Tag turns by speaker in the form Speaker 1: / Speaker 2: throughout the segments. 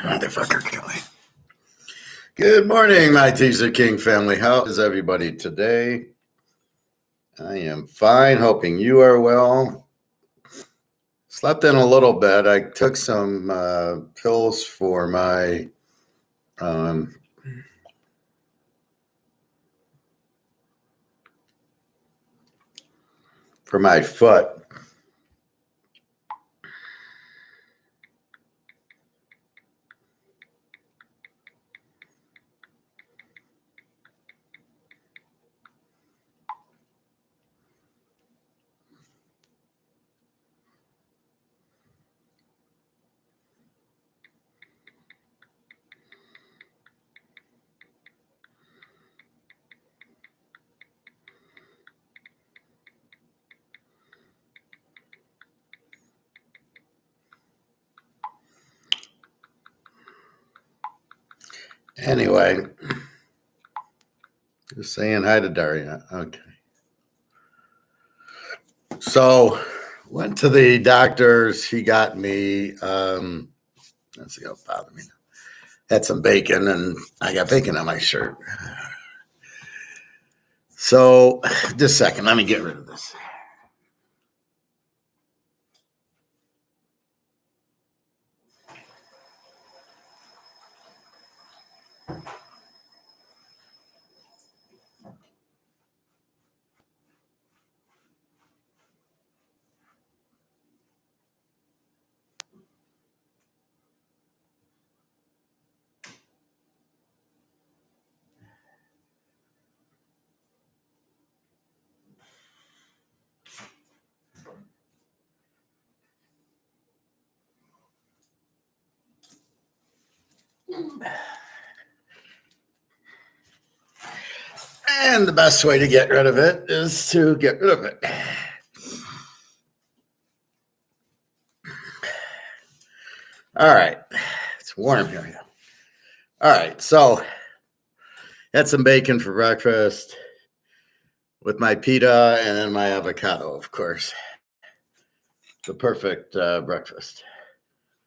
Speaker 1: Motherfucker, Kelly. Good morning, my Teaserking family. How is everybody today? I am fine, hoping you are well. Slept in a little bit. I took some pills for my foot. Anyway, just saying hi to Daria. Okay. So, went to the doctor's. He got me, let's see how it bothered me. Had some bacon, and I got bacon on my shirt. So, just a second. Let me get rid of this. And the best way to get rid of it is to get rid of it. All right. It's warm here. All right. So, had some bacon for breakfast with my pita and then my avocado, of course. The perfect breakfast.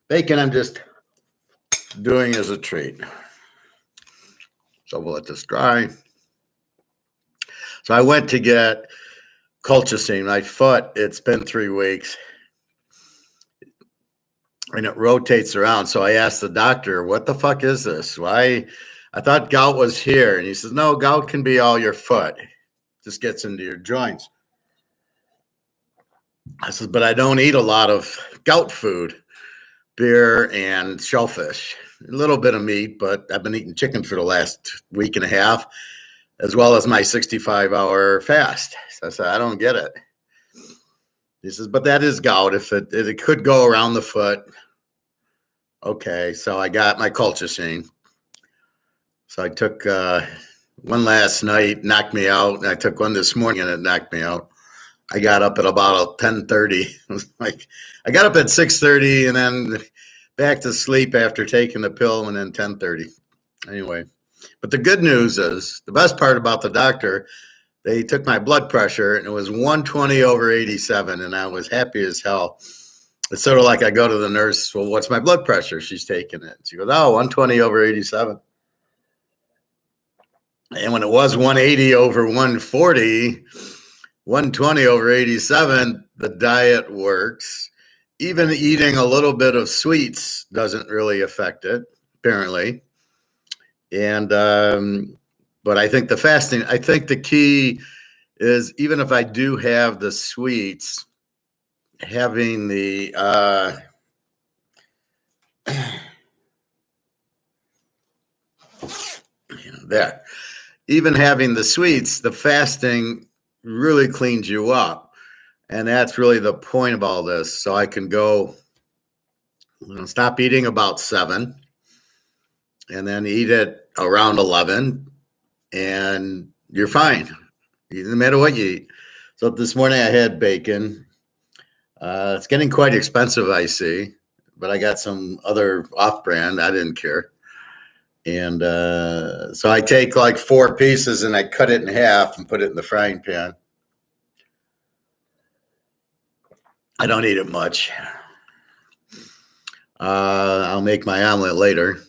Speaker 1: Bacon, I'm just doing as a treat. So, we'll let this dry. So, I went to get colchicine. My foot, it's been 3 weeks. And it rotates around. So I asked the doctor, what the fuck is this? Why? I thought gout was here. And he says, no, gout can be all your foot. It just gets into your joints. I said, but I don't eat a lot of gout food, beer and shellfish, a little bit of meat, but I've been eating chicken for the last week and a half, as well as my 65-hour fast. So I said, I don't get it. He says, but that is gout. If it could go around the foot. Okay, so I got my colchicine. So I took one last night, knocked me out, and I took one this morning, and it knocked me out. I got up at about 10:30. Like I got up at 6:30, and then back to sleep after taking the pill, and then 10:30. Anyway, but the good news is, the best part about the doctor, they took my blood pressure, and it was 120/87, and I was happy as hell. It's sort of like I go to the nurse, well, what's my blood pressure? She's taking it. She goes, oh, 120/87. And when it was 180/140, 120/87, the diet works. Even eating a little bit of sweets doesn't really affect it, apparently. And, but I think the fasting, I think the key is, even if I do have the sweets, having the there, even having the sweets, the fasting really cleans you up, and that's really the point of all this. So I can go, stop eating about 7, and then eat it around 11, and you're fine, no matter what you eat. So this morning I had bacon. It's getting quite expensive, I see, but I got some other off-brand. I didn't care. And so I take like 4 pieces and I cut it in half and put it in the frying pan. I don't eat it much. I'll make my omelet later.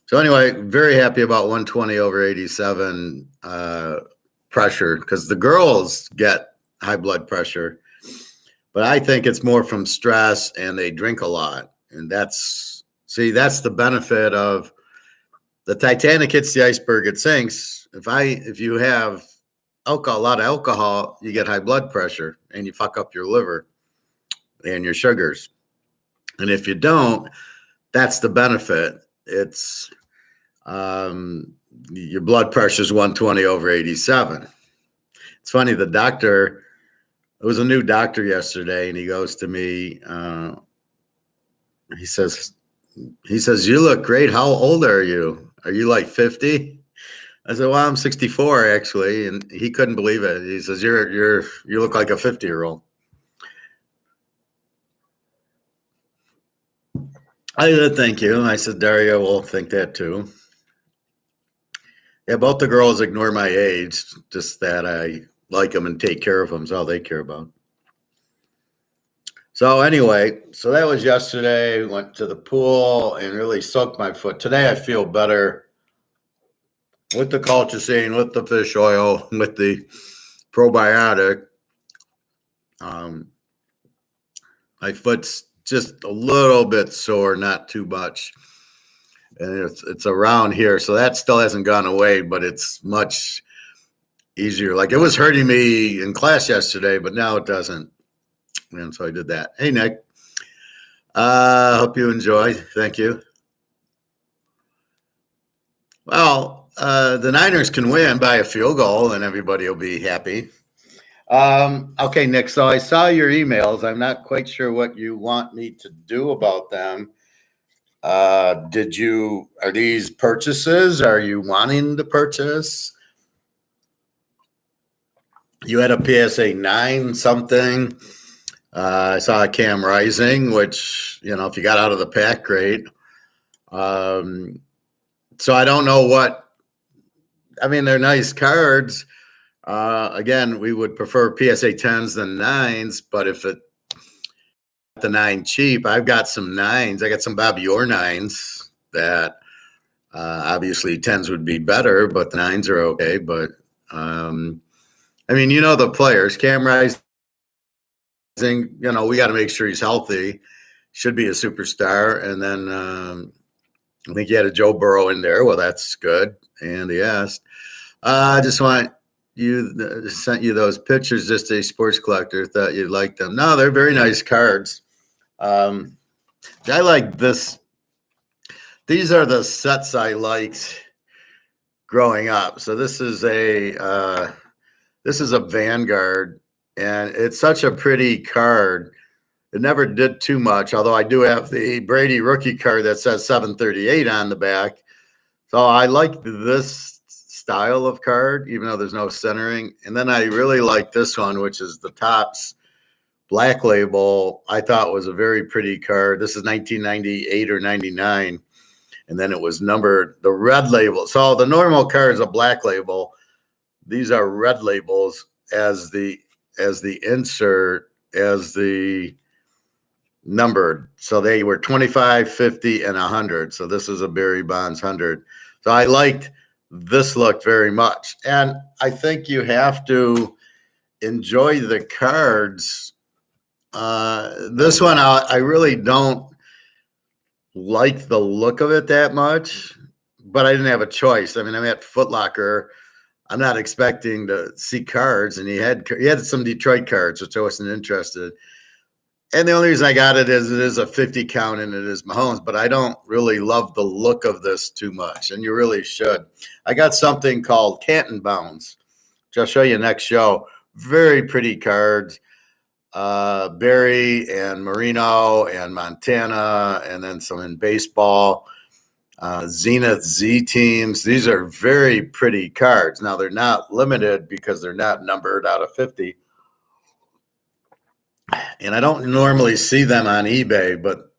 Speaker 1: So anyway, very happy about 120 over 87 pressure, because the girls get high blood pressure, but I think it's more from stress and they drink a lot. And that's the benefit of the Titanic hits the iceberg, it sinks. If you have alcohol, a lot of alcohol, you get high blood pressure and you fuck up your liver and your sugars. And if you don't, that's the benefit. It's your blood pressure is 120 over 87. It's funny, the doctor, it was a new doctor yesterday, and he goes to me, he says, you look great. How old are you? Are you like 50? I said, well, I'm 64 actually. And he couldn't believe it. He says, you look like a 50-year-old. I said, thank you. And I said, Daria will think that too. Yeah, both the girls ignore my age, just that I like them and take care of them is all they care about. So anyway, so that was yesterday. Went to the pool and really soaked my foot. Today I feel better with the colchicine, with the fish oil, with the probiotic. My foot's just a little bit sore, not too much. And it's around here, so that still hasn't gone away, but it's much easier. Like, it was hurting me in class yesterday, but now it doesn't. And so I did that. Hey, Nick. Hope you enjoy. Thank you. Well, the Niners can win by a field goal, and everybody will be happy. Okay, Nick, so I saw your emails. I'm not quite sure what you want me to do about them. Are these purchases? Are you wanting to purchase? You had a PSA 9 something. I saw a Cam Rising, which, if you got out of the pack, great. So I don't know they're nice cards. Again, we would prefer PSA 10s than 9s, but if the 9 cheap, I've got some 9s. I got some Bobby Orr 9s that obviously 10s would be better, but the 9s are okay. But the players, Cam Rising, we got to make sure he's healthy. Should be a superstar. And then I think you had a Joe Burrow in there. Well, that's good. And he asked, I just sent you those pictures, just a sports collector. Thought you'd like them. No, they're very nice cards. I like this. These are the sets I liked growing up. So this is a Vanguard, and it's such a pretty card. It never did too much, although I do have the Brady rookie card that says 738 on the back. So I like this style of card, even though there's no centering. And then I really like this one, which is the Topps Black Label. I thought was a very pretty card. This is 1998 or 99. And then it was numbered, the red label. So the normal card is a black label. These are red labels as the insert, as the numbered. So they were 25, 50, and 100. So this is a Barry Bonds 100. So I liked this look very much. And I think you have to enjoy the cards. This one, I really don't like the look of it that much, but I didn't have a choice. I'm at Foot Locker. I'm not expecting to see cards, and he had some Detroit cards, which I wasn't interested. And the only reason I got it is a 50 count, and it is Mahomes, but I don't really love the look of this too much, and you really should. I got something called Canton Bounds, which I'll show you next show. Very pretty cards. Barry and Marino and Montana, and then some in baseball. Zenith Z teams. These are very pretty cards. Now, they're not limited because they're not numbered out of 50. And I don't normally see them on eBay, but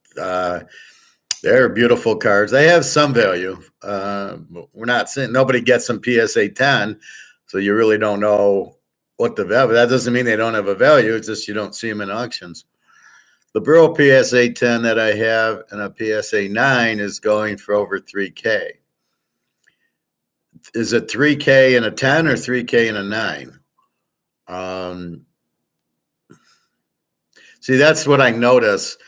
Speaker 1: they're beautiful cards. They have some value. We're not seeing, nobody gets some PSA 10, so you really don't know what the value. That doesn't mean they don't have a value. It's just you don't see them in auctions. The Burrow PSA 10 that I have and a PSA 9 is going for over 3K. Is it 3K and a 10 or 3K and a 9? See, that's what I notice.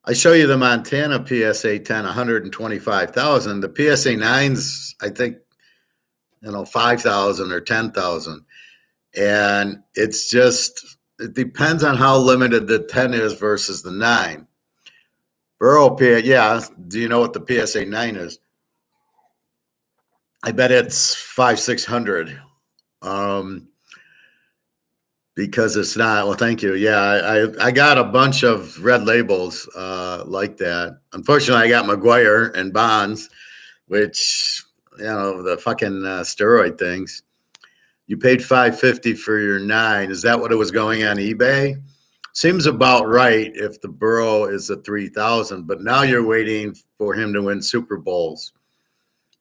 Speaker 1: I show you the Montana PSA 10, 125,000. The PSA 9s, I think, 5,000 or 10,000. And it's just, it depends on how limited the 10 is versus the 9. Burrow, yeah. Do you know what the PSA 9 is? I bet it's 500-600. Because it's not. Well, thank you. Yeah, I got a bunch of red labels like that. Unfortunately, I got McGuire and Bonds, which, the fucking steroid things. You paid $550 for your 9. Is that what it was going on eBay? Seems about right if the Burrow is a 3,000, but now you're waiting for him to win Super Bowls.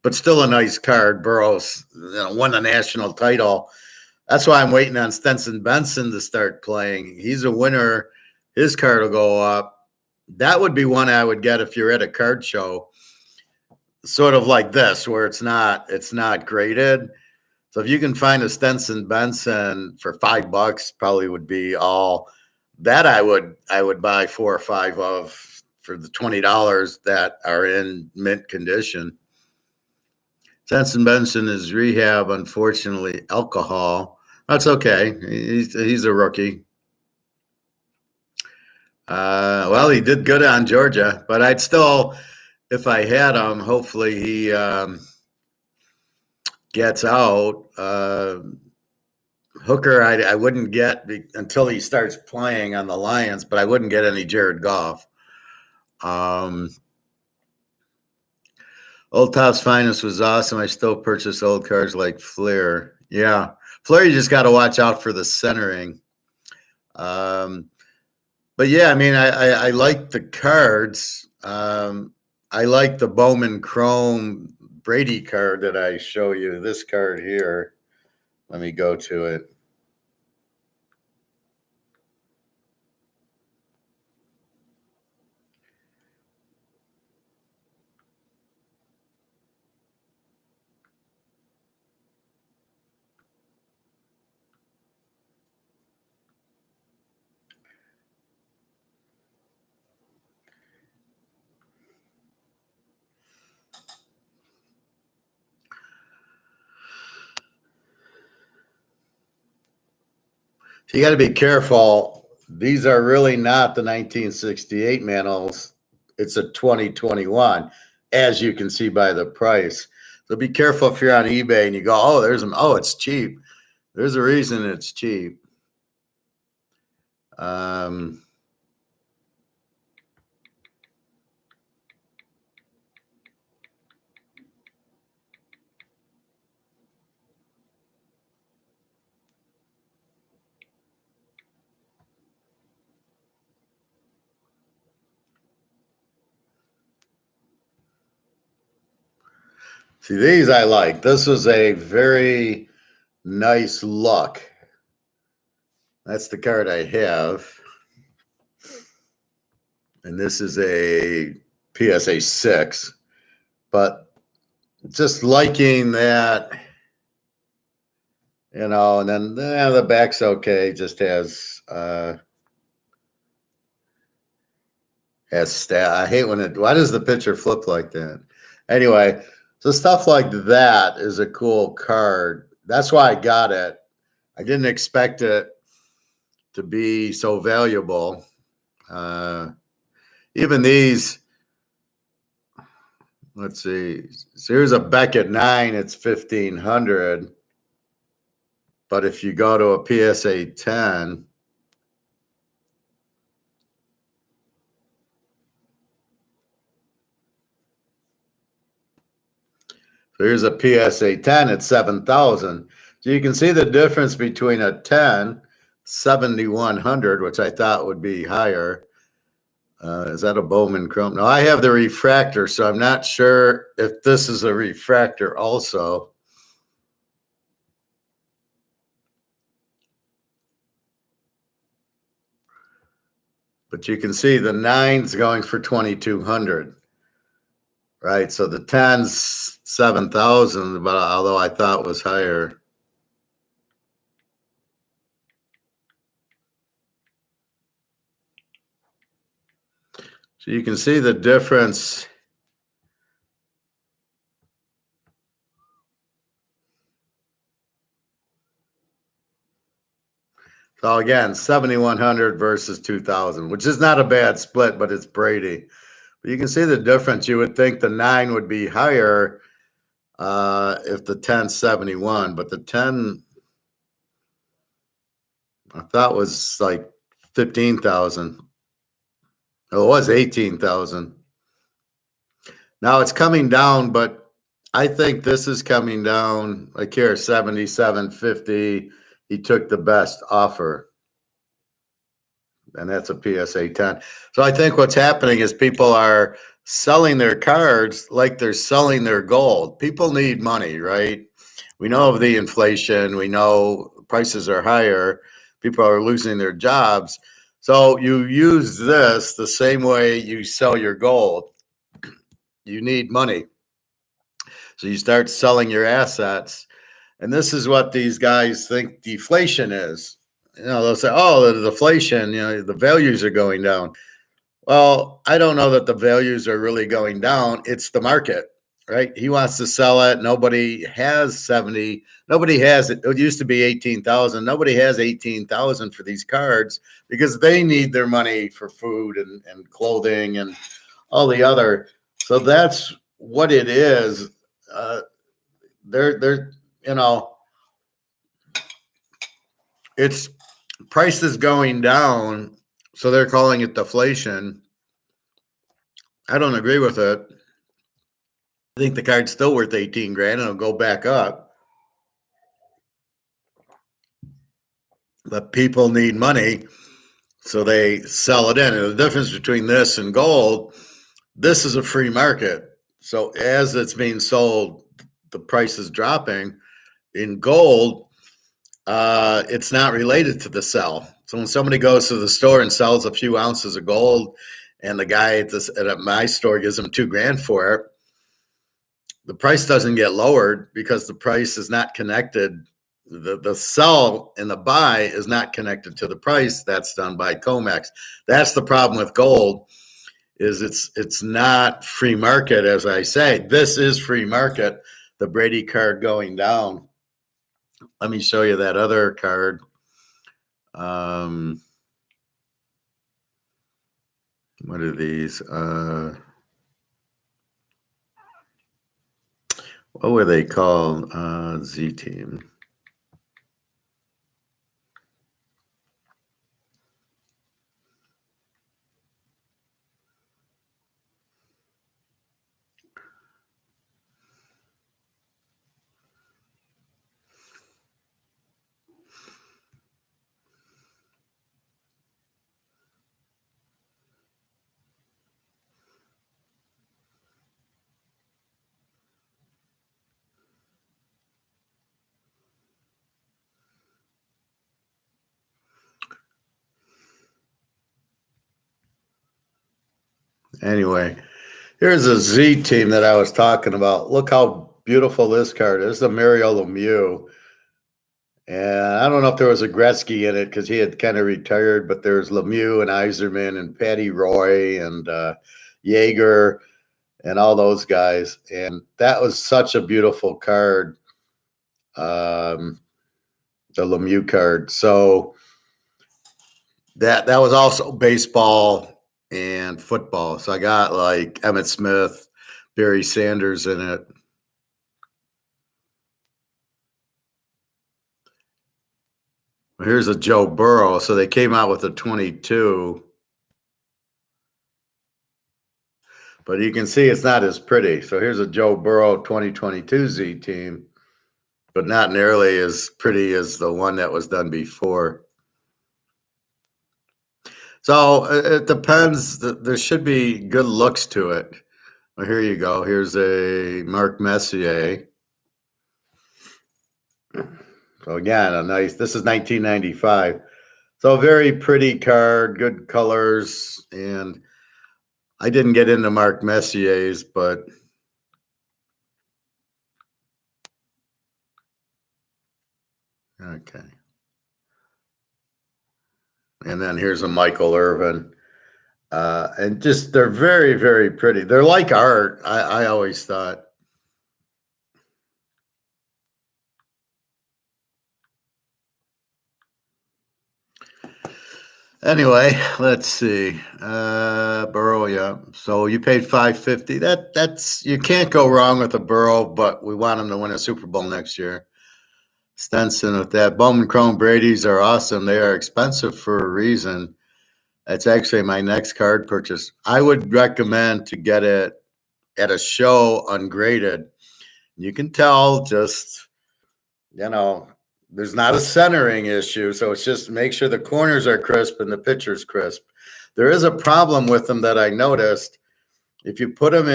Speaker 1: But still a nice card. Burrow's won the national title. That's why I'm waiting on Stenson Benson to start playing. He's a winner. His card will go up. That would be one I would get if you're at a card show, sort of like this, where it's not graded. So if you can find a Stenson Benson for $5, probably would be all that I would buy 4 or 5 of for the $20 that are in mint condition. Stenson Benson is rehab, unfortunately, alcohol. That's okay. He's a rookie. Well, he did good on Georgia, but I'd still, if I had him, hopefully he gets out. Hooker, I wouldn't get until he starts playing on the Lions, but I wouldn't get any Jared Goff. Old Top's Finest was awesome. I still purchase old cards like Flair. Yeah. Flair, you just got to watch out for the centering. But yeah, I mean, I like the cards. I like the Bowman Chrome Brady card that I show you. This card here. Let me go to it. You got to be careful. These are really not the 1968 Manals. It's a 2021, as you can see by the price. So be careful if you're on eBay and you go, oh, it's cheap. There's a reason it's cheap. See, these I like. This was a very nice look. That's the card I have. And this is a PSA 6. But just liking that, and then the back's okay. Just has stat. I hate why does the picture flip like that? Anyway, so stuff like that is a cool card. That's why I got it. I didn't expect it to be so valuable. Even these, let's see. So here's a Beckett 9. It's 1,500. But if you go to a PSA 10, so here's a PSA 10 at 7,000. So you can see the difference between a 10, 7,100, which I thought would be higher. Is that a Bowman Chrome? No, I have the refractor, so I'm not sure if this is a refractor also. But you can see the 9's going for 2,200, right? So the 10's 7,000, but although I thought it was higher. So you can see the difference. So again, 7,100 versus 2,000, which is not a bad split, but it's Brady. But you can see the difference. You would think the 9 would be higher if the 10's 71, but the 10 I thought was like 15,000. It was 18,000. Now it's coming down, but I think this is coming down. Like here, 77.50. He took the best offer, and that's a PSA 10. So I think what's happening is people are selling their cards like they're selling their gold. People need money, right? We know of the inflation. We know prices are higher. People are losing their jobs. So you use this the same way you sell your gold. You need money. So you start selling your assets. And this is what these guys think deflation is. They'll say, oh, the deflation, the values are going down. Well, I don't know that the values are really going down. It's the market, right? He wants to sell it. Nobody has 70. Nobody has it. It used to be 18,000. Nobody has 18,000 for these cards because they need their money for food and clothing and all the other. So that's what it is. They're it's prices going down, so they're calling it deflation. I don't agree with it. I think the card's still worth 18 grand and it'll go back up. But people need money, so they sell it in. And the difference between this and gold, this is a free market. So as it's being sold, the price is dropping. In gold, it's not related to the sell. So when somebody goes to the store and sells a few ounces of gold, and the guy at my store gives them $2,000 for it, the price doesn't get lowered because the price is not connected. The sell and the buy is not connected to the price. That's done by COMEX. That's the problem with gold. Is it's not free market, as I say. This is free market. The Brady card going down. Let me show you that other card. What are these? What were they called? Z Team. Anyway, here's a Z Team that I was talking about. Look how beautiful this card is. This is a Mario Lemieux. And I don't know if there was a Gretzky in it because he had kind of retired, but there's Lemieux and Yzerman and Patty Roy and Yeager and all those guys. And that was such a beautiful card, the Lemieux card. So that was also baseball and football. So I got like Emmitt Smith, Barry Sanders in it. Here's a Joe Burrow. So they came out with a 22. But you can see it's not as pretty. So here's a Joe Burrow 2022 Z Team, but not nearly as pretty as the one that was done before. So it depends. There should be good looks to it. Well, here you go. Here's a Mark Messier. So again, this is 1995. So very pretty card, good colors, and I didn't get into Mark Messier's, but okay. And then here's a Michael Irvin. And just they're very, very pretty. They're like art, I always thought. Anyway, let's see. Burrow, yeah. So you paid $550. That's you can't go wrong with a Burrow, but we want him to win a Super Bowl next year. Stenson with that. Bowman Chrome Brady's are awesome. They are expensive for a reason. That's actually my next card purchase. I would recommend to get it at a show ungraded. You can tell just, there's not a centering issue. So it's just make sure the corners are crisp and the picture's crisp. There is a problem with them that I noticed. If you put them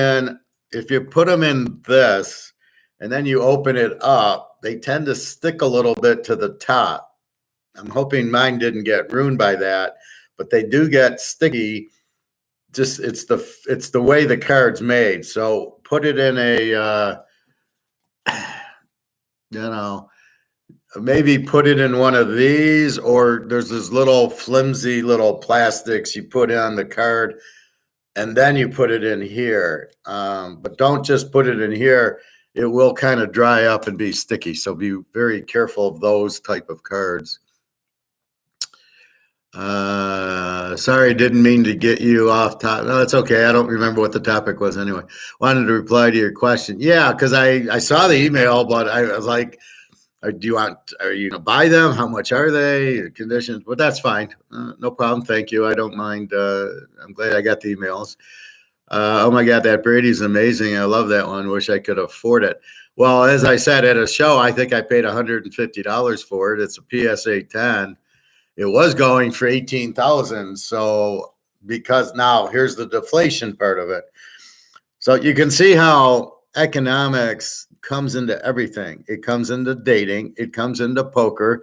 Speaker 1: in this and then you open it up, they tend to stick a little bit to the top. I'm hoping mine didn't get ruined by that, but they do get sticky. Just it's the way the card's made. So put it in a maybe put it in one of these, or there's this little flimsy little plastics you put on the card and then you put it in here. But don't just put it in here. It will kind of dry up and be sticky. So be very careful of those type of cards. Sorry, didn't mean to get you off top. No, it's okay. I don't remember what the topic was anyway. Wanted to reply to your question. Yeah, because I saw the email, but I was like, are you going to buy them? How much are they? Conditions? But that's fine. No problem. Thank you. I don't mind. I'm glad I got the emails. Oh my God, that Brady's amazing. I love that one. Wish I could afford it. Well, as I said at a show, I think I paid $150 for it. It's a PSA 10. It was going for $18,000. So because now here's the deflation part of it. So you can see how economics comes into everything. It comes into dating. It comes into poker.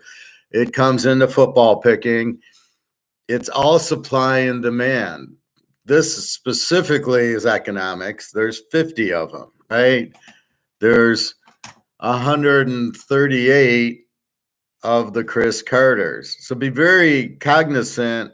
Speaker 1: It comes into football picking. It's all supply and demand. This specifically is economics. There's 50 of them, right? There's 138 of the Chris Carters. So be very cognizant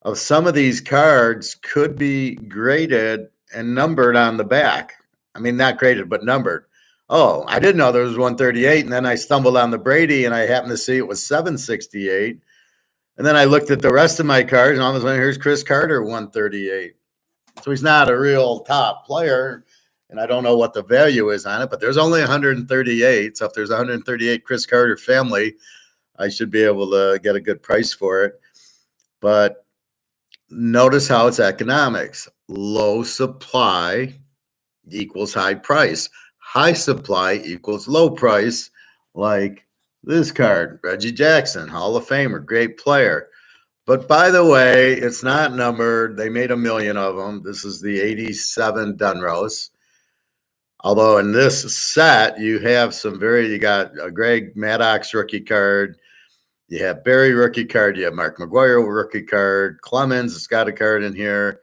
Speaker 1: of some of these cards could be graded and numbered on the back. I mean, not graded, but numbered. Oh, I didn't know there was 138. And then I stumbled on the Brady and I happened to see it was 768. And then I looked at the rest of my cards and all of a sudden, here's Chris Carter, 138. So he's not a real top player. And I don't know what the value is on it, but there's only 138. So if there's 138 Chris Carter family, I should be able to get a good price for it. But notice how it's economics. Low supply equals high price. High supply equals low price, like this card, Reggie Jackson, Hall of Famer, great player. But by the way, it's not numbered. They made 1 million of them. This is the 87 Dunrose. Although in this set, you have you got a Greg Maddox rookie card. You have Barry rookie card. You have Mark McGuire rookie card. Clemens has got a card in here.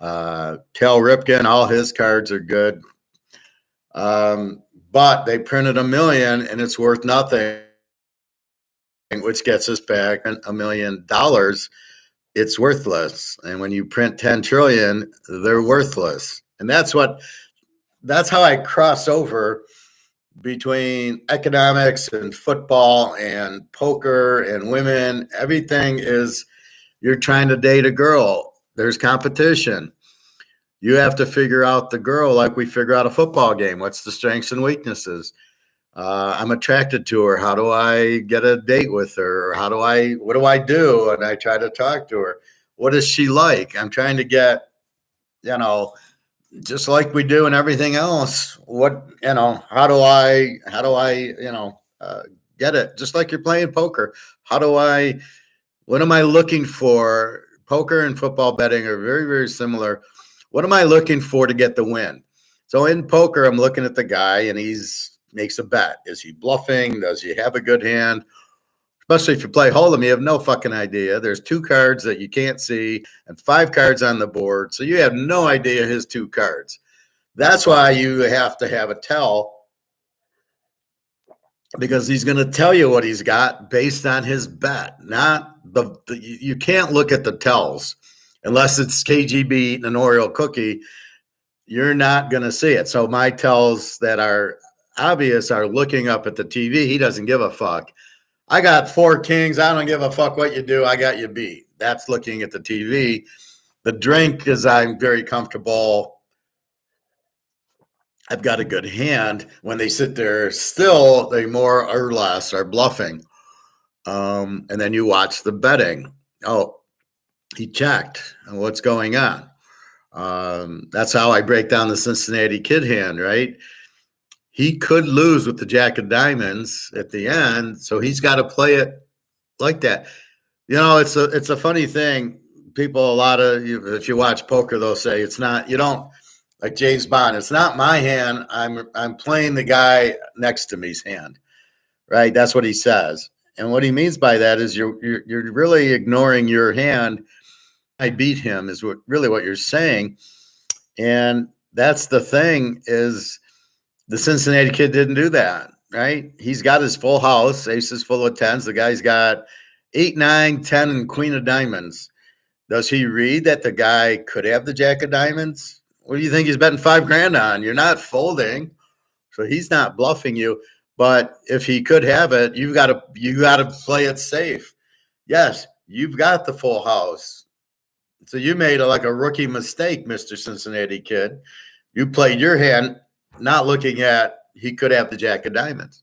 Speaker 1: Cal Ripken, all his cards are good. But they printed 1 million and it's worth nothing, which gets us back $1 million. It's worthless. And when you print 10 trillion, they're worthless. And that's how I cross over between economics and football and poker and women. Everything is, you're trying to date a girl. There's competition. You have to figure out the girl like we figure out a football game. What's the strengths and weaknesses? I'm attracted to her. How do I get a date with her? What do I do? And I try to talk to her. What is she like? I'm trying to get, just like we do in everything else. How do I get it? Just like you're playing poker. What am I looking for? Poker and football betting are very, very similar. What am I looking for to get the win? So in poker, I'm looking at the guy and makes a bet. Is he bluffing? Does he have a good hand? especially if you play Hold'em, you have no fucking idea. There's 2 cards that you can't see and 5 cards on the board. So you have no idea his 2 cards. That's why you have to have a tell, because he's going to tell you what he's got based on his bet. Not you can't look at the tells unless it's KGB eating an Oreo cookie. You're not going to see it. So my tells that are obvious are looking up at the TV. He doesn't give a fuck. I got 4 kings. I don't give a fuck what you do. I got you beat. That's looking at the TV. The drink is I'm very comfortable. I've got a good hand. When they sit there still, they more or less are bluffing. And then you watch the betting. Oh, he checked. What's going on? That's how I break down the Cincinnati Kid hand, right? He could lose with the Jack of Diamonds at the end, so he's got to play it like that. You know, it's a funny thing. People, if you watch poker, they'll say it's not. You don't like James Bond. It's not my hand. I'm playing the guy next to me's hand, right? That's what he says, and what he means by that is you're really ignoring your hand. I beat him is really what you're saying, and that's the thing is. The Cincinnati Kid didn't do that, right? He's got his full house, aces full of 10s. The guy's got 8, 9, 10, and queen of diamonds. Does he read that the guy could have the Jack of Diamonds? What do you think he's betting $5,000 on? You're not folding, so he's not bluffing you. But if he could have it, you got to play it safe. Yes, you've got the full house. So you made a rookie mistake, Mr. Cincinnati Kid. You played your hand not looking at he could have the Jack of Diamonds.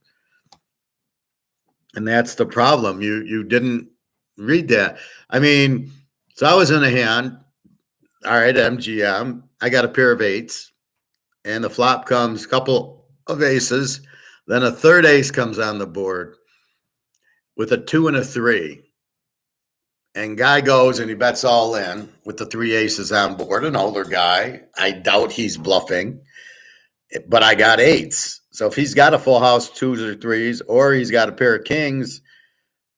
Speaker 1: And that's the problem. You didn't read that. I mean, so I was in a hand. All right, MGM. I got a pair of 8s. And the flop comes, a couple of aces. Then a third ace comes on the board with a 2 and a 3. And guy goes and he bets all in with the 3 aces on board. An older guy. I doubt he's bluffing. But I got 8s. So if he's got a full house, 2s or 3s, or he's got a pair of kings,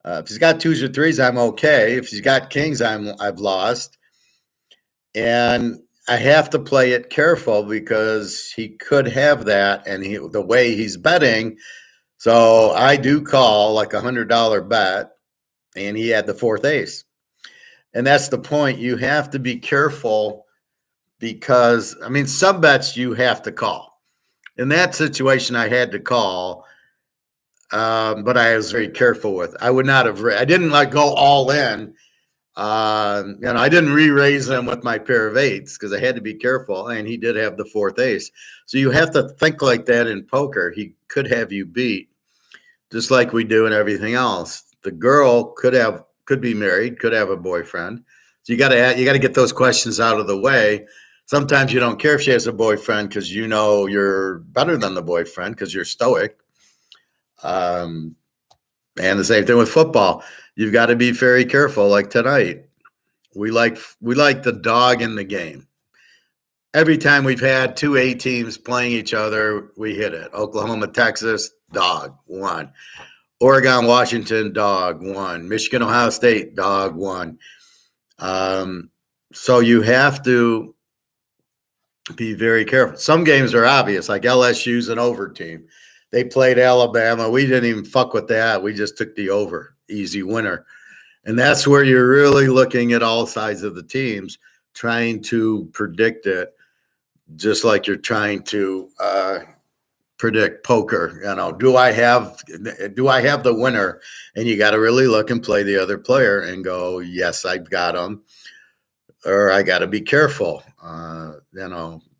Speaker 1: if he's got 2s or 3s, I'm okay. If he's got kings, I've lost. And I have to play it careful because he could have that, and the way he's betting. So I do call like $100 bet, and he had the 4th ace. And that's the point. You have to be careful because, I mean, some bets you have to call. In that situation, I had to call, but I was very careful with. I would not have. I didn't go all in. I didn't re-raise them with my pair of 8s because I had to be careful. And he did have the 4th ace, so you have to think like that in poker. He could have you beat, just like we do in everything else. The girl could be married, could have a boyfriend. So you got to get those questions out of the way. Sometimes you don't care if she has a boyfriend because you know you're better than the boyfriend because you're stoic. And the same thing with football. You've got to be very careful. Like tonight, we like the dog in the game. Every time we've had 2 A teams playing each other, we hit it. Oklahoma, Texas, dog, 1. Oregon, Washington, dog, 1. Michigan, Ohio State, dog, 1. So you have to be very careful. Some games are obvious, like LSU's an over team. They played Alabama. We didn't even fuck with that. We just took the over, easy winner. And that's where you're really looking at all sides of the teams, trying to predict it, just like you're trying to predict poker. Do I have the winner? And you got to really look and play the other player and go, yes, I've got him. Or I got to be careful,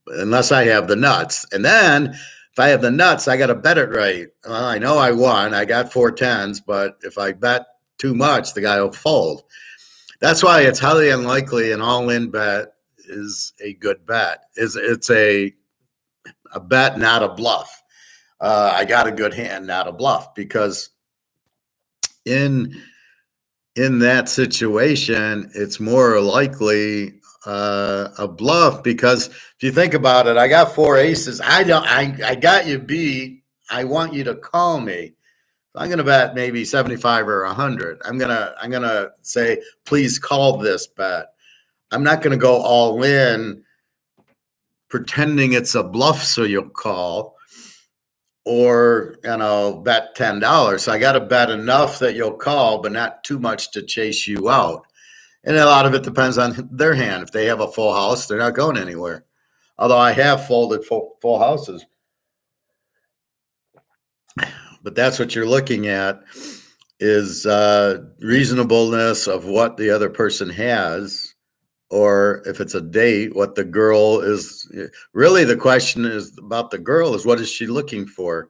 Speaker 1: unless I have the nuts. And then if I have the nuts, I got to bet it right. Well, I know I won. I got 4 10s, but if I bet too much, the guy will fold. That's why it's highly unlikely an all-in bet is a good bet. It's a bet, not a bluff. I got a good hand, not a bluff, because in that situation, it's more likely a bluff, because if you think about it, I got 4 aces. I got you beat. I want you to call me. I'm going to bet maybe 75 or 100. I'm going to say, please call this bet. I'm not going to go all in pretending it's a bluff so you'll call, or bet $10. So I got to bet enough that you'll call, but not too much to chase you out. And a lot of it depends on their hand. If they have a full house, they're not going anywhere. Although I have folded full houses. But that's what you're looking at, is reasonableness of what the other person has, or if it's a date, what the girl is. Really, the question is about the girl is, what is she looking for?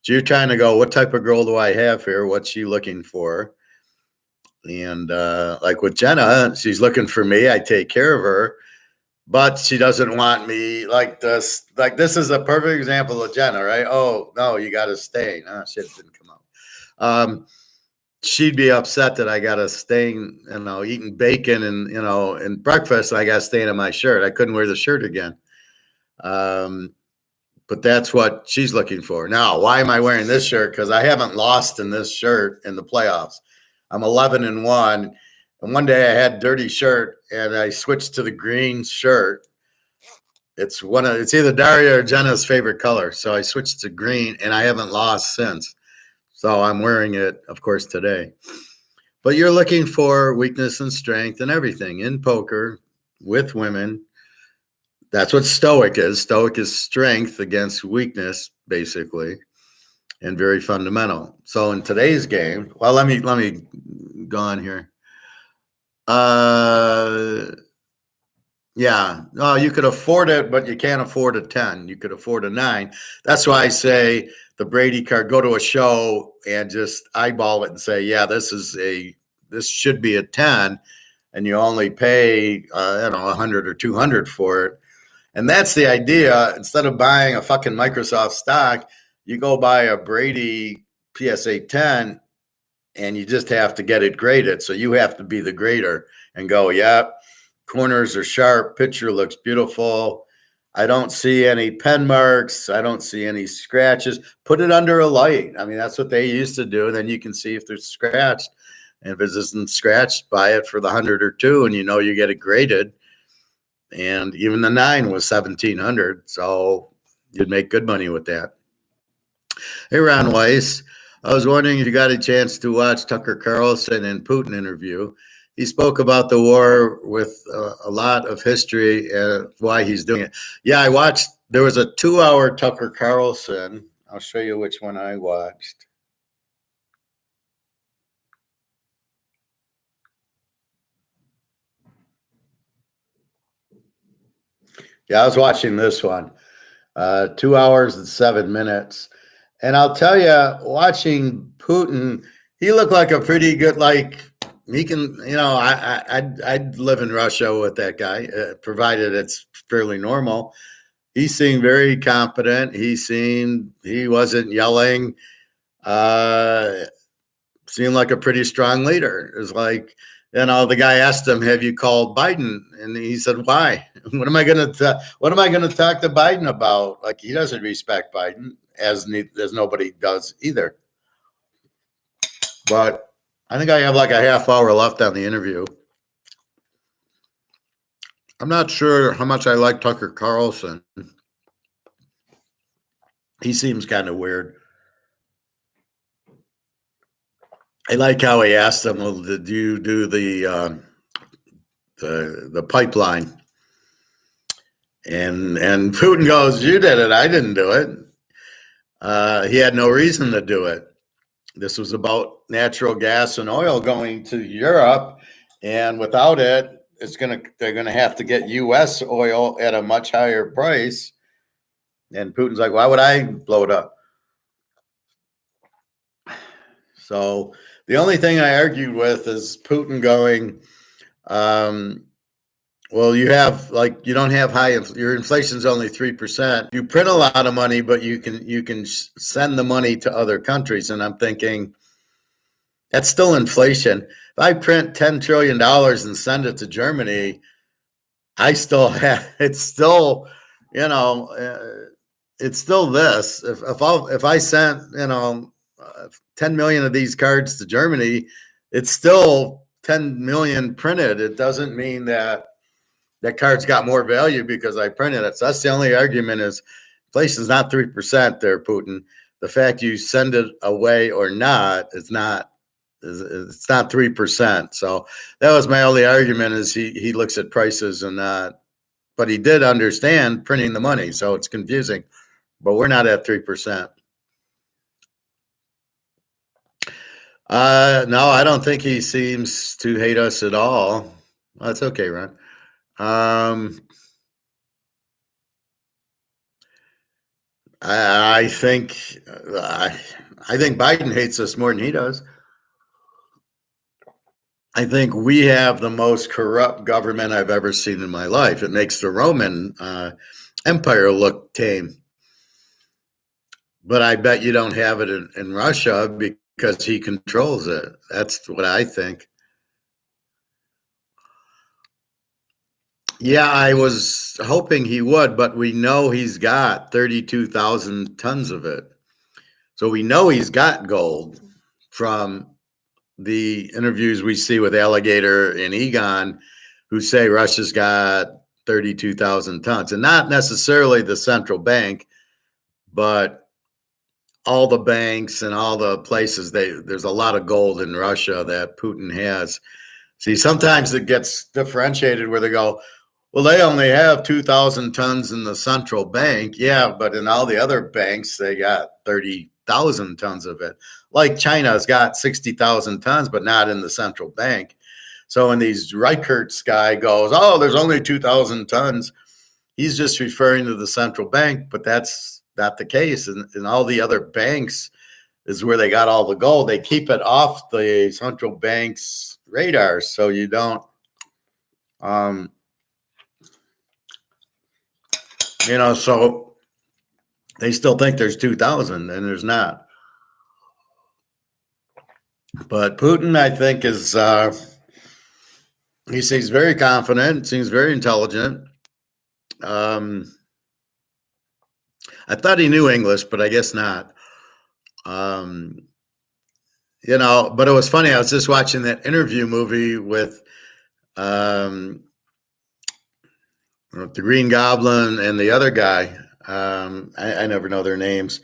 Speaker 1: So you're trying to go, what type of girl do I have here? What's she looking for? And like with Jenna, she's looking for me. I take care of her, but she doesn't want me like this. Like, this is a perfect example of Jenna, right? Oh, no, you got to stay. Oh, shit, didn't come out. She'd be upset that I got to stain, eating bacon and breakfast. I got staying in my shirt. I couldn't wear the shirt again. But that's what she's looking for. Now, why am I wearing this shirt? Because I haven't lost in this shirt in the playoffs. I'm 11-1. And one day I had dirty shirt and I switched to the green shirt. It's either Daria or Jenna's favorite color. So I switched to green and I haven't lost since. So I'm wearing it, of course, today. But you're looking for weakness and strength and everything in poker with women. That's what Stoic is. Stoic is strength against weakness, basically, and very fundamental. So in today's game, well, let me go on here. Yeah, no, you could afford it, but you can't afford a 10. You could afford a 9. That's why I say the Brady card, go to a show and just eyeball it and say, yeah, this should be a 10, and you only pay, 100 or 200 for it. And that's the idea. Instead of buying a fucking Microsoft stock, you go buy a Brady PSA 10, and you just have to get it graded. So you have to be the grader and go, yeah, corners are sharp, picture looks beautiful. I don't see any pen marks. I don't see any scratches. Put it under a light. I mean, that's what they used to do. And then you can see if they're scratched. And if it isn't scratched, buy it for the 100 or 2, and you get it graded. And even the 9 was 1,700. So you'd make good money with that. Hey, Ron Weiss. I was wondering if you got a chance to watch Tucker Carlson and Putin interview. He spoke about the war with a lot of history and why he's doing it. Yeah, I watched. There was a 2-hour Tucker Carlson. I'll show you which one I watched. Yeah, I was watching this one. 2 hours and 7 minutes. And I'll tell you, watching Putin, he looked like a pretty good, he can, I'd live in Russia with that guy, provided it's fairly normal. He seemed very competent. He wasn't yelling. Seemed like a pretty strong leader. It was like, the guy asked him, "Have you called Biden?" And he said, "Why? What am I going to talk to Biden about?" Like, he doesn't respect Biden, as nobody does either. But I think I have like a half hour left on the interview. I'm not sure how much I like Tucker Carlson. He seems kind of weird. I like how he asked him, "Well, did you do the pipeline?" And Putin goes, "You did it. I didn't do it." He had no reason to do it. This was about natural gas and oil going to Europe, and without it, they're gonna have to get U.S. oil at a much higher price. And Putin's like, "Why would I blow it up?" So the only thing I argued with is Putin going, well, you don't have your inflation's only 3%. You print a lot of money, but you can send the money to other countries. And I'm thinking, that's still inflation. If I print $10 trillion and send it to Germany, it's still it's still this. If I sent, 10 million of these cards to Germany, it's still 10 million printed. It doesn't mean that that card's got more value because I printed it. So that's the only argument is inflation's not 3% there, Putin. The fact you send it away or not, it's not 3%. So that was my only argument is he looks at prices and not, but he did understand printing the money. So it's confusing, but we're not at 3%. No, I don't think he seems to hate us at all. Well, that's okay, Ron. I think Biden hates us more than he does. I think we have the most corrupt government I've ever seen in my life. It makes the Roman Empire look tame. But I bet you don't have it in Russia because he controls it. That's what I think. Yeah, I was hoping he would, but we know he's got 32,000 tons of it. So we know he's got gold from the interviews we see with Alligator and Egon, who say Russia's got 32,000 tons. And not necessarily the central bank, but all the banks and all the places, there's a lot of gold in Russia that Putin has. See, sometimes it gets differentiated where they go, well, they only have 2,000 tons in the central bank. Yeah, but in all the other banks, they got 30,000 tons of it. Like China's got 60,000 tons, but not in the central bank. So when these Reichert's guy goes, oh, there's only 2,000 tons, he's just referring to the central bank, but that's not the case. And all the other banks is where they got all the gold. They keep it off the central bank's radar, so you don't, so they still think there's 2,000 and there's not. But Putin, I think, is he seems very confident, seems very intelligent. I thought he knew English, but I guess not. But it was funny. I was just watching that interview movie with the Green Goblin and the other guy. I never know their names.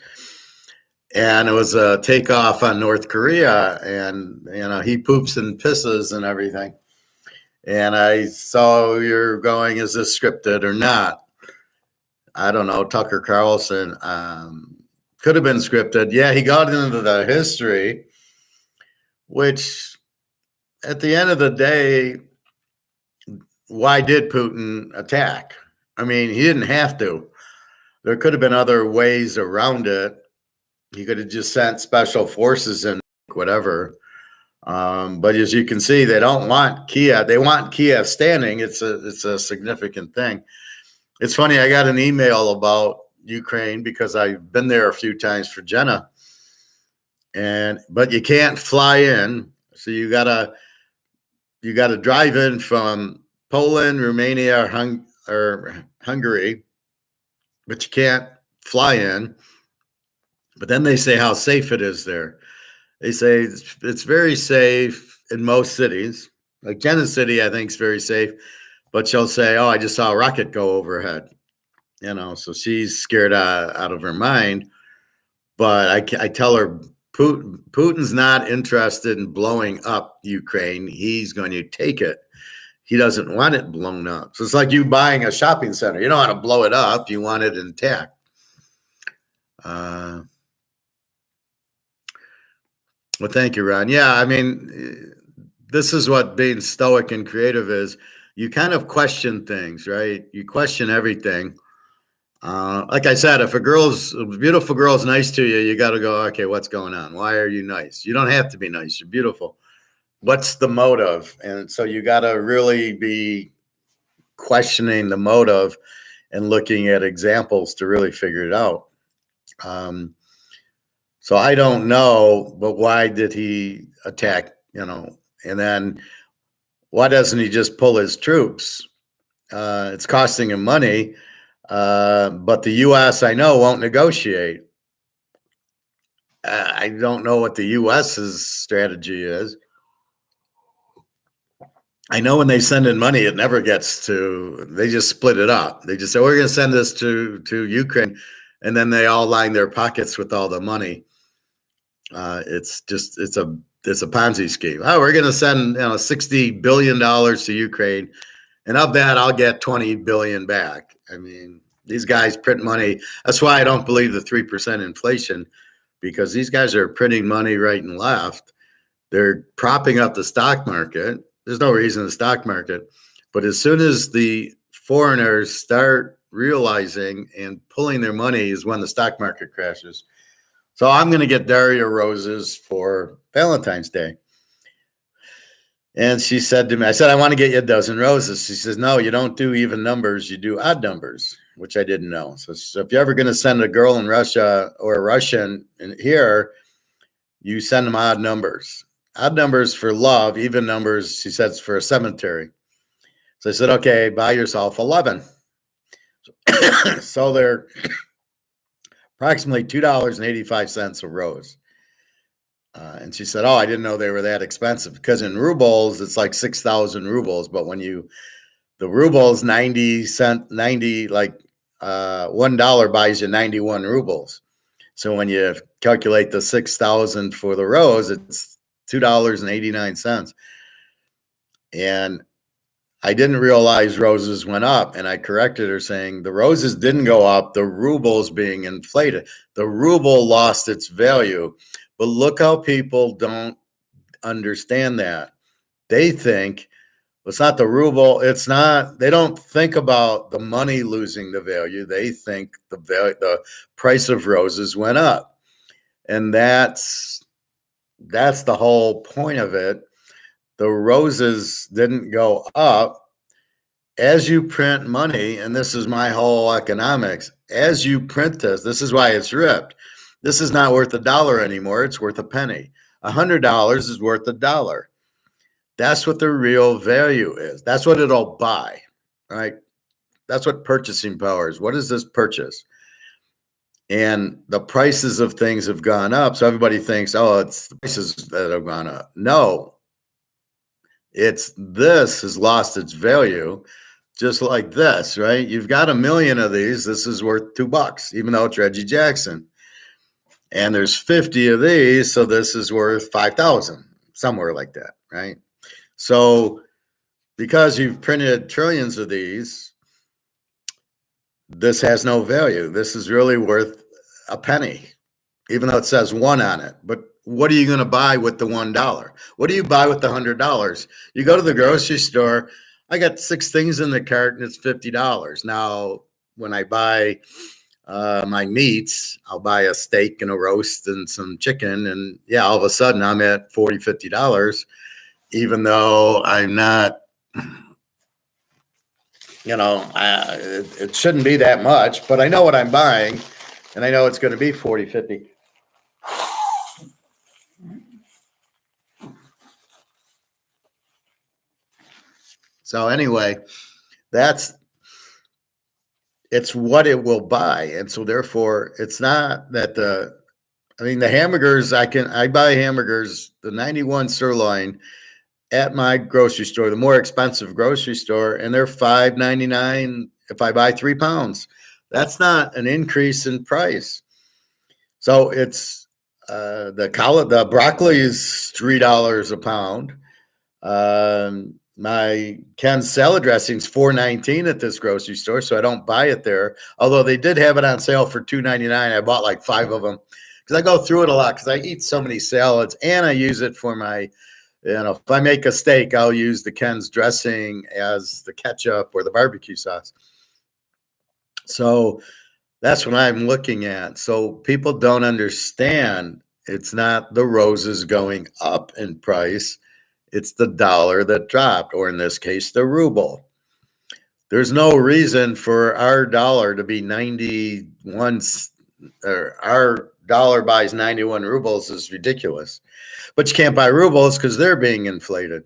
Speaker 1: And it was a takeoff on North Korea, and he poops and pisses and everything. And I saw you're going, is this scripted or not? I don't know. Tucker Carlson could have been scripted. Yeah, he got into the history, which at the end of the day, why did Putin attack? I mean, he didn't have to. There could have been other ways around it. He could have just sent special forces in, whatever. But as you can see, they don't want Kiev. They want Kiev standing. It's a significant thing. It's funny. I got an email about Ukraine because I've been there a few times for Jenna, but you can't fly in. So you gotta drive in from Poland, Romania, or Hungary, but you can't fly in. But then they say how safe it is there. They say it's very safe in most cities. Like Jenna's city, I think is very safe. But she'll say, oh, I just saw a rocket go overhead. So she's scared out of her mind. But I tell her Putin's not interested in blowing up Ukraine. He's going to take it. He doesn't want it blown up. So it's like you buying a shopping center. You don't want to blow it up. You want it intact. Well, thank you, Ron. Yeah, I mean, this is what being stoic and creative is. You kind of question things, right? You question everything. Like I said, if a beautiful girl is nice to you, you got to go, okay, what's going on? Why are you nice? You don't have to be nice. You're beautiful. What's the motive? And so you got to really be questioning the motive and looking at examples to really figure it out. So I don't know, but why did he attack, and then why doesn't he just pull his troops? It's costing him money, but the U.S., I know, won't negotiate. I don't know what the U.S.'s strategy is. I know when they send in money, it never gets to. They just split it up. They just say we're going to send this to Ukraine, and then they all line their pockets with all the money. It's a Ponzi scheme. Oh, we're going to send $60 billion to Ukraine, and of that, I'll get 20 billion back. I mean, these guys print money. That's why I don't believe the 3% inflation, because these guys are printing money right and left. They're propping up the stock market. There's no reason in the stock market, but as soon as the foreigners start realizing and pulling their money is when the stock market crashes. So I'm going to get Daria roses for Valentine's Day. And she said to me, I said, I want to get you a dozen roses. She says, no, you don't do even numbers. You do odd numbers, which I didn't know. So if you're ever going to send a girl in Russia or a Russian in here, you send them odd numbers. Odd numbers for love, even numbers, she says, for a cemetery. So I said, okay, buy yourself 11. So they're approximately $2.85 a rose. And she said, oh, I didn't know they were that expensive, because in rubles, it's like 6,000 rubles. But when the rubles, 90 cent, 90, like $1 buys you 91 rubles. So when you calculate the 6,000 for the rose, it's $2.89. And I didn't realize roses went up, and I corrected her saying the roses didn't go up, the ruble's being inflated. The ruble lost its value. But look how people don't understand that. They think it's not the ruble, they don't think about the money losing the value. They think the price of roses went up. And that's the whole point of it. The roses didn't go up. As you print money, and this is my whole economics, as you print this is why it's ripped. This is not worth $1 anymore. It's worth a penny. $100 is worth $1. That's what the real value is. That's what it'll buy, right? That's what purchasing power is. What does this purchase? And the prices of things have gone up. So everybody thinks, oh, it's the prices that have gone up. No, this has lost its value, just like this, right? You've got 1 million of these. This is worth $2, even though it's Reggie Jackson. And there's 50 of these, so this is worth 5,000, somewhere like that, right? So because you've printed trillions of these, this has no value. This is really worth a penny, even though it says 1 on it. But what are you going to buy with the $1? What do you buy with the $100? You go to the grocery store, I got 6 things in the cart and it's $50. Now, when I buy my meats, I'll buy a steak and a roast and some chicken, and yeah, all of a sudden I'm at $40, $50, even though I'm not, it shouldn't be that much, but I know what I'm buying, and I know it's going to be 40, 50. So anyway, it's what it will buy. And so therefore it's not that the hamburgers, I buy hamburgers, the 91 sirloin at my grocery store, the more expensive grocery store, and they're $5.99 if I buy 3 pounds. That's not an increase in price. So it's the broccoli is $3 a pound. My Ken's salad dressing is $4.19 at this grocery store, so I don't buy it there. Although they did have it on sale for $2.99. I bought like 5 of them because I go through it a lot because I eat so many salads, and I use it for my, if I make a steak, I'll use the Ken's dressing as the ketchup or the barbecue sauce. So that's what I'm looking at. So people don't understand. It's not the roses going up in price. It's the dollar that dropped, or in this case, the ruble. There's no reason for our dollar to be 91, or our dollar buys 91 rubles is ridiculous. But you can't buy rubles because they're being inflated.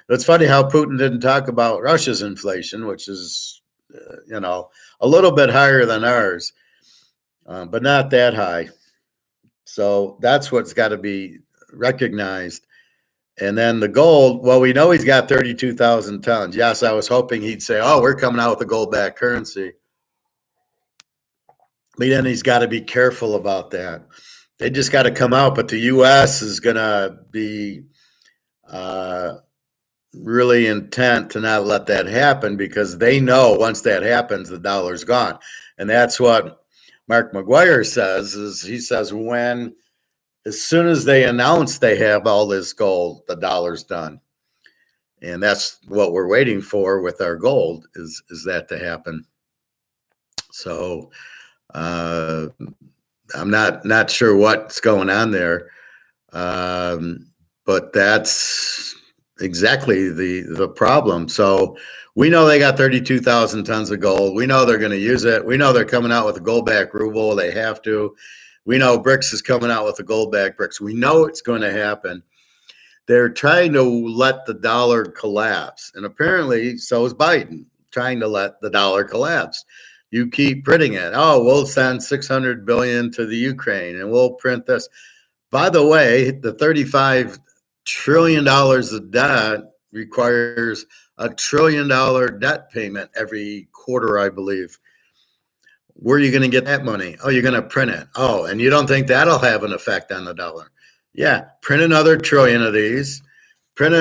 Speaker 1: It's funny how Putin didn't talk about Russia's inflation, which is, a little bit higher than ours, but not that high. So that's what's got to be recognized. And then the gold, well, we know he's got 32,000 tons. Yes, I was hoping he'd say, oh, we're coming out with a gold-backed currency. But then he's got to be careful about that. They just got to come out, but the U.S. is going to be really intent to not let that happen, because they know once that happens, the dollar's gone. And that's what Mark McGuire says, is he says as soon as they announce they have all this gold, the dollar's done. And that's what we're waiting for with our gold, is that to happen. So I'm not sure what's going on there. But that's exactly the problem. So we know they got 32,000 tons of gold. We know they're going to use it. We know they're coming out with a gold-backed ruble. They have to. We know BRICS is coming out with a gold-backed BRICS. We know it's going to happen. They're trying to let the dollar collapse. And apparently, so is Biden, trying to let the dollar collapse. You keep printing it. Oh, we'll send $600 billion to the Ukraine, and we'll print this. By the way, the $35 trillion of debt requires a $1 trillion debt payment every quarter, I believe. Where are you going to get that money? Oh, you're going to print it. Oh, and you don't think that'll have an effect on the dollar? Yeah, print another trillion of these. Print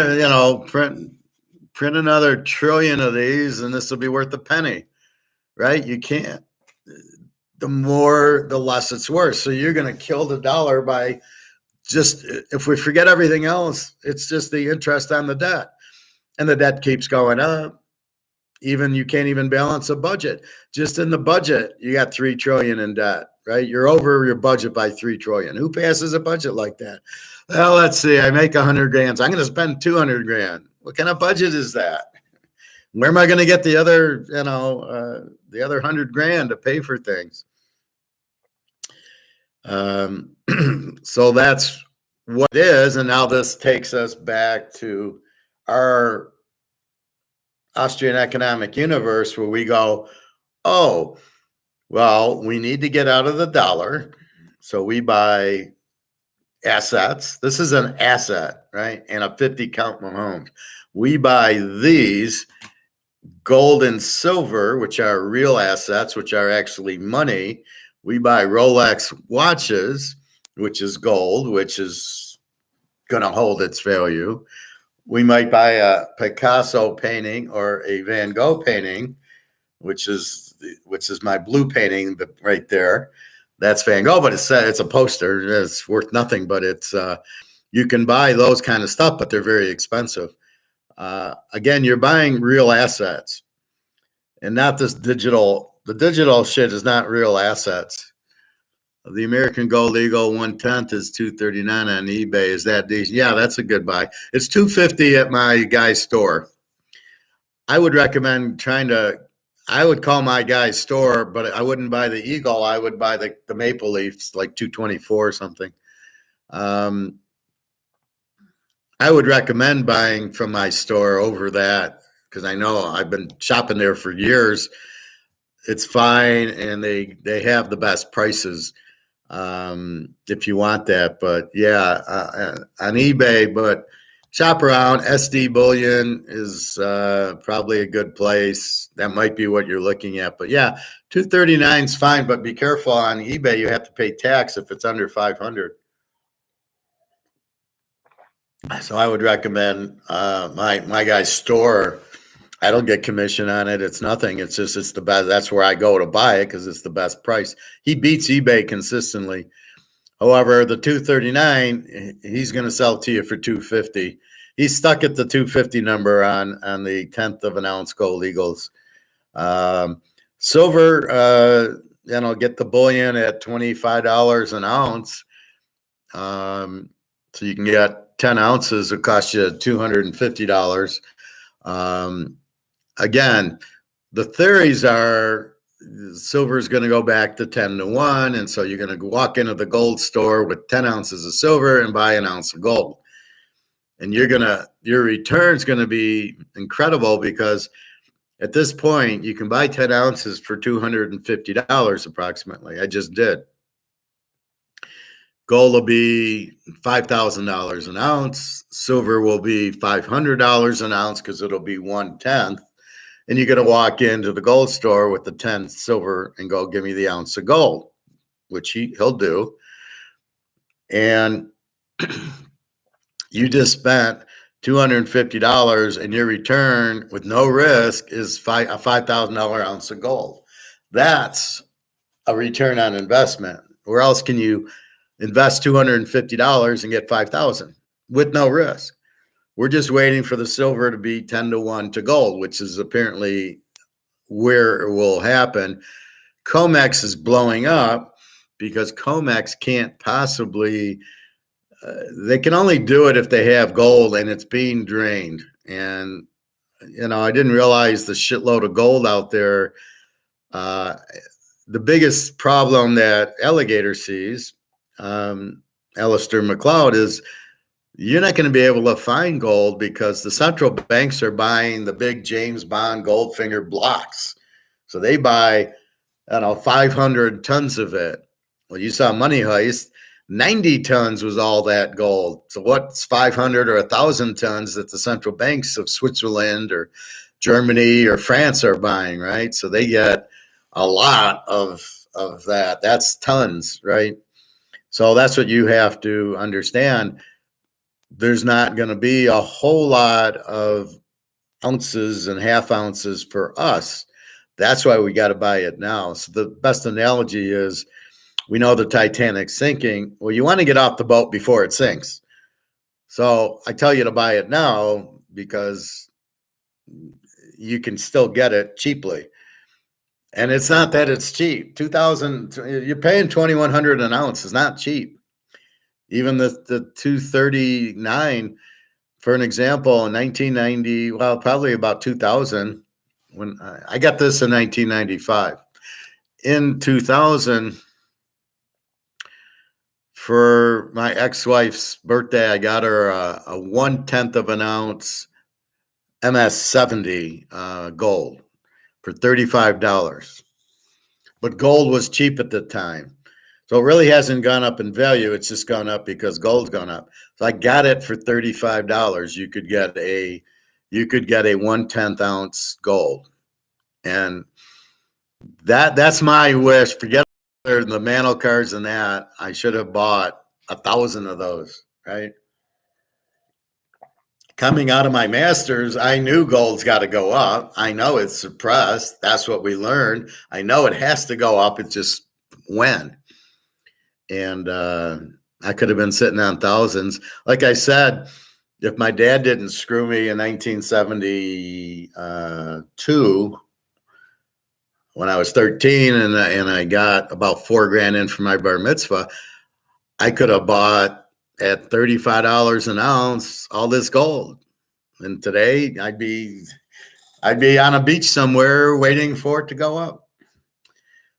Speaker 1: another trillion of these, and this will be worth a penny, right? You can't. The more, the less it's worth. So you're going to kill the dollar by just, if we forget everything else, it's just the interest on the debt. And the debt keeps going up. Even you can't even balance a budget. Just in the budget, you got $3 trillion in debt, right? You're over your budget by $3 trillion. Who passes a budget like that? Well, let's see. I make 100 grand. So I'm going to spend 200 grand. What kind of budget is that? Where am I going to get the other, the other 100 grand to pay for things? So that's what it is. And now this takes us back to our Austrian economic universe, where we go, oh, well, we need to get out of the dollar. So we buy assets. This is an asset, right? And a 50 count homes. We buy these gold and silver, which are real assets, which are actually money. We buy Rolex watches, which is gold, which is going to hold its value. We might buy a Picasso painting or a Van Gogh painting, which is my blue painting right there. That's Van Gogh, but it's a poster. It's worth nothing, but it's you can buy those kind of stuff, but they're very expensive. Again, you're buying real assets, and not this digital. The digital shit is not real assets. The American Gold Eagle 1/10 is $239 on eBay. Is that decent? Yeah, that's a good buy. It's $250 at my guy's store. I would recommend I would call my guy's store, but I wouldn't buy the Eagle. I would buy the Maple Leafs, like $224 or something. I would recommend buying from my store over that, because I know I've been shopping there for years. It's fine, and they have the best prices. If you want that, but yeah, on eBay, but shop around. SD Bullion is probably a good place. That might be what you're looking at, but yeah, $239 is fine, but be careful on eBay. You have to pay tax if it's under 500. So I would recommend my guy's store. I don't get commission on it. It's nothing. It's the best. That's where I go to buy it, because it's the best price. He beats eBay consistently. However, the $239, he's going to sell to you for $250. He's stuck at the $250 number on the 1/10 of an ounce gold Eagles. Silver, get the bullion at $25 an ounce. So you can get 10 ounces. It costs you $250. Again, the theories are silver is going to go back to 10-1. And so you're going to walk into the gold store with 10 ounces of silver and buy an ounce of gold. And your return's going to be incredible, because at this point you can buy 10 ounces for $250 approximately. I just did. Gold will be $5,000 an ounce. Silver will be $500 an ounce because it'll be 1/10. And you're going to walk into the gold store with the 10 silver and go, give me the ounce of gold, which he'll do. And you just spent $250 and your return with no risk is a $5,000 ounce of gold. That's a return on investment. Where else can you invest $250 and get $5,000 with no risk? We're just waiting for the silver to be 10-1 to gold, which is apparently where it will happen. COMEX is blowing up because COMEX can't possibly, they can only do it if they have gold and it's being drained. And, I didn't realize the shitload of gold out there. The biggest problem that Alligator sees, Alistair McLeod, is you're not going to be able to find gold because the central banks are buying the big James Bond Goldfinger blocks. So they buy, 500 tons of it. Well, you saw Money Heist, 90 tons was all that gold. So what's 500 or 1,000 tons that the central banks of Switzerland or Germany or France are buying, right? So they get a lot of that. That's tons, right? So that's what you have to understand. There's not going to be a whole lot of ounces and half ounces for us. That's why we got to buy it now. So the best analogy is, we know the Titanic's sinking. Well, you want to get off the boat before it sinks. So I tell you to buy it now because you can still get it cheaply. And it's not that it's cheap. 2,000, you're paying 2,100 an ounce. It's not cheap. Even the 239, for an example, in 1990, well, probably about 2000, when I got this in 1995. In 2000, for my ex-wife's birthday, I got her a 1/10 of an ounce MS-70 gold for $35. But gold was cheap at the time. So it really hasn't gone up in value. It's just gone up because gold's gone up. So I got it for $35. You could get a 1/10 ounce gold. And that's my wish. Forget the mantle cards and that. I should have bought 1,000 of those, right? Coming out of my master's, I knew gold's got to go up. I know it's suppressed. That's what we learned. I know it has to go up. It's just when. And I could have been sitting on thousands. Like I said, if my dad didn't screw me in 1972, when I was 13 and I got about $4,000 in for my bar mitzvah, I could have bought at $35 an ounce all this gold. And today I'd be on a beach somewhere waiting for it to go up.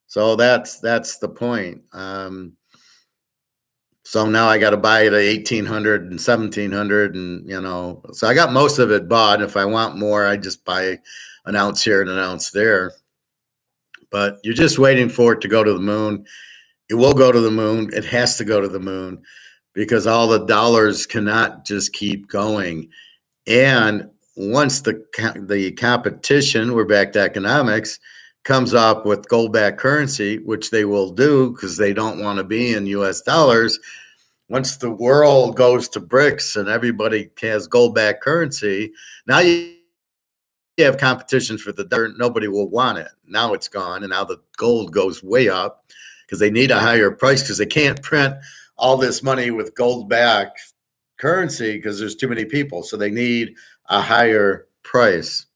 Speaker 1: So that's the point. So now I got to buy it at 1,800 and 1,700, and so I got most of it bought. If I want more, I just buy an ounce here and an ounce there. But you're just waiting for it to go to the moon. It will go to the moon. It has to go to the moon because all the dollars cannot just keep going. And once the competition, we're back to economics, comes up with gold-backed currency, which they will do because they don't want to be in U.S. dollars. Once the world goes to BRICS and everybody has gold-backed currency, now you have competition for the dollar. Nobody will want it. Now it's gone, and now the gold goes way up because they need a higher price because they can't print all this money with gold-backed currency because there's too many people. So they need a higher price.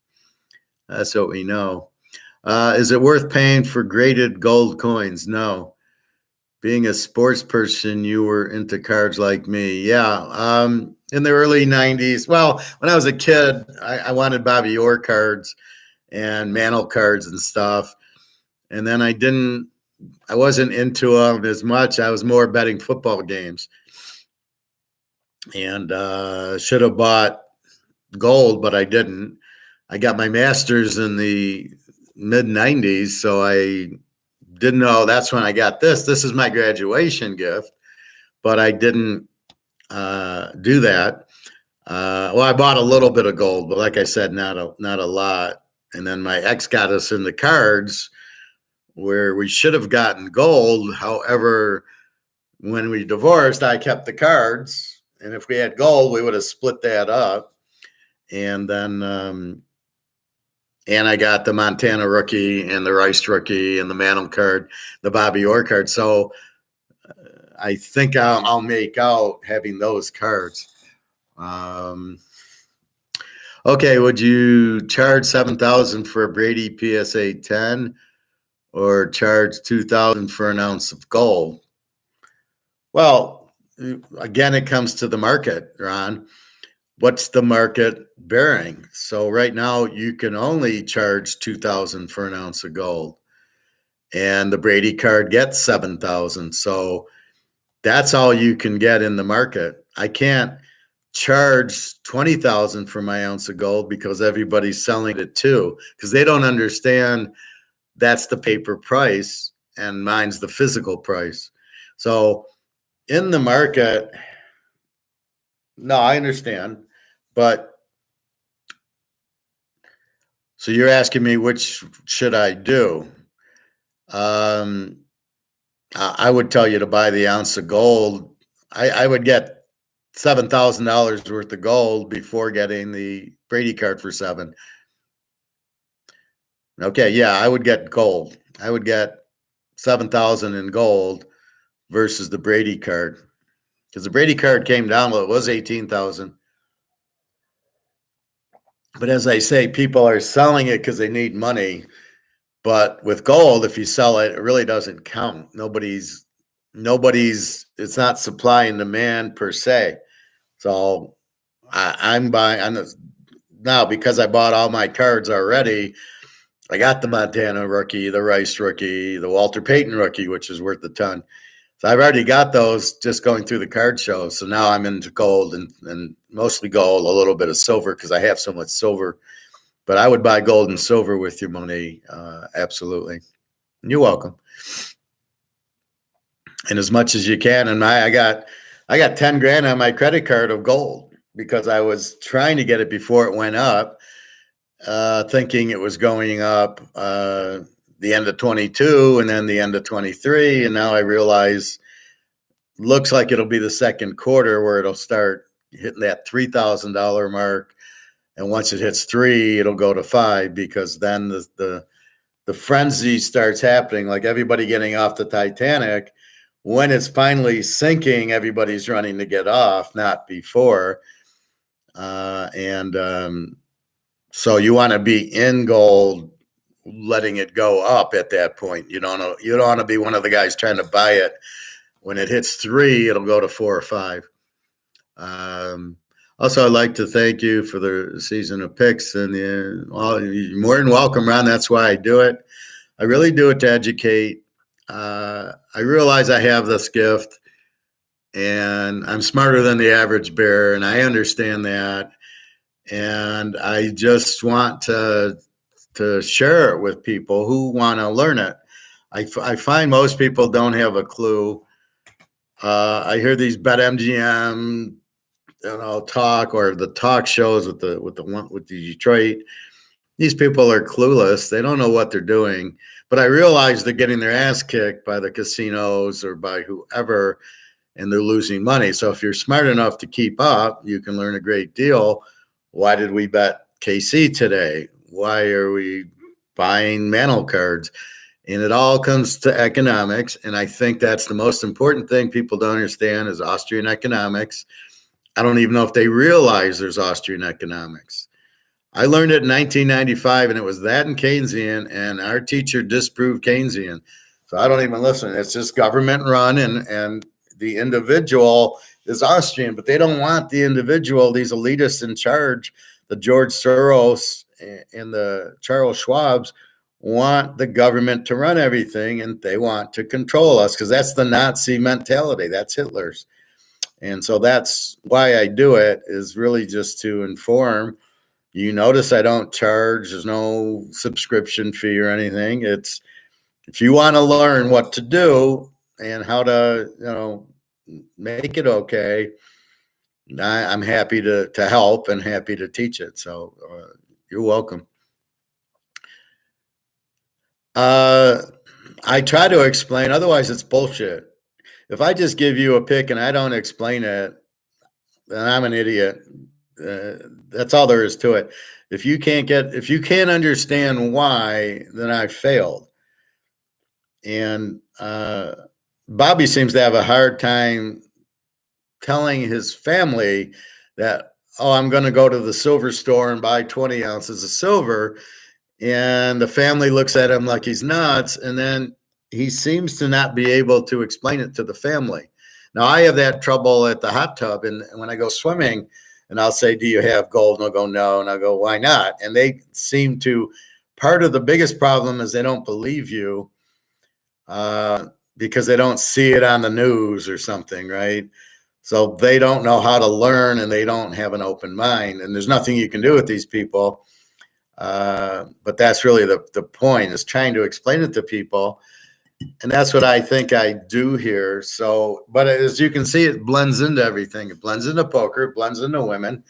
Speaker 1: That's what we know. Is it worth paying for graded gold coins? No. Being a sports person, you were into cards like me. Yeah. In the early 90s. Well, when I was a kid, I wanted Bobby Orr cards and Mantle cards and stuff. And then I wasn't into them as much. I was more betting football games. And should have bought gold, but I didn't. I got my master's in the mid-90s, so I didn't know. That's when I got this. This is my graduation gift. but I didn't do that. Well, I bought a little bit of gold, but like I said, not a lot. And then my ex got us in the cards where we should have gotten gold. However, when we divorced, I kept the cards, and if we had gold, we would have split that up. And then, and I got the Montana rookie and the Rice rookie and the Mantle card, the Bobby Orr card. So I think I'll make out having those cards. Okay, would you charge $7,000 for a Brady PSA 10 or charge $2,000 for an ounce of gold? Well, again, it comes to the market, Ron. What's the market bearing? So right now you can only charge $2,000 for an ounce of gold, and the Brady card gets $7,000. So that's all you can get in the market. I can't charge $20,000 for my ounce of gold because everybody's selling it too, because they don't understand that's the paper price and mine's the physical price. So in the market, no, I understand, but so you're asking me which should I do? I would tell you to buy the ounce of gold. I would get $7,000 worth of gold before getting the Brady card for $7,000. Okay, yeah, I would get gold. I would get $7,000 in gold versus the Brady card, because the Brady card came down. Well, it was $18,000. But as I say, people are selling it because they need money. But with gold, if you sell it, it really doesn't count. Nobody's. It's not supply and demand per se. So I'm buying now because I bought all my cards already. I got the Montana rookie, the Rice rookie, the Walter Payton rookie, which is worth a ton. So I've already got those just going through the card show. So now I'm into gold and mostly gold, a little bit of silver because I have so much silver. But I would buy gold and silver with your money, absolutely. You're welcome. And as much as you can. And I got 10 grand on my credit card of gold because I was trying to get it before it went up, thinking it was going up the end of 22 and then the end of 23. And now I realize looks like it'll be the second quarter where it'll start hitting that $3,000 mark. And once it hits 3, it'll go to 5, because then the frenzy starts happening, like everybody getting off the Titanic. When it's finally sinking, everybody's running to get off, not before. So you want to be in gold, letting it go up at that point. You don't want to be one of the guys trying to buy it. When it hits 3, it'll go to 4 or 5. Also, I'd like to thank you for the season of picks, and you're more than welcome, Ron. That's why I do it. I really do it to educate. I realize I have this gift, and I'm smarter than the average bear, and I understand that. And I just want to share it with people who want to learn it. I find most people don't have a clue. I hear these BetMGM, talk, or the talk shows with the Detroit. These people are clueless. They don't know what they're doing. But I realize they're getting their ass kicked by the casinos or by whoever, and they're losing money. So if you're smart enough to keep up, you can learn a great deal. Why did we bet KC today? Why are we buying Mantle cards? And it all comes to economics. And I think that's the most important thing people don't understand is Austrian economics. I don't even know if they realize there's Austrian economics. I learned it in 1995, and it was that in Keynesian, and our teacher disproved Keynesian. So I don't even listen. It's just government run, and the individual is Austrian, but they don't want the individual. These elitists in charge, the George Soros and the Charles Schwabs, want the government to run everything, and they want to control us because that's the Nazi mentality. That's Hitler's. And so that's why I do it, is really just to inform. You notice I don't charge. There's no subscription fee or anything. It's if you want to learn what to do and how to, make it okay. I'm happy to help and happy to teach it. So you're welcome. I try to explain, otherwise it's bullshit. If I just give you a pick and I don't explain it, then I'm an idiot. That's all there is to it. If you can't understand why, then I failed. And Bobby seems to have a hard time telling his family that, oh, I'm going to go to the silver store and buy 20 ounces of silver. And the family looks at him like he's nuts. And then he seems to not be able to explain it to the family. Now, I have that trouble at the hot tub. And when I go swimming and I'll say, do you have gold? And they'll go, no. And I'll go, why not? And they seem to, part of the biggest problem is they don't believe you because they don't see it on the news or something, right? So they don't know how to learn and they don't have an open mind. And there's nothing you can do with these people. But that's really the point, is trying to explain it to people. And that's what I think I do here. So, but as you can see, it blends into everything. It blends into poker, it blends into women.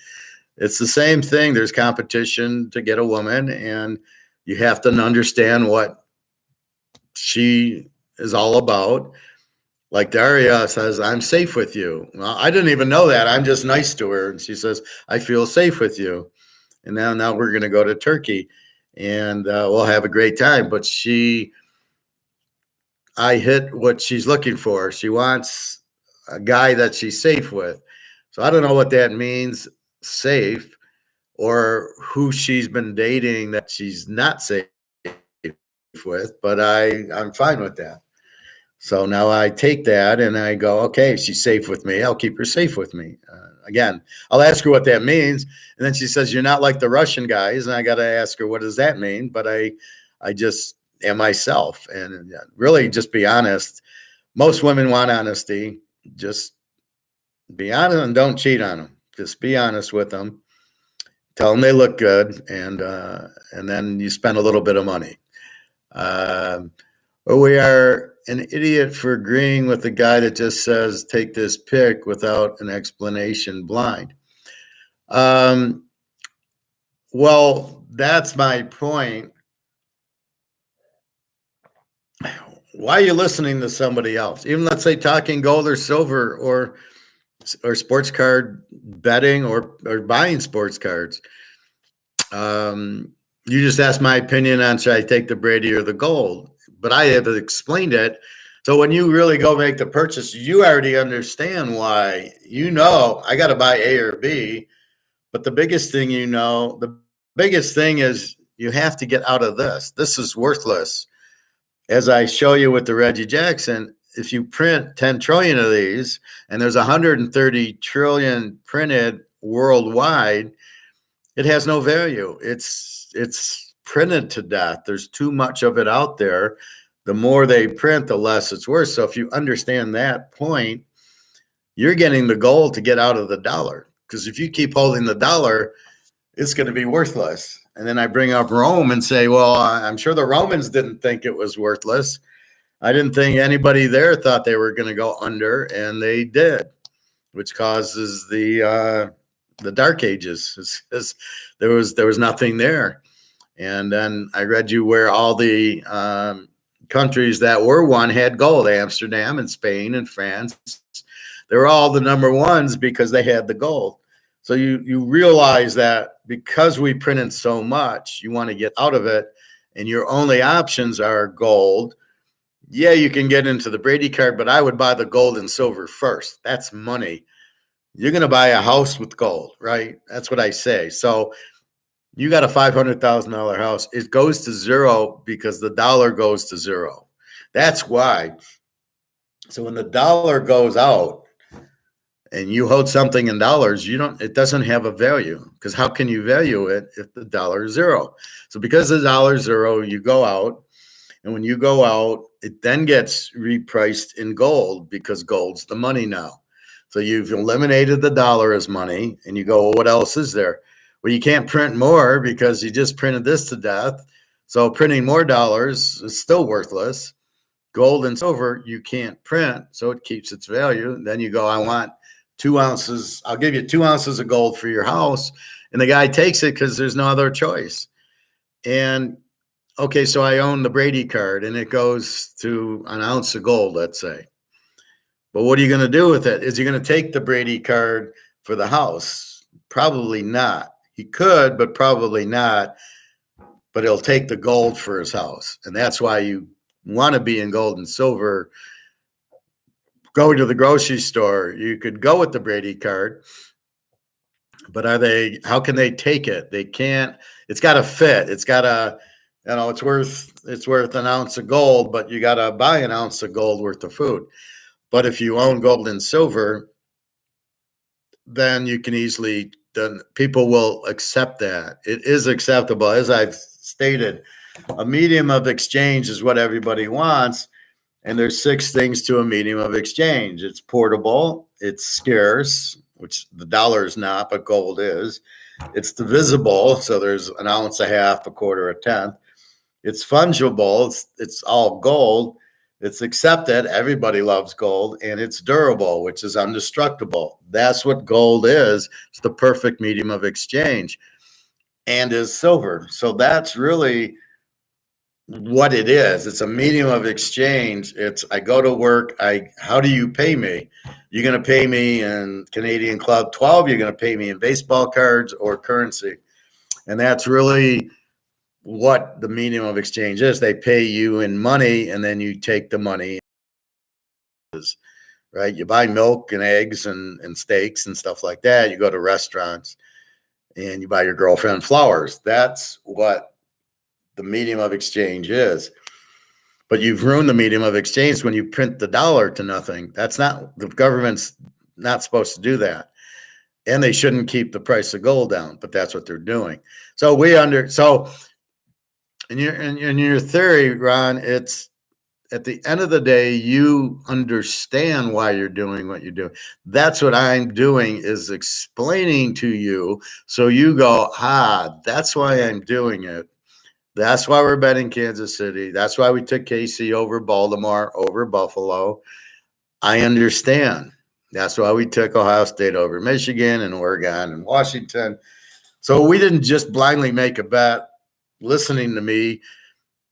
Speaker 1: It's the same thing. There's competition to get a woman, and you have to understand what she is all about. Like Daria says, I'm safe with you. Well, I didn't even know that. I'm just nice to her. And she says, I feel safe with you. And now we're going to go to Turkey and we'll have a great time. But I hit what she's looking for. She wants a guy that she's safe with. So I don't know what that means, safe, or who she's been dating that she's not safe with, but I'm fine with that. So now I take that and I go, okay, she's safe with me. I'll keep her safe with me. Again, I'll ask her what that means. And then she says, you're not like the Russian guys. And I got to ask her, what does that mean? But I just am myself, and really just be honest. Most women want honesty. Just be honest and don't cheat on them. Just be honest with them. Tell them they look good. And then you spend a little bit of money. We are an idiot for agreeing with the guy that just says, take this pick without an explanation, blind. Well, that's my point. Why are you listening to somebody else? Even let's say talking gold or silver or sports card betting or buying sports cards. You just asked my opinion on, should I take the Brady or the gold? But I have explained it. So when you really go make the purchase, you already understand why. I got to buy A or B. But the biggest thing is you have to get out of this. This is worthless. As I show you with the Reggie Jackson, if you print 10 trillion of these and there's 130 trillion printed worldwide, it has no value. It's printed to death. There's too much of it out there. The more they print, the less it's worth. So if you understand that point, you're getting the goal to get out of the dollar. Because if you keep holding the dollar, it's going to be worthless. And then I bring up Rome and say, well, I'm sure the Romans didn't think it was worthless. I didn't think anybody there thought they were going to go under, and they did, which causes the Dark Ages. There was nothing there. And then I read you where all the countries that were one had gold: Amsterdam and Spain and France. They were all the number ones because they had the gold. So you realize that because we printed so much, you want to get out of it, and your only options are gold. Yeah, you can get into the Brady card, but I would buy the gold and silver first. That's money. You're going to buy a house with gold, right? That's what I say. So you got a $500,000 house. It goes to zero because the dollar goes to zero. That's why. So when the dollar goes out and you hold something in dollars, it doesn't have a value, because how can you value it if the dollar is zero? So because the dollar is zero, you go out. And when you go out, it then gets repriced in gold, because gold's the money now. So you've eliminated the dollar as money, and you go, well, what else is there? Well, you can't print more because you just printed this to death. So printing more dollars is still worthless. Gold and silver, you can't print, so it keeps its value. Then you go, I want 2 ounces. I'll give you 2 ounces of gold for your house. And the guy takes it because there's no other choice. And okay, so I own the Brady card and it goes to an ounce of gold, let's say. But what are you going to do with it? Is he going to take the Brady card for the house? Probably not. He could, but probably not. But he'll take the gold for his house. And that's why you want to be in gold and silver. Go to the grocery store. You could go with the Brady card, but how can they take it? They can't. It's got to fit. It's got to, it's worth an ounce of gold, but you got to buy an ounce of gold worth of food. But if you own gold and silver, then people will accept that. It is acceptable. As I've stated, a medium of exchange is what everybody wants. And there's 6 things to a medium of exchange. It's portable, it's scarce, which the dollar is not, but gold is. It's divisible, so there's an ounce, a half, a quarter, a tenth. It's fungible, it's all gold. It's accepted, everybody loves gold, and it's durable, which is indestructible. That's what gold is. It's the perfect medium of exchange, and is silver. So that's really what it is. It's a medium of exchange. I go to work. How do you pay me? You're going to pay me in Canadian Club 12. You're going to pay me in baseball cards or currency. And that's really what the medium of exchange is. They pay you in money, and then you take the money, right? You buy milk and eggs and steaks and stuff like that. You go to restaurants and you buy your girlfriend flowers. That's what the medium of exchange is. But you've ruined the medium of exchange when you print the dollar to nothing. The government's not supposed to do that. And they shouldn't keep the price of gold down, but that's what they're doing. So in your theory, Ron, it's at the end of the day, you understand why you're doing what you do. That's what I'm doing, is explaining to you. So you go, that's why I'm doing it. That's why we're betting Kansas City. That's why we took KC over Baltimore, over Buffalo. I understand. That's why we took Ohio State over Michigan and Oregon and Washington. So we didn't just blindly make a bet listening to me.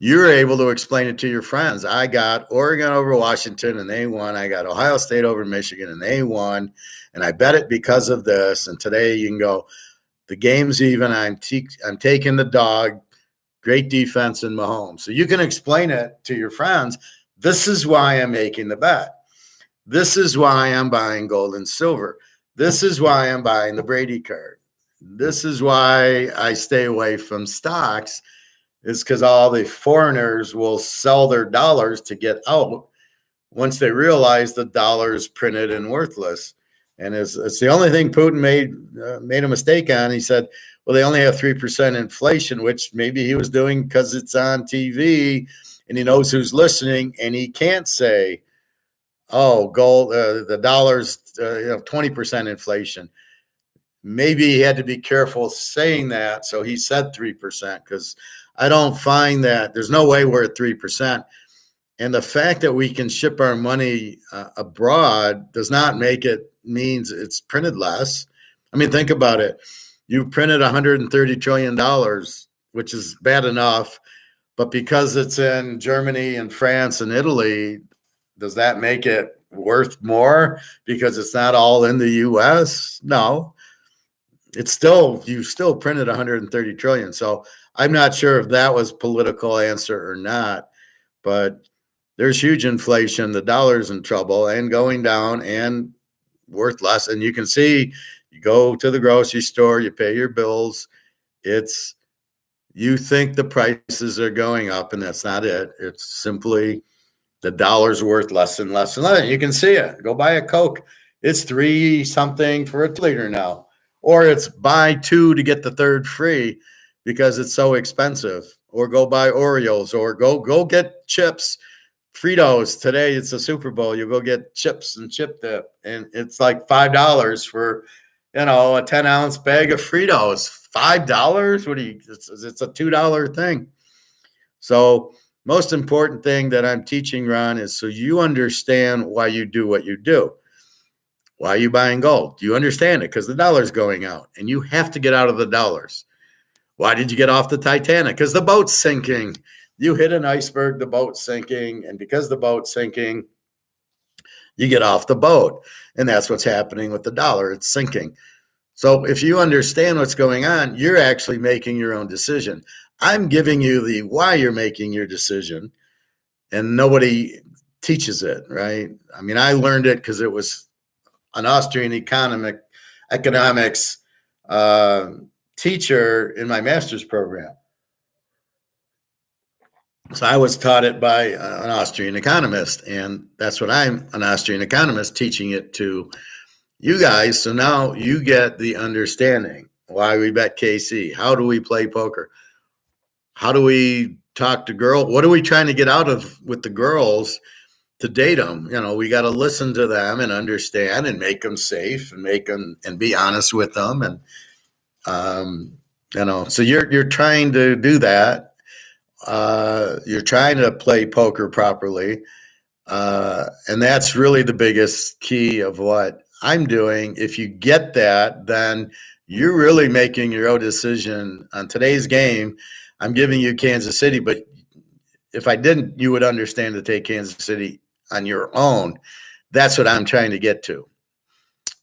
Speaker 1: You're able to explain it to your friends. I got Oregon over Washington and they won. I got Ohio State over Michigan and they won. And I bet it because of this. And today you can go, the game's even. I'm taking the dog. Great defense in Mahomes. So you can explain it to your friends. This is why I'm making the bet. This is why I'm buying gold and silver. This is why I'm buying the Brady card. This is why I stay away from stocks, is because all the foreigners will sell their dollars to get out once they realize the dollar is printed and worthless. And it's the only thing Putin made a mistake on. He said, well, they only have 3% inflation, which maybe he was doing because it's on TV and he knows who's listening. And he can't say, oh, gold, the dollar's 20% inflation. Maybe he had to be careful saying that. So he said 3%, because I don't find that there's no way we're at 3%. And the fact that we can ship our money abroad does not means it's printed less. I mean, think about it. You printed $130 trillion, which is bad enough. But because it's in Germany and France and Italy, does that make it worth more because it's not all in the U.S.? No. You still printed 130 trillion. So I'm not sure if that was political answer or not, but there's huge inflation. The dollar's in trouble and going down and worth less. And you can see, you go to the grocery store, you pay your bills. You think the prices are going up, and that's not it. It's simply the dollar's worth less and less and less. You can see it. Go buy a Coke. It's $3 something for a liter now. Or it's buy 2 to get the 3rd free because it's so expensive. Or go buy Oreos, or go get chips. Fritos. Today it's a Super Bowl. You go get chips and chip dip, and it's like $5 for, a 10-ounce bag of Fritos. $5? It's a $2 thing. So most important thing that I'm teaching, Ron, is so you understand why you do what you do. Why are you buying gold? Do you understand it? Because the dollar's going out and you have to get out of the dollars. Why did you get off the Titanic? Because the boat's sinking. You hit an iceberg, the boat's sinking. And because the boat's sinking, you get off the boat. And that's what's happening with the dollar. It's sinking. So if you understand what's going on, you're actually making your own decision. I'm giving you the why you're making your decision, and nobody teaches it, right? I mean, I learned it because it was an Austrian economics teacher in my master's program. So I was taught it by an Austrian economist, and that's what I'm an Austrian economist teaching it to you guys. So now you get the understanding why we bet KC. How do we play poker? How do we talk to girls? What are we trying to get out of with the girls to date them? You know, we got to listen to them and understand and make them safe and make them and be honest with them. And, you know, so you're trying to do that. You're trying to play poker properly. And that's really the biggest key of what I'm doing. If you get that, then you're really making your own decision on today's game. I'm giving you Kansas City, but if I didn't, you would understand to take Kansas City on your own. That's what I'm trying to get to.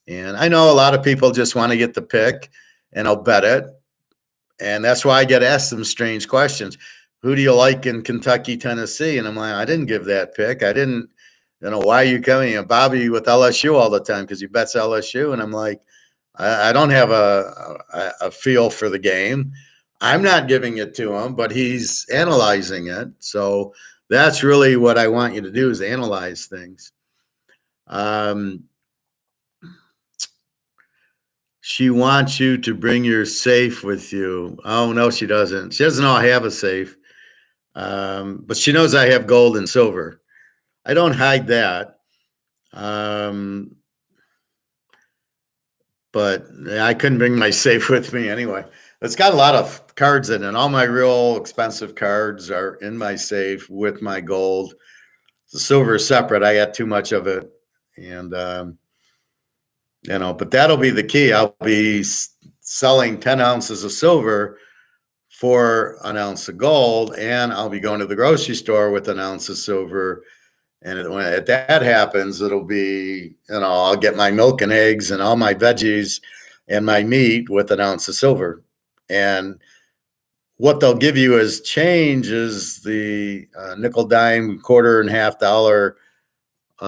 Speaker 1: And I know a lot of people just want to get the pick and I'll bet it. And that's why I get asked some strange questions. Who do you like in Kentucky, Tennessee? And I'm like, I didn't give that pick. I didn't, you know, why are you coming? And Bobby with LSU all the time because he bets LSU. And I'm like, I don't have a feel for the game. I'm not giving it to him, but he's analyzing it. So that's really what I want you to do is analyze things. She wants you to bring your safe with you. Oh, no, she doesn't. She doesn't know I have a safe. But she knows I have gold and silver. I don't hide that. But I couldn't bring my safe with me anyway. It's got a lot of cards in it. All my real expensive cards are in my safe with my gold. The silver is separate. I got too much of it. And, you know, but that'll be the key. I'll be selling 10 ounces of silver for an ounce of gold, and I'll be going to the grocery store with an ounce of silver. And when that happens, it'll be, you know, I'll get my milk and eggs and all my veggies and my meat with an ounce of silver. And what they'll give you as change is the nickel, dime, quarter, and half dollar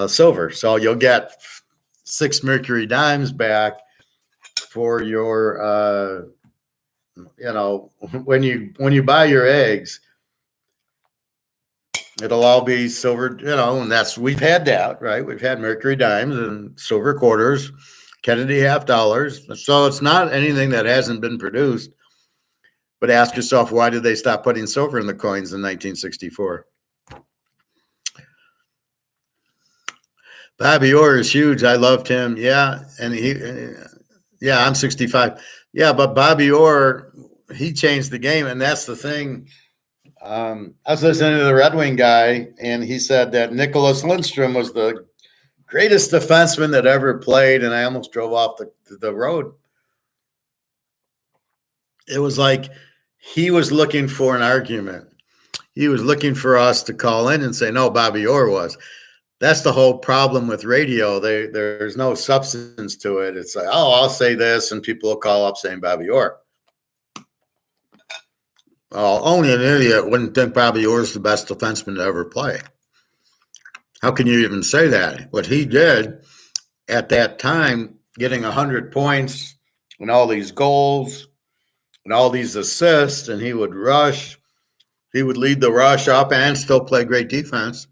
Speaker 1: silver. So you'll get 6 mercury dimes back for your, you know, when you buy your eggs. It'll all be silver, you know, and we've had that, right? We've had mercury dimes and silver quarters, Kennedy half dollars. So it's not anything that hasn't been produced. But ask yourself, why did they stop putting silver in the coins in 1964? Bobby Orr is huge. I loved him. Yeah. And I'm 65. Yeah. But Bobby Orr, he changed the game. And that's the thing. I was listening to the Red Wing guy, and he said that Nicholas Lindstrom was the greatest defenseman that ever played, and I almost drove off the road. It was like he was looking for an argument. He was looking for us to call in and say, no, Bobby Orr was. That's the whole problem with radio. There's no substance to it. It's like, oh, I'll say this, and people will call up saying Bobby Orr. Only an idiot wouldn't think Bobby Orr's the best defenseman to ever play. How can you even say that? What he did at that time, getting 100 points and all these goals and all these assists, and he would rush. He would lead the rush up and still play great defense.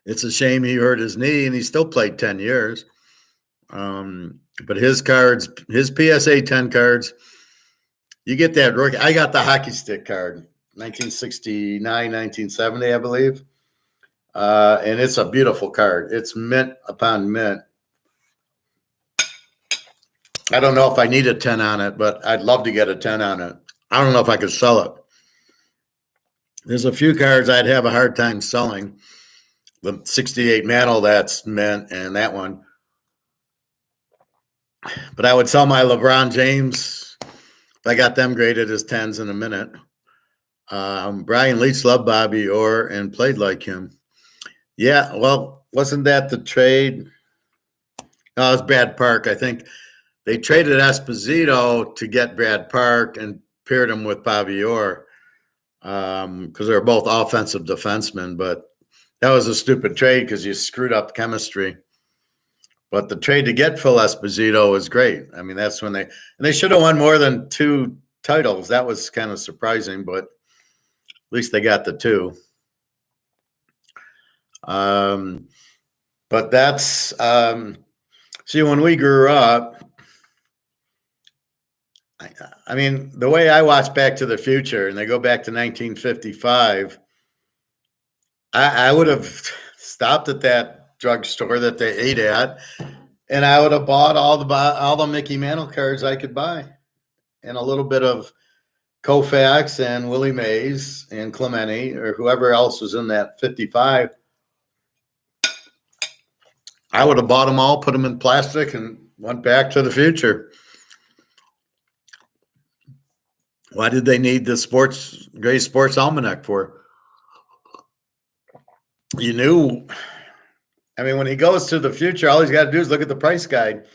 Speaker 1: It's a shame he hurt his knee, and he still played 10 years. But his cards, his PSA 10 cards, you get that rookie. I got the hockey stick card, 1969, 1970, I believe. And it's a beautiful card. It's mint upon mint. I don't know if I need a 10 on it, but I'd love to get a 10 on it. I don't know if I could sell it. There's a few cards I'd have a hard time selling. The 68 Mantle, that's mint, and that one. But I would sell my LeBron James if I got them graded as 10s in a minute. Brian Leach loved Bobby Orr and played like him. Yeah, well, wasn't that the trade? No, it was Brad Park. I think they traded Esposito to get Brad Park and paired him with Bobby Orr because they were both offensive defensemen. But that was a stupid trade because you screwed up chemistry. But the trade to get Phil Esposito was great. I mean, that's when they should have won more than 2 titles. That was kind of surprising, but at least they got the 2. But that's see, when we grew up, I mean, the way I watch Back to the Future, and they go back to 1955, I would have stopped at that drugstore that they ate at, and I would have bought all the Mickey Mantle cards I could buy, and a little bit of Koufax and Willie Mays and Clemente or whoever else was in that 55. I would have bought them all, put them in plastic, and went back to the future. Why did they need the Gray Sports Almanac for? You knew. I mean, when he goes to the future, all he's got to do is look at the price guide.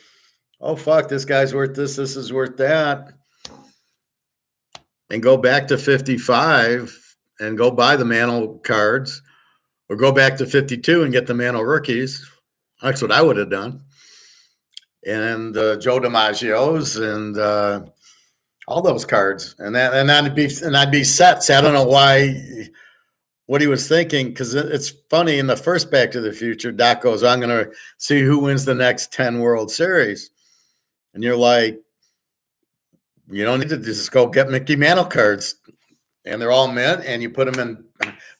Speaker 1: Oh, fuck, this guy's worth this is worth that. And go back to 55 and go buy the Mantle cards, or go back to 52 and get the Mantle rookies. That's what I would have done. And Joe DiMaggio's and all those cards, and I'd be set. So I don't know what he was thinking, because it's funny. In the first Back to the Future, Doc goes, "I'm going to see who wins the next 10 World Series," and you're like, you don't need to just go get Mickey Mantle cards, and they're all mint, and you put them in.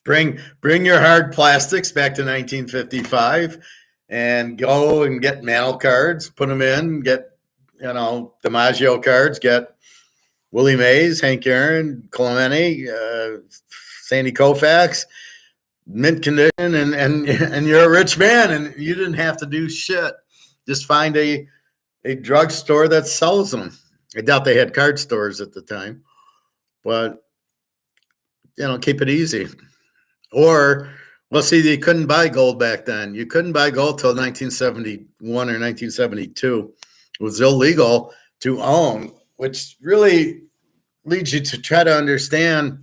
Speaker 1: Bring your hard plastics back to 1955, and go and get Mantle cards, put them in, get DiMaggio cards, get Willie Mays, Hank Aaron, Clemente, Sandy Koufax, mint condition, and you're a rich man, and you didn't have to do shit. Just find a drugstore that sells them. I doubt they had card stores at the time, but keep it easy. Or, well, see, you couldn't buy gold back then. You couldn't buy gold till 1971 or 1972. It was illegal to own, which really leads you to try to understand,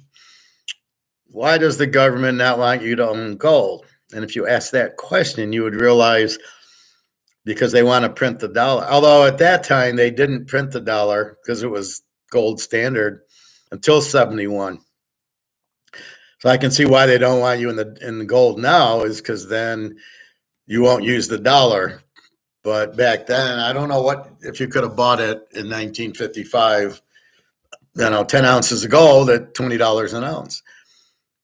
Speaker 1: why does the government not want you to own gold? And if you ask that question, you would realize because they want to print the dollar. Although at that time they didn't print the dollar because it was gold standard until 71. So I can see why they don't want you in the gold now, is because then you won't use the dollar. But back then, I don't know if you could have bought it in 1955, 10 ounces of gold at $20 an ounce.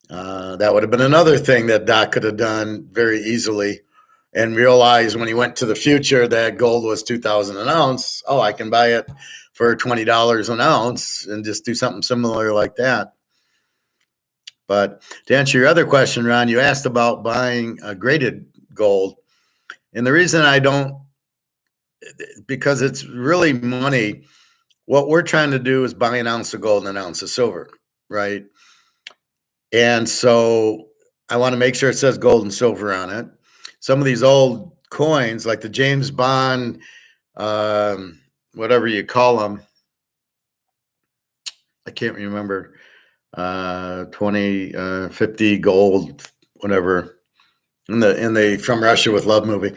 Speaker 1: That would have been another thing that Doc could have done very easily, and realized when he went to the future that gold was $2,000 an ounce. Oh, I can buy it for $20 an ounce and just do something similar like that. But to answer your other question, Ron, you asked about buying graded gold. And the reason I don't, because it's really money. What we're trying to do is buy an ounce of gold and an ounce of silver, right? And so I want to make sure it says gold and silver on it. Some of these old coins, like the James Bond, whatever you call them, I can't remember, 20, 50 gold, whatever, in the From Russia with Love movie.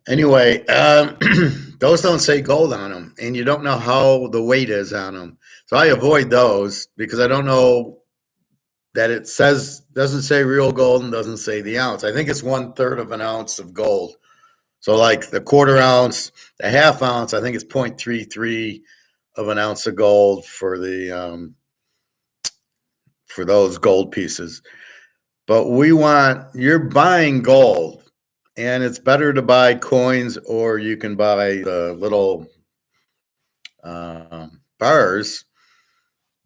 Speaker 1: Anyway, those don't say gold on them, and you don't know how the weight is on them. So I avoid those because I don't know that it doesn't say real gold and doesn't say the ounce. I think it's 1/3 of an ounce of gold. So like the quarter ounce, the half ounce, I think it's 0.33 of an ounce of gold for those gold pieces. But you're buying gold, and it's better to buy coins, or you can buy the little bars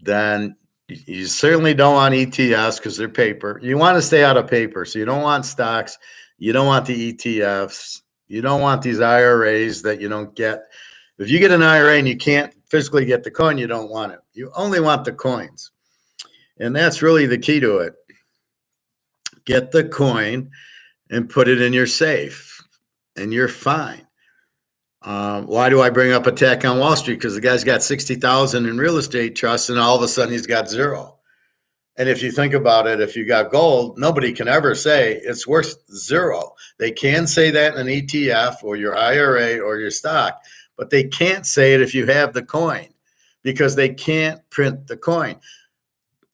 Speaker 1: than You certainly don't want ETFs because they're paper. You want to stay out of paper. So you don't want stocks. You don't want the ETFs. You don't want these IRAs that you don't get. If you get an IRA and you can't physically get the coin, you don't want it. You only want the coins. And that's really the key to it. Get the coin and put it in your safe, and you're fine. Why do I bring up Attack on Wall Street? Because the guy's got 60,000 in real estate trusts, and all of a sudden he's got zero. And if you think about it, if you got gold, nobody can ever say it's worth zero. They can say that in an ETF or your IRA or your stock, but they can't say it if you have the coin because they can't print the coin.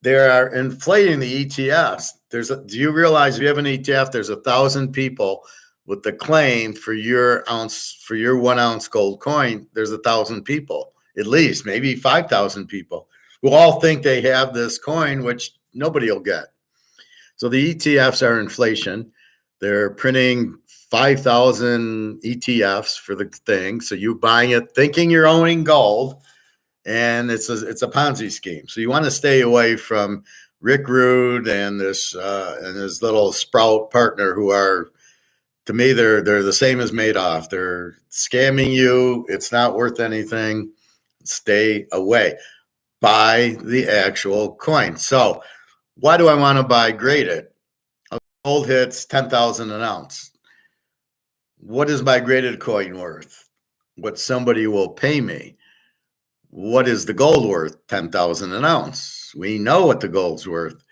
Speaker 1: They are inflating the ETFs. Do you realize if you have an ETF, there's 1,000 people with the claim for your 1 ounce gold coin? There's 1,000 people, at least, maybe 5,000 people who all think they have this coin, which nobody will get. So the ETFs are inflation. They're printing 5,000 ETFs for the thing. So you're buying it thinking you're owning gold, and it's a Ponzi scheme. So you want to stay away from Rick Rude and his little sprout partner who are, to me, they're the same as Madoff. They're scamming you. It's not worth anything. Stay away. Buy the actual coin. So why do I want to buy graded? Gold hits 10,000 an ounce. What is my graded coin worth? What somebody will pay me. What is the gold worth? 10,000 an ounce. We know what the gold's worth.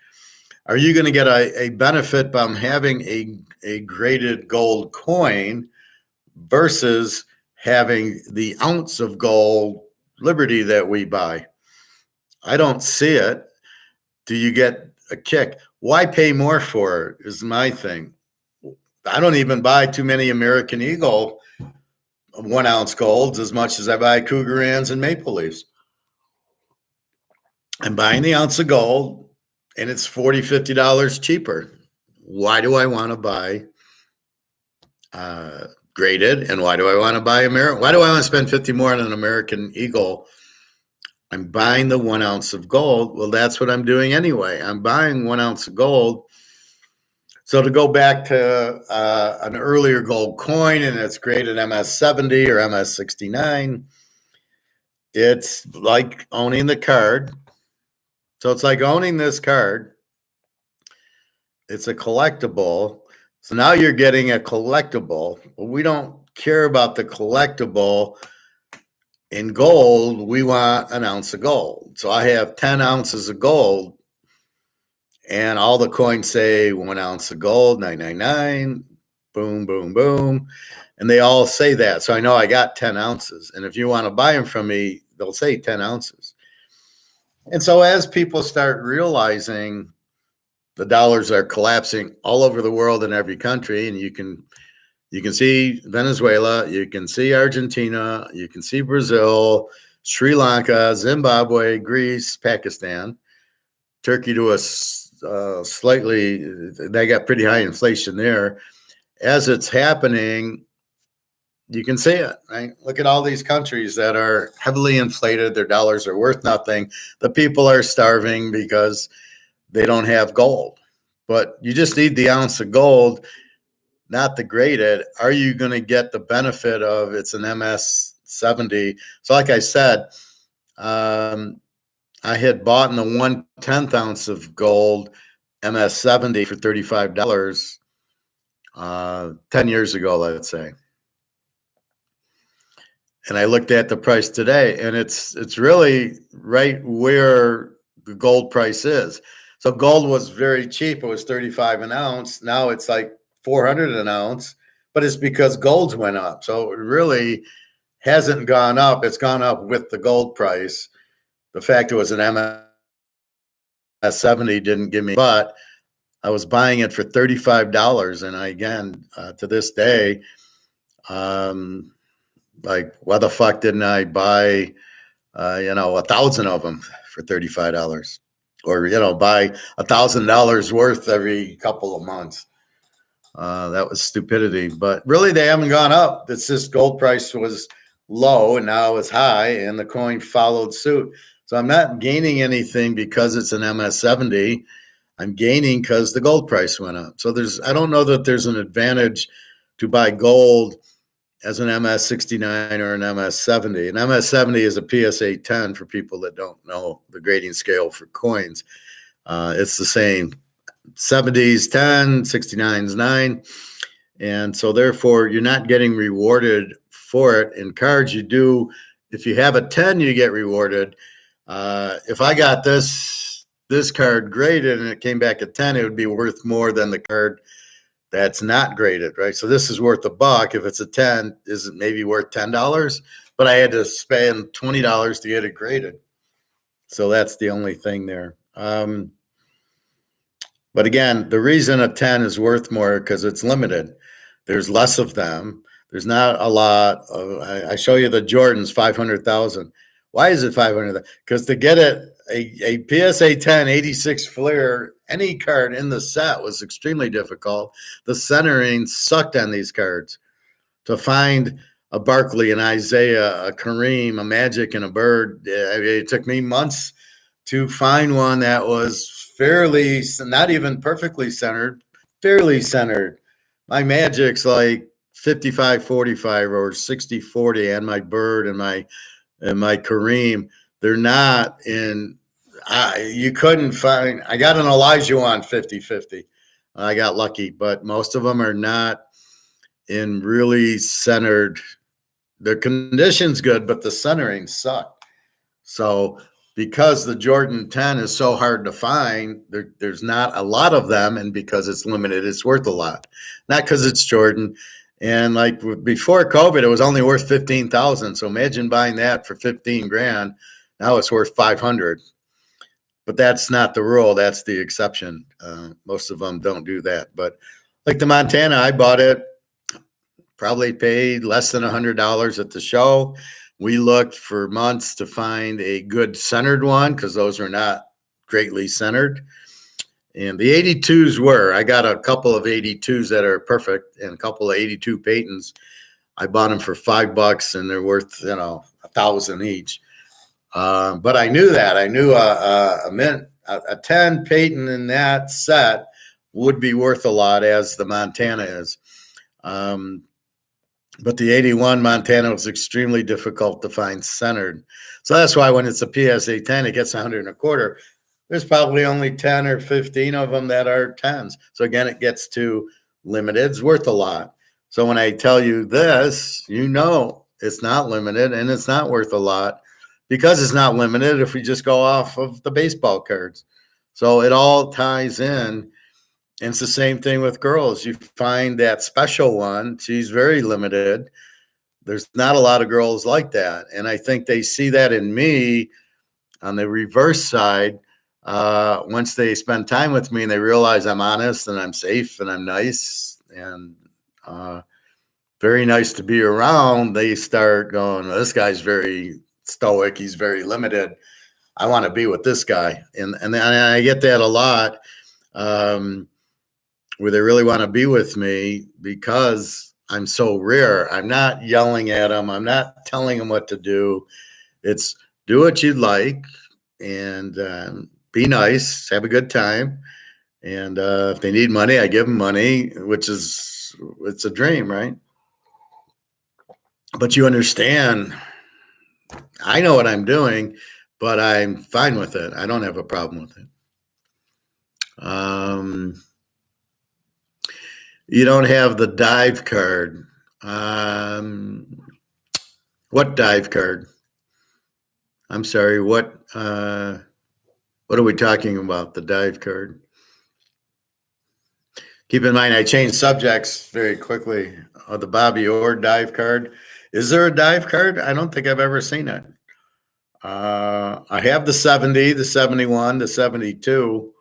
Speaker 1: Are you going to get a benefit by having a graded gold coin versus having the ounce of gold Liberty that we buy? I don't see it. Do you get a kick? Why pay more for it is my thing. I don't even buy too many American Eagle 1 ounce golds as much as I buy Cougarans and Maple Leafs. I'm buying the ounce of gold and it's $40, $50 cheaper. Why do I want to buy graded? And why do I want to buy American? Why do I want to spend 50 more on an American Eagle? I'm buying the 1 ounce of gold. Well, that's what I'm doing anyway. I'm buying 1 ounce of gold. So to go back to an earlier gold coin, and it's graded MS70 or MS69, it's like owning the card. So it's like owning this card. It's a collectible. So now you're getting a collectible. Well, we don't care about the collectible. In gold, we want an ounce of gold. So I have 10 ounces of gold, and all the coins say 1 ounce of gold, 999, boom, boom, boom. And they all say that. So I know I got 10 ounces. And if you want to buy them from me, they'll say 10 ounces. And so as people start realizing the dollars are collapsing all over the world in every country, and you can see Venezuela, you can see Argentina, you can see Brazil, Sri Lanka, Zimbabwe, Greece, Pakistan, Turkey to a slightly, they got pretty high inflation there. As it's happening, you can see it, right? Look at all these countries that are heavily inflated. Their dollars are worth nothing. The people are starving because they don't have gold. But you just need the ounce of gold, not the graded. Are you going to get the benefit of it's an MS70? So like I said, I had bought in the 1/10 ounce of gold MS70 for $35 10 years ago, let's say. And I looked at the price today, and it's really right where the gold price is. So gold was very cheap. It was 35 an ounce. Now it's like 400 an ounce, but it's because gold's went up. So it really hasn't gone up. It's gone up with the gold price. The fact it was an MS70 didn't give me, but I was buying it for $35. And again, to this day, like, why the fuck didn't I buy, 1,000 of them for $35, or, buy $1,000 worth every couple of months? That was stupidity, but really they haven't gone up. It's just gold price was low and now it's high, and the coin followed suit. So I'm not gaining anything because it's an MS70. I'm gaining because the gold price went up. So I don't know that there's an advantage to buy gold as an MS69 or an MS70. An MS70 is a PSA 10 for people that don't know the grading scale for coins. It's the same. 70s 10, 69s 9. And so therefore you're not getting rewarded for it. In cards you do. If you have a 10, you get rewarded. If I got this card graded and it came back at 10, it would be worth more than the card that's not graded, right? So this is worth $1. If it's a 10, is it maybe worth $10? But I had to spend $20 to get it graded. So that's the only thing there. But again, the reason a 10 is worth more because it's limited. There's less of them. There's not a lot of, I show you the Jordans, 500,000. Why is it 500? Because to get it, a PSA 10 86 Fleer, any card in the set was extremely difficult. The centering sucked on these cards. To find a Barkley, an Isaiah, a Kareem, a Magic, and a Bird, it took me months to find one that was fairly, not even perfectly centered, fairly centered. My Magic's like 55-45 or 60-40, and my Bird and my Kareem, they're not in. You couldn't find. I got an Olajuwon 50-50. I got lucky, but most of them are not in really centered. The condition's good, but the centering sucked. So because the Jordan 10 is so hard to find, there's not a lot of them, and because it's limited, it's worth a lot. Not because it's Jordan. And like before COVID, it was only worth 15,000. So imagine buying that for 15 grand. Now it's worth 500. But that's not the rule. That's the exception. Most of them don't do that. But like the Montana, I bought it, probably paid less than $100 at the show. We looked for months to find a good centered one because those are not greatly centered. And the 82s were. I got a couple of 82s that are perfect and a couple of 82 Paytons. I bought them for $5 and they're worth, $1,000 each. But I knew that. I knew a 10 Payton in that set would be worth a lot, as the Montana is. But the 81 Montana was extremely difficult to find centered. So that's why when it's a PSA 10, it gets 125. There's probably only 10 or 15 of them that are 10s. So again, it gets to limited. It's worth a lot. So when I tell you this, it's not limited and it's not worth a lot because it's not limited if we just go off of the baseball cards. So it all ties in. And it's the same thing with girls. You find that special one, she's very limited. There's not a lot of girls like that. And I think they see that in me on the reverse side. Once they spend time with me and they realize I'm honest and I'm safe and I'm nice and very nice to be around, they start going, well, this guy's very stoic. He's very limited. I want to be with this guy. And I get that a lot. Where they really want to be with me because I'm so rare. I'm not yelling at them. I'm not telling them what to do. It's do what you'd like and be nice, have a good time. And if they need money, I give them money, it's a dream, right? But you understand, I know what I'm doing, but I'm fine with it. I don't have a problem with it. You don't have the dive card. What dive card? I'm sorry. What are we talking about? The dive card. Keep in mind, I changed subjects very quickly. The Bobby Orr dive card. Is there a dive card? I don't think I've ever seen it. I have the 70, the 71, the 72.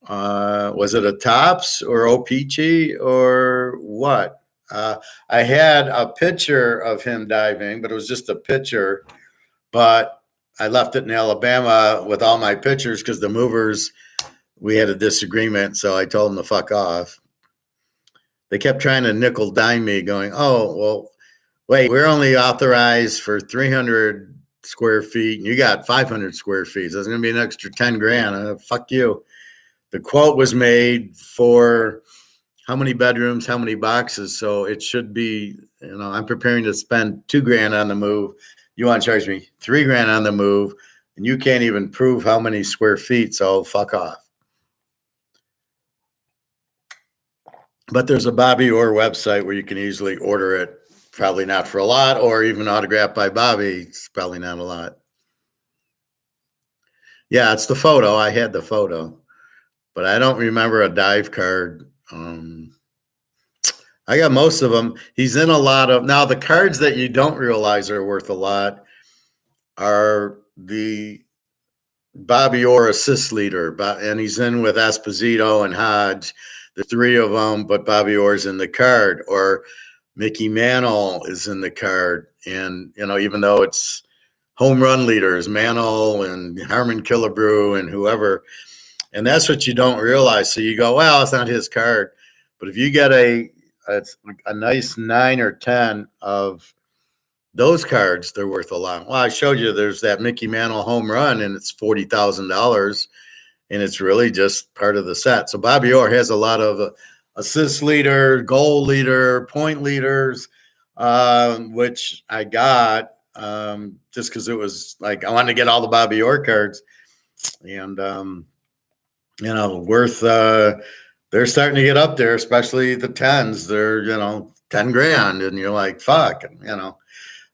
Speaker 1: Was it a Topps or O-Pee-Chee or what? I had a picture of him diving, but it was just a picture. But I left it in Alabama with all my pictures because the movers, we had a disagreement. So I told them to fuck off. They kept trying to nickel dime me going, oh, well, wait, we're only authorized for 300 square feet and you got 500 square feet. So it's going to be an extra 10 grand. Fuck you. The quote was made for how many bedrooms, how many boxes. So it should be, I'm preparing to spend 2 grand on the move. You want to charge me 3 grand on the move, and you can't even prove how many square feet. So fuck off. But there's a Bobby Orr website where you can easily order it. Probably not for a lot, or even autographed by Bobby. It's probably not a lot. Yeah, it's the photo. I had the photo, but I don't remember a dive card. I got most of them. He's in a lot of, now the cards that you don't realize are worth a lot are the Bobby Orr assist leader, and he's in with Esposito and Hodge, the 3 of them, but Bobby Orr's in the card, or Mickey Mantle is in the card. And, even though it's home run leaders, Mantle and Harmon Killebrew and whoever, and that's what you don't realize. So you go, well, it's not his card. But if you get a nice 9 or 10 of those cards, they're worth a lot. Well, I showed you there's that Mickey Mantle home run, and it's $40,000, and it's really just part of the set. So Bobby Orr has a lot of assist leader, goal leader, point leaders, which I got just because it was like I wanted to get all the Bobby Orr cards, and worth. They're starting to get up there, especially the 10s. They're 10 grand, and you're like, fuck, So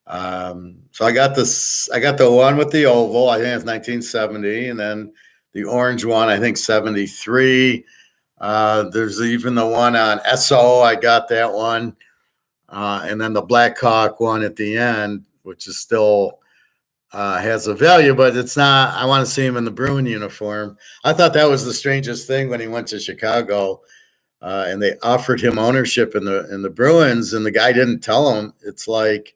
Speaker 1: I got this. I got the one with the oval. I think it's 1970, and then the orange one, I think 73. There's even the one on SO. I got that one, and then the Blackhawk one at the end, which is still has a value, but it's not. I want to see him in the Bruin uniform. I thought that was the strangest thing when he went to Chicago, and they offered him ownership in the Bruins, and the guy didn't tell him. It's like,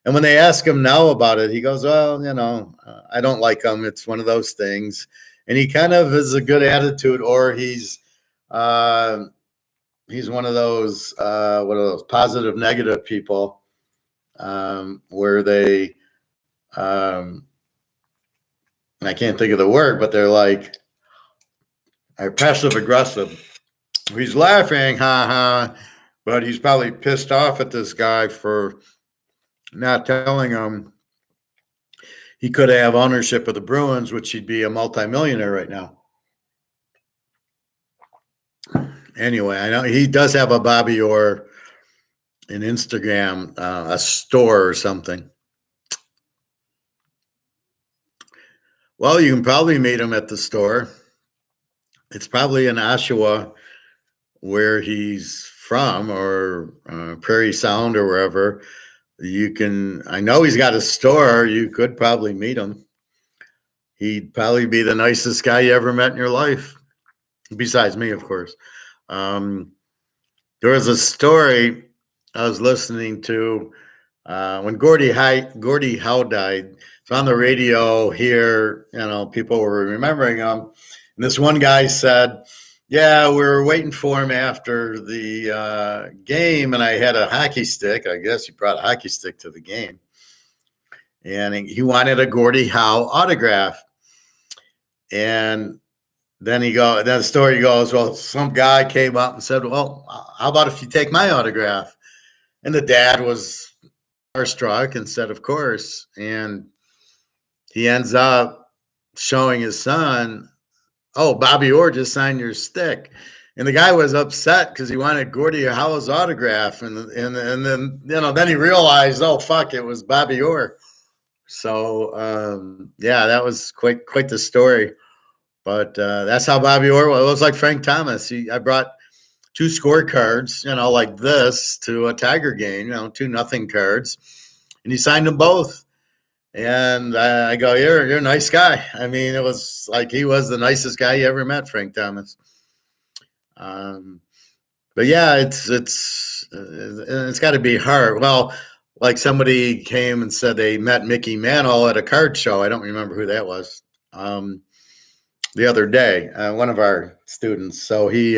Speaker 1: and when they ask him now about it, he goes, "Well, I don't like him. It's one of those things." And he kind of has a good attitude, or he's one of those positive negative people, where they. I can't think of the word, but they're like passive aggressive. He's laughing, ha ha, but he's probably pissed off at this guy for not telling him he could have ownership of the Bruins, which he'd be a multimillionaire right now. Anyway, I know he does have a Bobby Orr an Instagram, a store or something. Well, you can probably meet him at the store. It's probably in Oshawa, where he's from, or Prairie Sound, or wherever. I know he's got a store. You could probably meet him. He'd probably be the nicest guy you ever met in your life, besides me, of course. There was a story I was listening to when Gordie Howe died. It's on the radio here. People were remembering him. And this one guy said, yeah, we were waiting for him after the game, and I had a hockey stick. I guess he brought a hockey stick to the game. And he wanted a Gordie Howe autograph. And then the story goes, well, some guy came up and said, well, how about if you take my autograph? And the dad was starstruck and said, of course. And he ends up showing his son, oh, Bobby Orr just signed your stick. And the guy was upset because he wanted Gordie Howe's autograph. And then, then he realized, oh, fuck, it was Bobby Orr. So, yeah, that was quite the story. But that's how Bobby Orr was. It was like Frank Thomas. I brought 2 scorecards, like this, to a Tiger game, 2-0 cards. And he signed them both. And I go, you're a nice guy. I mean, it was like he was the nicest guy you ever met, Frank Thomas. But yeah, it's got to be hard. Well, like somebody came and said they met Mickey Mantle at a card show. I don't remember who that was. The other day, one of our students. So he,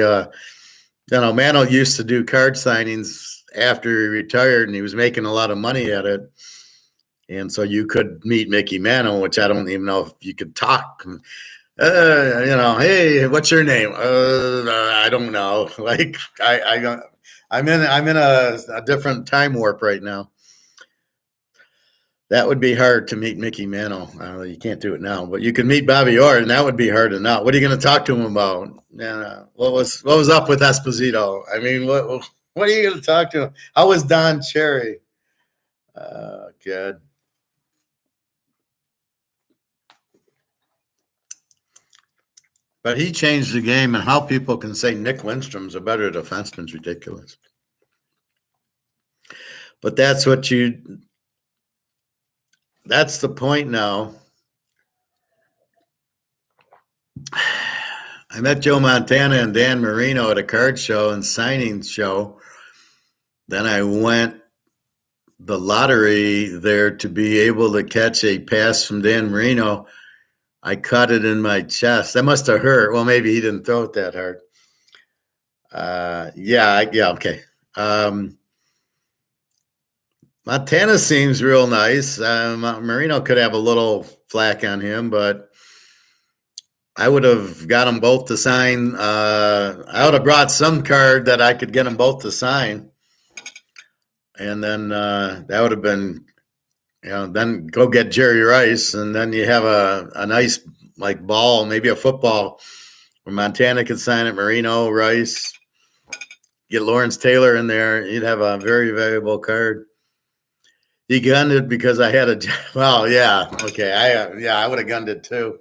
Speaker 1: Mantle used to do card signings after he retired, and he was making a lot of money at it. And so you could meet Mickey Mantle, which I don't even know if you could talk. Hey, what's your name? I don't know. Like I'm in a different time warp right now. That would be hard to meet Mickey Mantle. You can't do it now, but you can meet Bobby Orr, and that would be hard enough. What are you going to talk to him about? What was up with Esposito? I mean, what are you going to talk to him? How was Don Cherry? Good. But he changed the game, and how people can say Nick Lindstrom's a better defenseman is ridiculous. But that's the point now. I met Joe Montana and Dan Marino at a card show and signing show. Then I went the lottery there to be able to catch a pass from Dan Marino. I caught it in my chest. That must have hurt. Well, maybe he didn't throw it that hard. Okay. Montana seems real nice. Marino could have a little flack on him, but I would have got them both to sign. I would have brought some card that I could get them both to sign. And then that would have been, then go get Jerry Rice. And then you have a nice like ball, maybe a football where Montana could sign it, Marino, Rice, get Lawrence Taylor in there. You'd have a very valuable card. He gunned it because I had well, yeah. Okay. I would have gunned it too.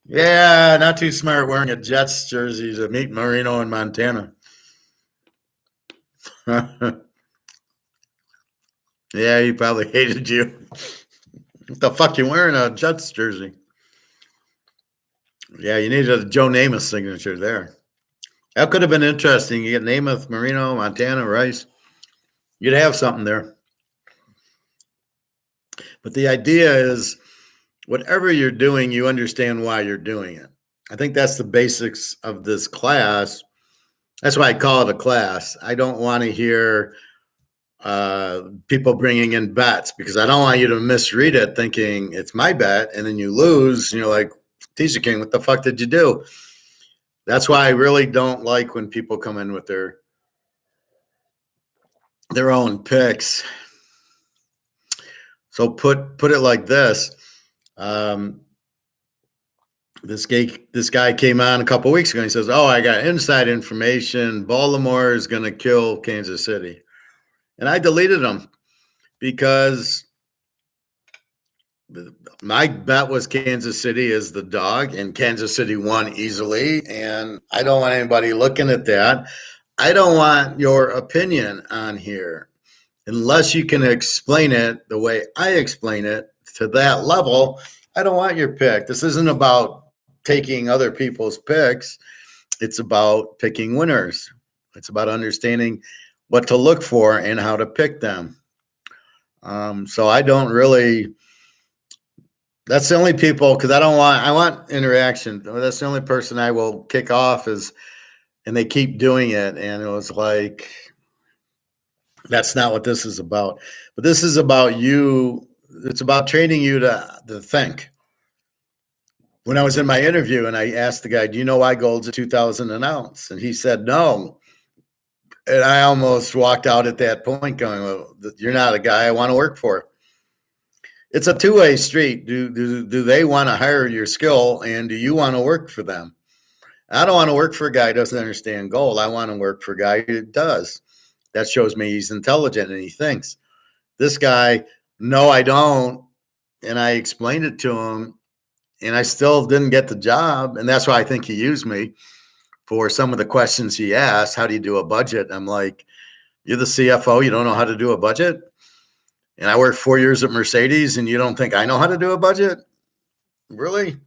Speaker 1: Yeah, not too smart wearing a Jets jersey to meet Marino and Montana. Yeah, he probably hated you. What the fuck you wearing a Jets jersey? Yeah, you needed a Joe Namath signature there. That could have been interesting. You get Namath, Marino, Montana, Rice. You'd have something there. But the idea is, whatever you're doing, you understand why you're doing it. I think that's the basics of this class. That's why I call it a class. I don't want to hear people bringing in bets because I don't want you to misread it thinking it's my bet and then you lose and you're like, Teaserking, what the fuck did you do? That's why I really don't like when people come in with their own picks. So put it like this. This guy came on a couple of weeks ago and he says, oh, I got inside information. Baltimore is going to kill Kansas City. And I deleted him because my bet was Kansas City is the dog, and Kansas City won easily. And I don't want anybody looking at that. I don't want your opinion on here unless you can explain it the way I explain it to that level. I don't want your pick. This isn't about taking other people's picks. It's about picking winners. It's about understanding what to look for and how to pick them. So I don't really, that's the only people, because I want interaction. That's the only person I will kick off and they keep doing it. And it was like, that's not what this is about. But this is about you. It's about training you to think. When I was in my interview and I asked the guy, do you know why gold's at 2,000 an ounce? And he said, no. And I almost walked out at that point going, well, you're not a guy I want to work for. It's a two-way street. Do they want to hire your skill, and do you want to work for them? I don't want to work for a guy who doesn't understand gold. I want to work for a guy who does. That shows me he's intelligent and he thinks. This guy, no, I don't. And I explained it to him, and I still didn't get the job. And that's why I think he used me for some of the questions he asked. How do you do a budget? I'm like, you're the CFO. You don't know how to do a budget? And I worked 4 years at Mercedes, and you don't think I know how to do a budget? Really?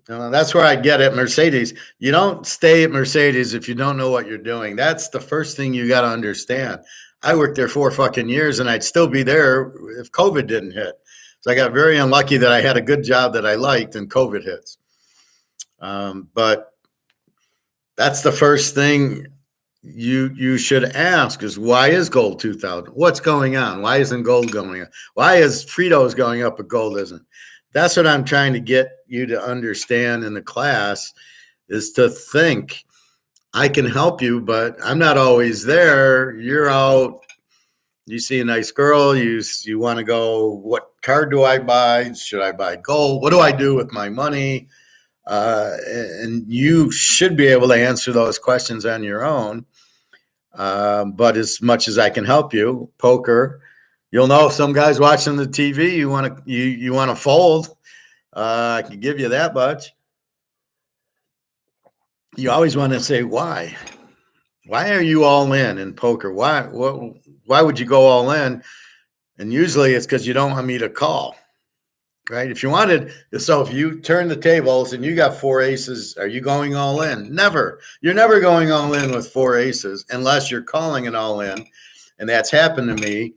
Speaker 1: That's where I get at Mercedes. You don't stay at Mercedes if you don't know what you're doing. That's the first thing you got to understand. I worked there 4 fucking years, and I'd still be there if COVID didn't hit. So I got very unlucky that I had a good job that I liked, and COVID hits. But that's the first thing you should ask is, why is gold 2,000? What's going on? Why isn't gold going up? Why is Fritos going up but gold isn't? That's what I'm trying to get you to understand in the class, is to think I can help you, but I'm not always there. You're out. You see a nice girl. You want to go, what card do I buy? Should I buy gold? What do I do with my money? And you should be able to answer those questions on your own. But as much as I can help you, poker, you'll know if some guy's watching the TV, you want to fold. I can give you that much. You always want to say, why? Why are you all in poker? Why would you go all in? And usually it's because you don't want me to call, right? If you turn the tables and you got 4 aces, are you going all in? Never. You're never going all in with 4 aces unless you're calling it all in. And that's happened to me.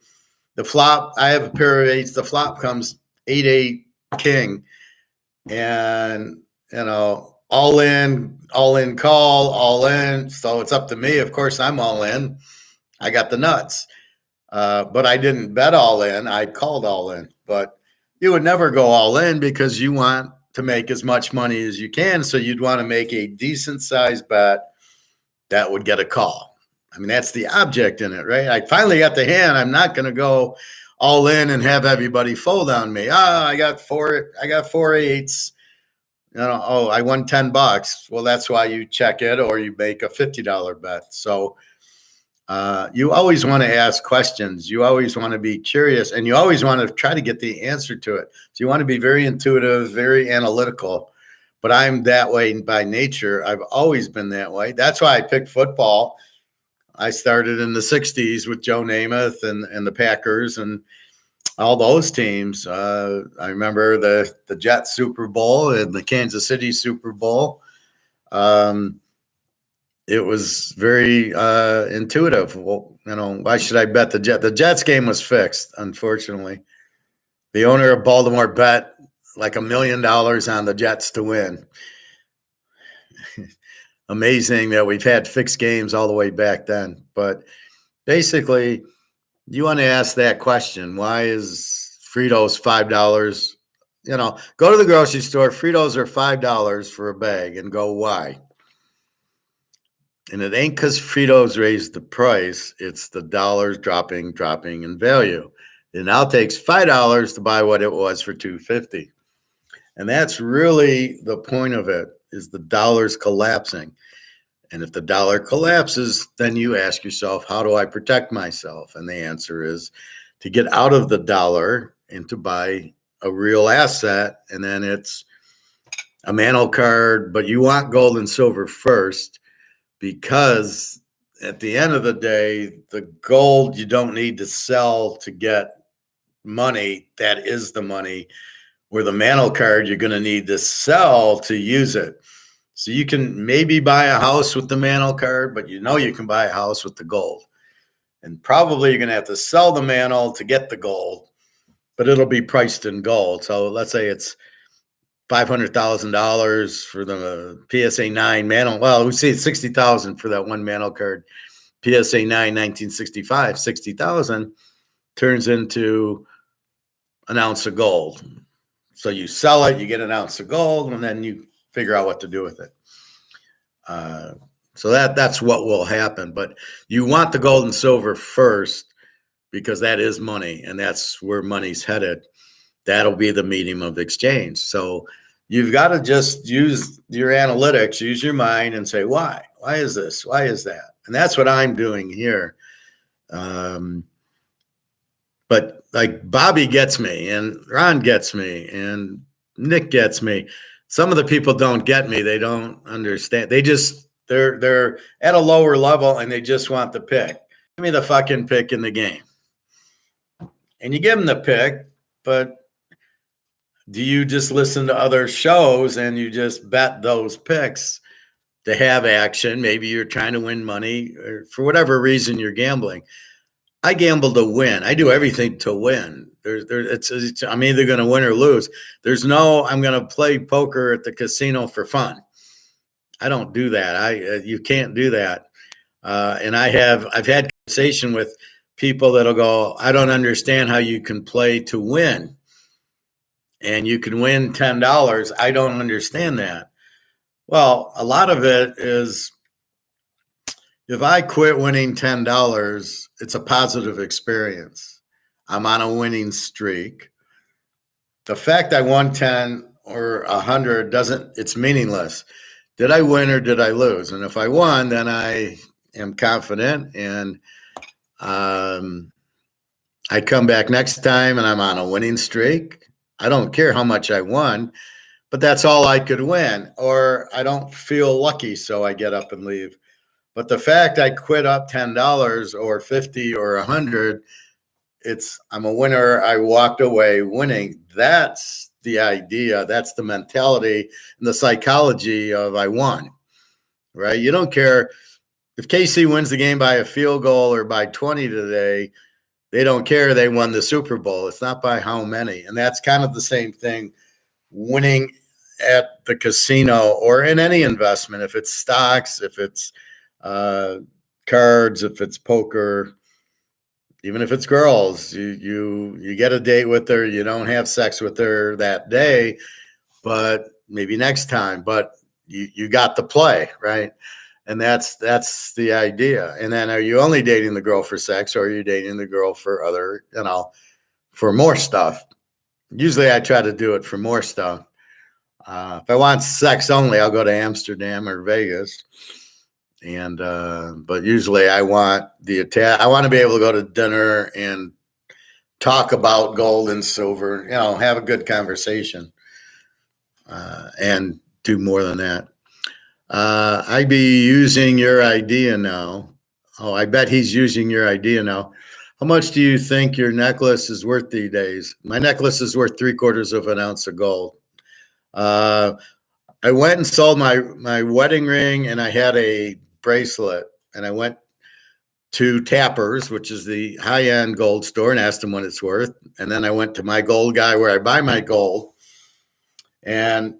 Speaker 1: The flop, I have a pair of 8s. The flop comes 8-8 king. And, all in call, all in. So it's up to me. Of course, I'm all in. I got the nuts. But I didn't bet all in. I called all in. But you would never go all in because you want to make as much money as you can. So you'd want to make a decent sized bet that would get a call. I mean, that's the object in it, right? I finally got the hand. I'm not going to go all in and have everybody fold on me. I got 4 8s. I won $10. Well, that's why you check it or you make a $50 bet. So you always want to ask questions. You always want to be curious, and you always want to try to get the answer to it. So you want to be very intuitive, very analytical. But I'm that way by nature. I've always been that way. That's why I picked football. I started in the 60s with Joe Namath and the Packers and all those teams. I remember the Jets Super Bowl and the Kansas City Super Bowl. It was very intuitive. Well, why should I bet the Jets? The Jets game was fixed, unfortunately. The owner of Baltimore bet like $1 million on the Jets to win. Amazing that we've had fixed games all the way back then. But basically, you want to ask that question. Why is Fritos $5? Go to the grocery store. Fritos are $5 for a bag and go, why? And it ain't because Fritos raised the price. It's the dollars dropping in value. It now takes $5 to buy what it was for $2.50. And that's really the point of it, is the dollar's collapsing. And if the dollar collapses, then you ask yourself, how do I protect myself? And the answer is to get out of the dollar and to buy a real asset. And then it's a mantle card, but you want gold and silver first, because at the end of the day, the gold you don't need to sell to get money. That is the money. Where the mantle card you're going to need to sell to use it. So you can maybe buy a house with the mantle card, but you can buy a house with the gold. And probably you're going to have to sell the mantle to get the gold, but it'll be priced in gold. So let's say it's $500,000 for the PSA 9 mantle. Well, we see it's $60,000 for that one mantle card. PSA 9, 1965, $60,000 turns into an ounce of gold. So you sell it, you get an ounce of gold, and then you figure out what to do with it. So that's what will happen. But you want the gold and silver first, because that is money, and that's where money's headed. That'll be the medium of exchange. So you've got to just use your analytics, use your mind, and say, why? Why is this? Why is that? And that's what I'm doing here. But like Bobby gets me, and Ron gets me, and Nick gets me. Some of the people don't get me. They don't understand. They're at a lower level, and they just want the pick. Give me the fucking pick in the game. And you give them the pick, but do you just listen to other shows and you just bet those picks to have action? Maybe you're trying to win money, or for whatever reason you're gambling. I gamble to win. I do everything to win. I'm either going to win or lose. There's no, I'm going to play poker at the casino for fun. I don't do that. You can't do that. And I've had conversation with people that'll go, I don't understand how you can play to win. And you can win $10. I don't understand that. Well, a lot of it is if I quit winning $10, it's a positive experience. I'm on a winning streak. The fact I won 10 or 100 it's meaningless. Did I win or did I lose? And if I won, then I am confident and I come back next time and I'm on a winning streak. I don't care how much I won, but that's all I could win. Or I don't feel lucky, so I get up and leave. But the fact I quit up $10 or 50 or 100, I'm a winner. I walked away winning. That's the idea. That's the mentality and the psychology of I won, right? You don't care if KC wins the game by a field goal or by 20 today. They don't care. They won the Super Bowl. It's not by how many. And that's kind of the same thing winning at the casino or in any investment. If it's stocks, if it's cards, if it's poker, even if it's girls, you get a date with her, you don't have sex with her that day, but maybe next time, but you got the play, right? And that's the idea. And then are you only dating the girl for sex, or are you dating the girl for other, for more stuff? Usually I try to do it for more stuff. If I want sex only, I'll go to Amsterdam or Vegas. And but usually I want I want to be able to go to dinner and talk about gold and silver, have a good conversation, and do more than that. I be using your idea now. Oh, I bet he's using your idea now. How much do you think your necklace is worth these days? My necklace is worth 3/4 of an ounce of gold. I went and sold my wedding ring, and I had a bracelet, and I went to Tappers, which is the high-end gold store, and asked them what it's worth. And then I went to my gold guy where I buy my gold, and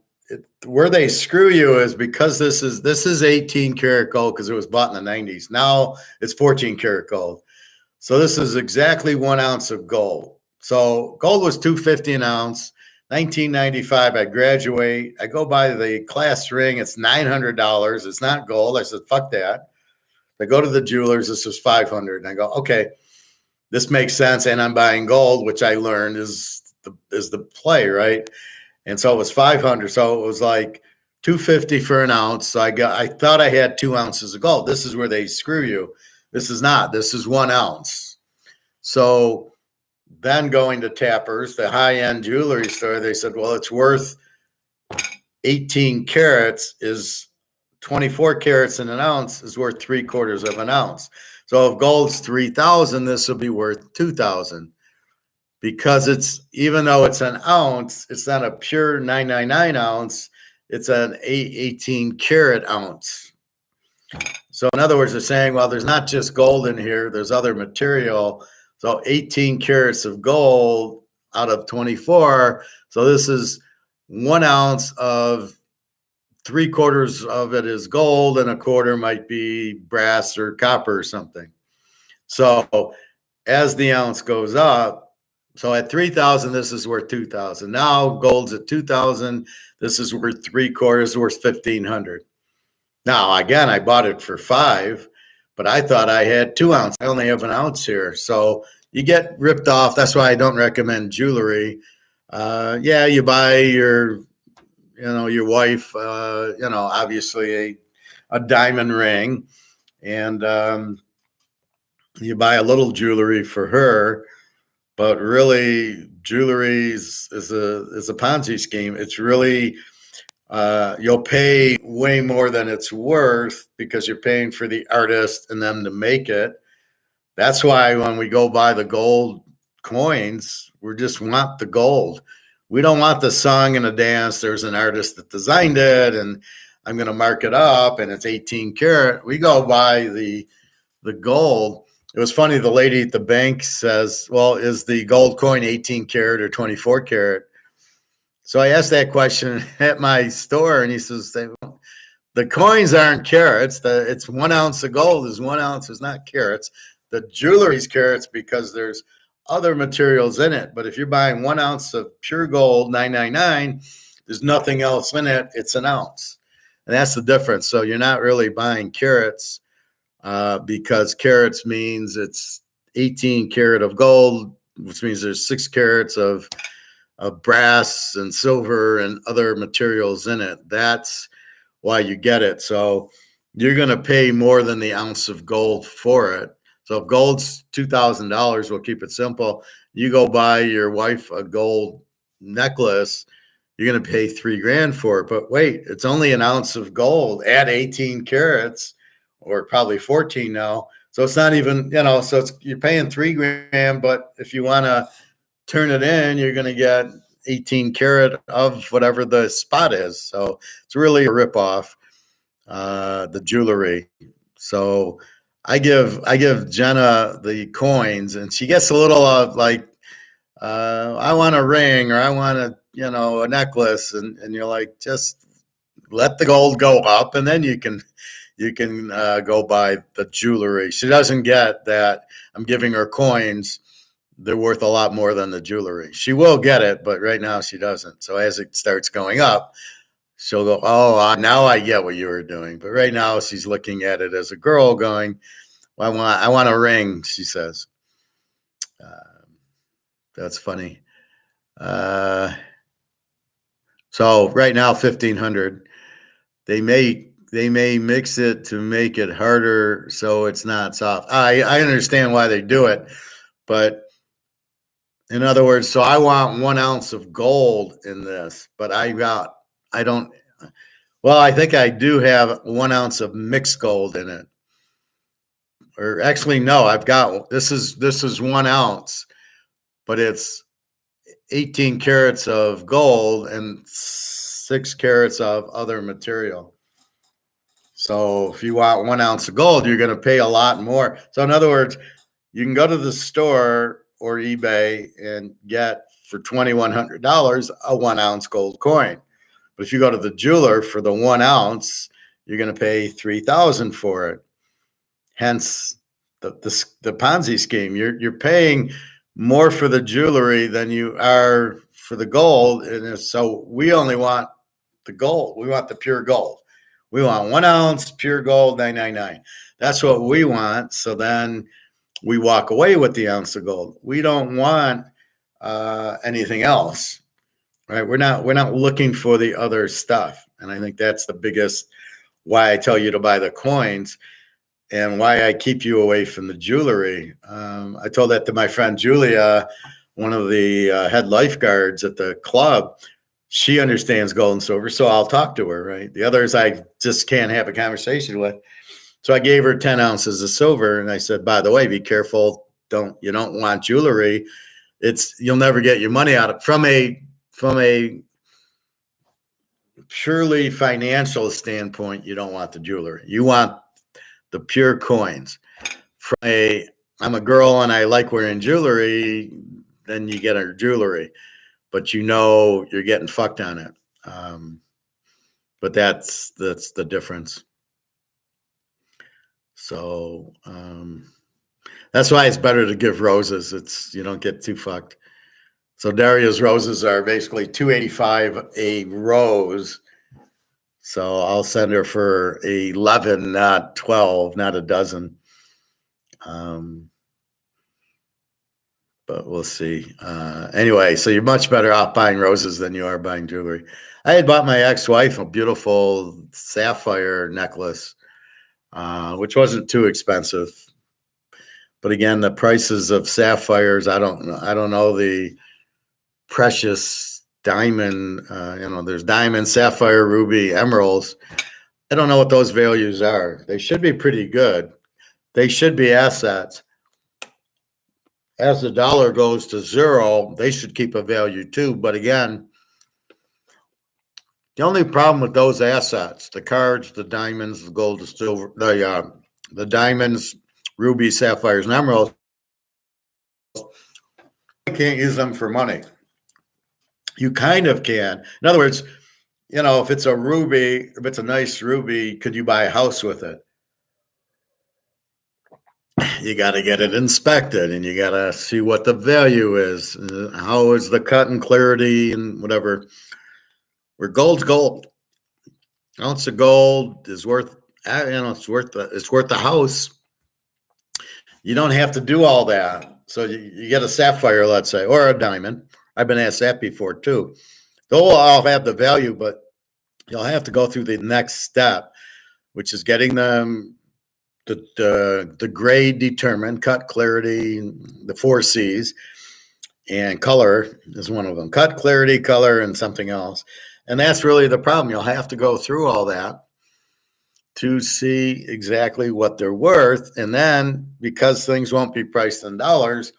Speaker 1: where they screw you is because this is 18 karat gold because it was bought in the 90s. Now it's 14 karat gold. So this is exactly 1 ounce of gold. So gold was $250 an ounce. 1995, I graduate. I go buy the class ring. It's $900. It's not gold. I said, fuck that. I go to the jewelers. This was $500. And I go, okay, this makes sense. And I'm buying gold, which I learned is the play, right? And so it was $500. So it was like $250 for an ounce. So I thought I had 2 ounces of gold. This is where they screw you. This is not. This is 1 ounce. So then going to Tappers, the high-end jewelry store, they said, well, it's worth 18 carats is 24 carats in an ounce is worth 3/4 of an ounce. So if gold's 3,000, this will be worth 2,000 because even though it's an ounce, it's not a pure 999 ounce. It's an 18 karat ounce. So in other words, they're saying, well, there's not just gold in here. There's other material. So 18 carats of gold out of 24. So this is 1 ounce of 3/4 of it is gold, and 1/4 might be brass or copper or something. So as the ounce goes up, so at 3,000, this is worth 2,000. Now gold's at 2,000. This is worth 3/4, worth 1,500. Now, again, I bought it for $5, but I thought I had 2 ounces. I only have 1 ounce here. So you get ripped off. That's why I don't recommend jewelry. Yeah, you buy your wife, obviously a diamond ring, and you buy a little jewelry for her. But really, jewelry is a Ponzi scheme. It's really you'll pay way more than it's worth because you're paying for the artist and them to make it. That's why when we go buy the gold coins, we just want the gold. We don't want the song and the dance. There's an artist that designed it, and I'm going to mark it up, and it's 18 karat. We go buy the gold. It was funny. The lady at the bank says, well, is the gold coin 18 karat or 24 karat? So I asked that question at my store, and he says, The coins aren't carats. It's 1 ounce of gold is 1 ounce is not carats. The jewelry's carats because there's other materials in it. But if you're buying 1 ounce of pure gold, 999, there's nothing else in it. It's an ounce, and that's the difference. So you're not really buying carats because carats means it's 18 karat of gold, which means there's 6 carats of brass and silver and other materials in it. That's why you get it. So you're going to pay more than the ounce of gold for it. So if gold's $2,000, we'll keep it simple. You go buy your wife a gold necklace, you're going to pay $3,000 for it. But wait, it's only an ounce of gold at 18 carats, or probably 14 now. So it's not even, so you're paying $3,000, but if you want to turn it in, you're going to get 18 karat of whatever the spot is. So it's really a ripoff, the jewelry. So I give Jenna the coins, and she gets a little like, I want a ring, or I want a necklace, and you're like, just let the gold go up, and then you can go buy the jewelry. She doesn't get that I'm giving her coins. They're worth a lot more than the jewelry. She will get it, but right now she doesn't. So as it starts going up, she'll go, oh, now I get what you were doing. But right now she's looking at it as a girl going, well, I want a ring, she says. That's funny. So right now, 1,500. They may mix it to make it harder so it's not soft. I understand why they do it, but in other words, so I want 1 ounce of gold in this, but I think I do have 1 ounce of mixed gold in it. Or actually, no, I've got, this is 1 ounce, but it's 18 carats of gold and 6 carats of other material. So if you want 1 ounce of gold, you're going to pay a lot more. So in other words, you can go to the store or eBay and get for $2,100 a 1 ounce gold coin. But if you go to the jeweler for the 1 ounce, you're going to pay $3,000 for it. Hence the Ponzi scheme. You're paying more for the jewelry than you are for the gold. And so we only want the gold. We want the pure gold. We want 1 ounce pure gold, 999. That's what we want. So then we walk away with the ounce of gold. We don't want anything else, right? We're not looking for the other stuff. And I think that's the biggest why I tell you to buy the coins and why I keep you away from the jewelry. I told that to my friend Julia, one of the head lifeguards at the club. She understands gold and silver, so I'll talk to her, right? The others I just can't have a conversation with. So I gave her 10 ounces of silver, and I said, by the way, be careful. You don't want jewelry. You'll never get your money out of from a purely financial standpoint. You don't want the jewelry. You want the pure coins. I'm a girl and I like wearing jewelry, then you get her jewelry, but you're getting fucked on it. But that's the difference. So that's why it's better to give roses. You don't get too fucked. So Daria's roses are basically $285 a rose. So I'll send her for 11, not 12, not a dozen. But we'll see. Anyway, so you're much better off buying roses than you are buying jewelry. I had bought my ex-wife a beautiful sapphire necklace, which wasn't too expensive. But again, the prices of sapphires, I don't know the precious diamond. There's diamond, sapphire, ruby, emeralds. I don't know what those values are. They should be pretty good. They should be assets. As the dollar goes to zero, they should keep a value too. But again, the only problem with those assets, the cards, the diamonds, the gold, the silver, the diamonds, rubies, sapphires, and emeralds, you can't use them for money. You kind of can. In other words, if it's a ruby, if it's a nice ruby, could you buy a house with it? You got to get it inspected and you got to see what the value is. How is the cut and clarity and whatever. Where gold's gold. An ounce of gold is worth, it's worth the house. You don't have to do all that. So you get a sapphire, let's say, or a diamond. I've been asked that before too. They'll all have the value, but you'll have to go through the next step, which is getting them the grade determined, cut, clarity, the 4 C's, and color is one of them. Cut, clarity, color, and something else. And that's really the problem. You'll have to go through all that to see exactly what they're worth. And then, because things won't be priced in dollars,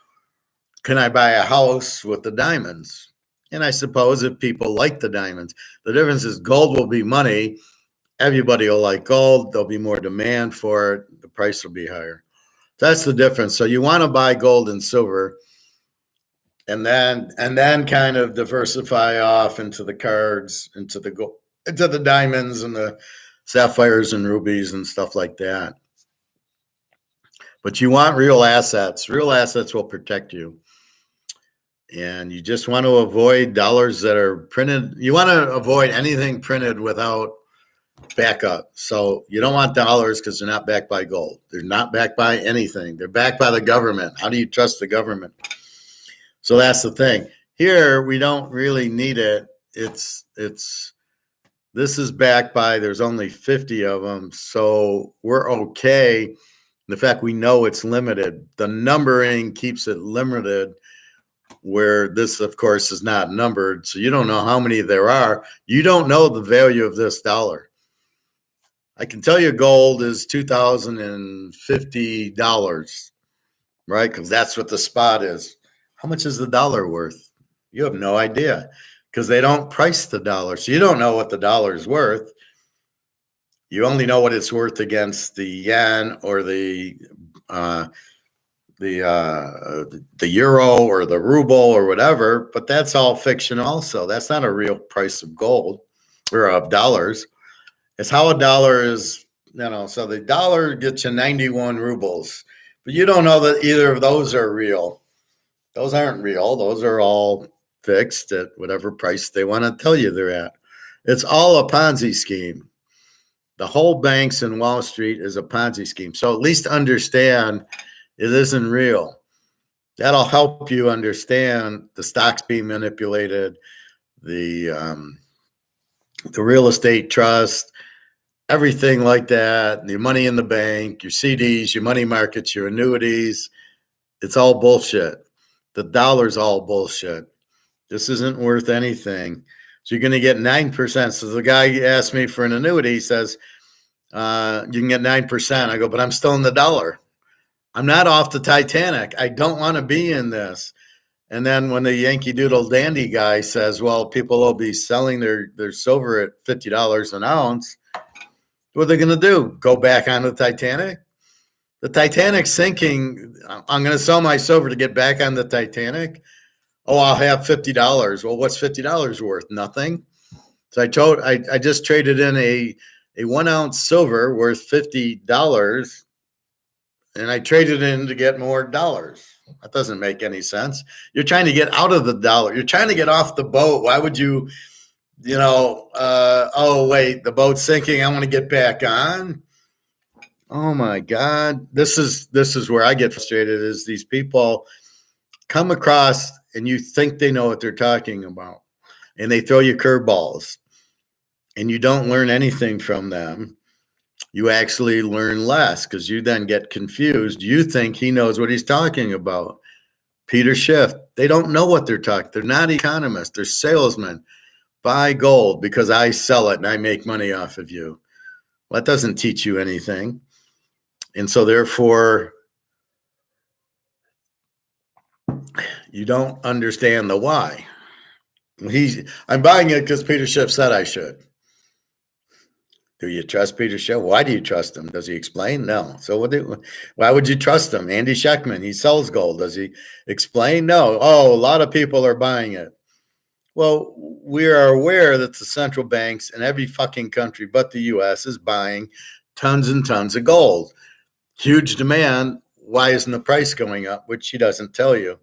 Speaker 1: can I buy a house with the diamonds? And I suppose if people like the diamonds, the difference is gold will be money. Everybody will like gold. There'll be more demand for it. The price will be higher. That's the difference. So you want to buy gold and silver, and then kind of diversify off into the cards, into the gold, into the diamonds and the sapphires and rubies and stuff like that. But you want real assets. Real assets will protect you. And you just want to avoid dollars that are printed. You want to avoid anything printed without backup. So you don't want dollars because they're not backed by gold. They're not backed by anything. They're backed by the government. How do you trust the government? So that's the thing. Here, we don't really need it. This is backed by, there's only 50 of them. So we're okay. The fact we know it's limited. The numbering keeps it limited, where this, of course, is not numbered. So you don't know how many there are. You don't know the value of this dollar. I can tell you gold is $2,050, right? Because that's what the spot is. How much is the dollar worth? You have no idea because they don't price the dollar. So you don't know what the dollar is worth. You only know what it's worth against the yen or the euro or the ruble or whatever, but that's all fiction also. That's not a real price of gold or of dollars. It's how a dollar is, so the dollar gets you 91 rubles, but you don't know that either of those are real. Those aren't real. Those are all fixed at whatever price they want to tell you they're at. It's all a Ponzi scheme. The whole banks in Wall Street is a Ponzi scheme. So at least understand it isn't real. That'll help you understand the stocks being manipulated, the real estate trust, everything like that, your money in the bank, your CDs, your money markets, your annuities. It's all bullshit. The dollar's all bullshit. This isn't worth anything. So you're going to get 9%. So the guy asked me for an annuity. He says, you can get 9%. I go, but I'm still in the dollar. I'm not off the Titanic. I don't want to be in this. And then when the Yankee Doodle Dandy guy says, well, people will be selling their silver at $50 an ounce, what are they going to do? Go back on the Titanic? The Titanic's sinking. I'm going to sell my silver to get back on the Titanic. Oh, I'll have $50. Well, what's $50 worth? Nothing. So I just traded in a 1 ounce silver worth $50, and I traded in to get more dollars. That doesn't make any sense. You're trying to get out of the dollar. You're trying to get off the boat. Why would you, oh, wait, the boat's sinking. I want to get back on. Oh my God. This is where I get frustrated, is these people come across and you think they know what they're talking about, and they throw you curveballs and you don't learn anything from them. You actually learn less because you then get confused. You think he knows what he's talking about. Peter Schiff, they don't know what they're talking. They're not economists. They're salesmen. Buy gold because I sell it and I make money off of you. Well, that doesn't teach you anything. And so therefore, you don't understand the why. I'm buying it because Peter Schiff said I should. Do you trust Peter Schiff? Why do you trust him? Does he explain? No. So why would you trust him? Andy Scheckman, he sells gold. Does he explain? No. Oh, a lot of people are buying it. Well, we are aware that the central banks in every fucking country but the US is buying tons and tons of gold. Huge demand. Why isn't the price going up? Which he doesn't tell you.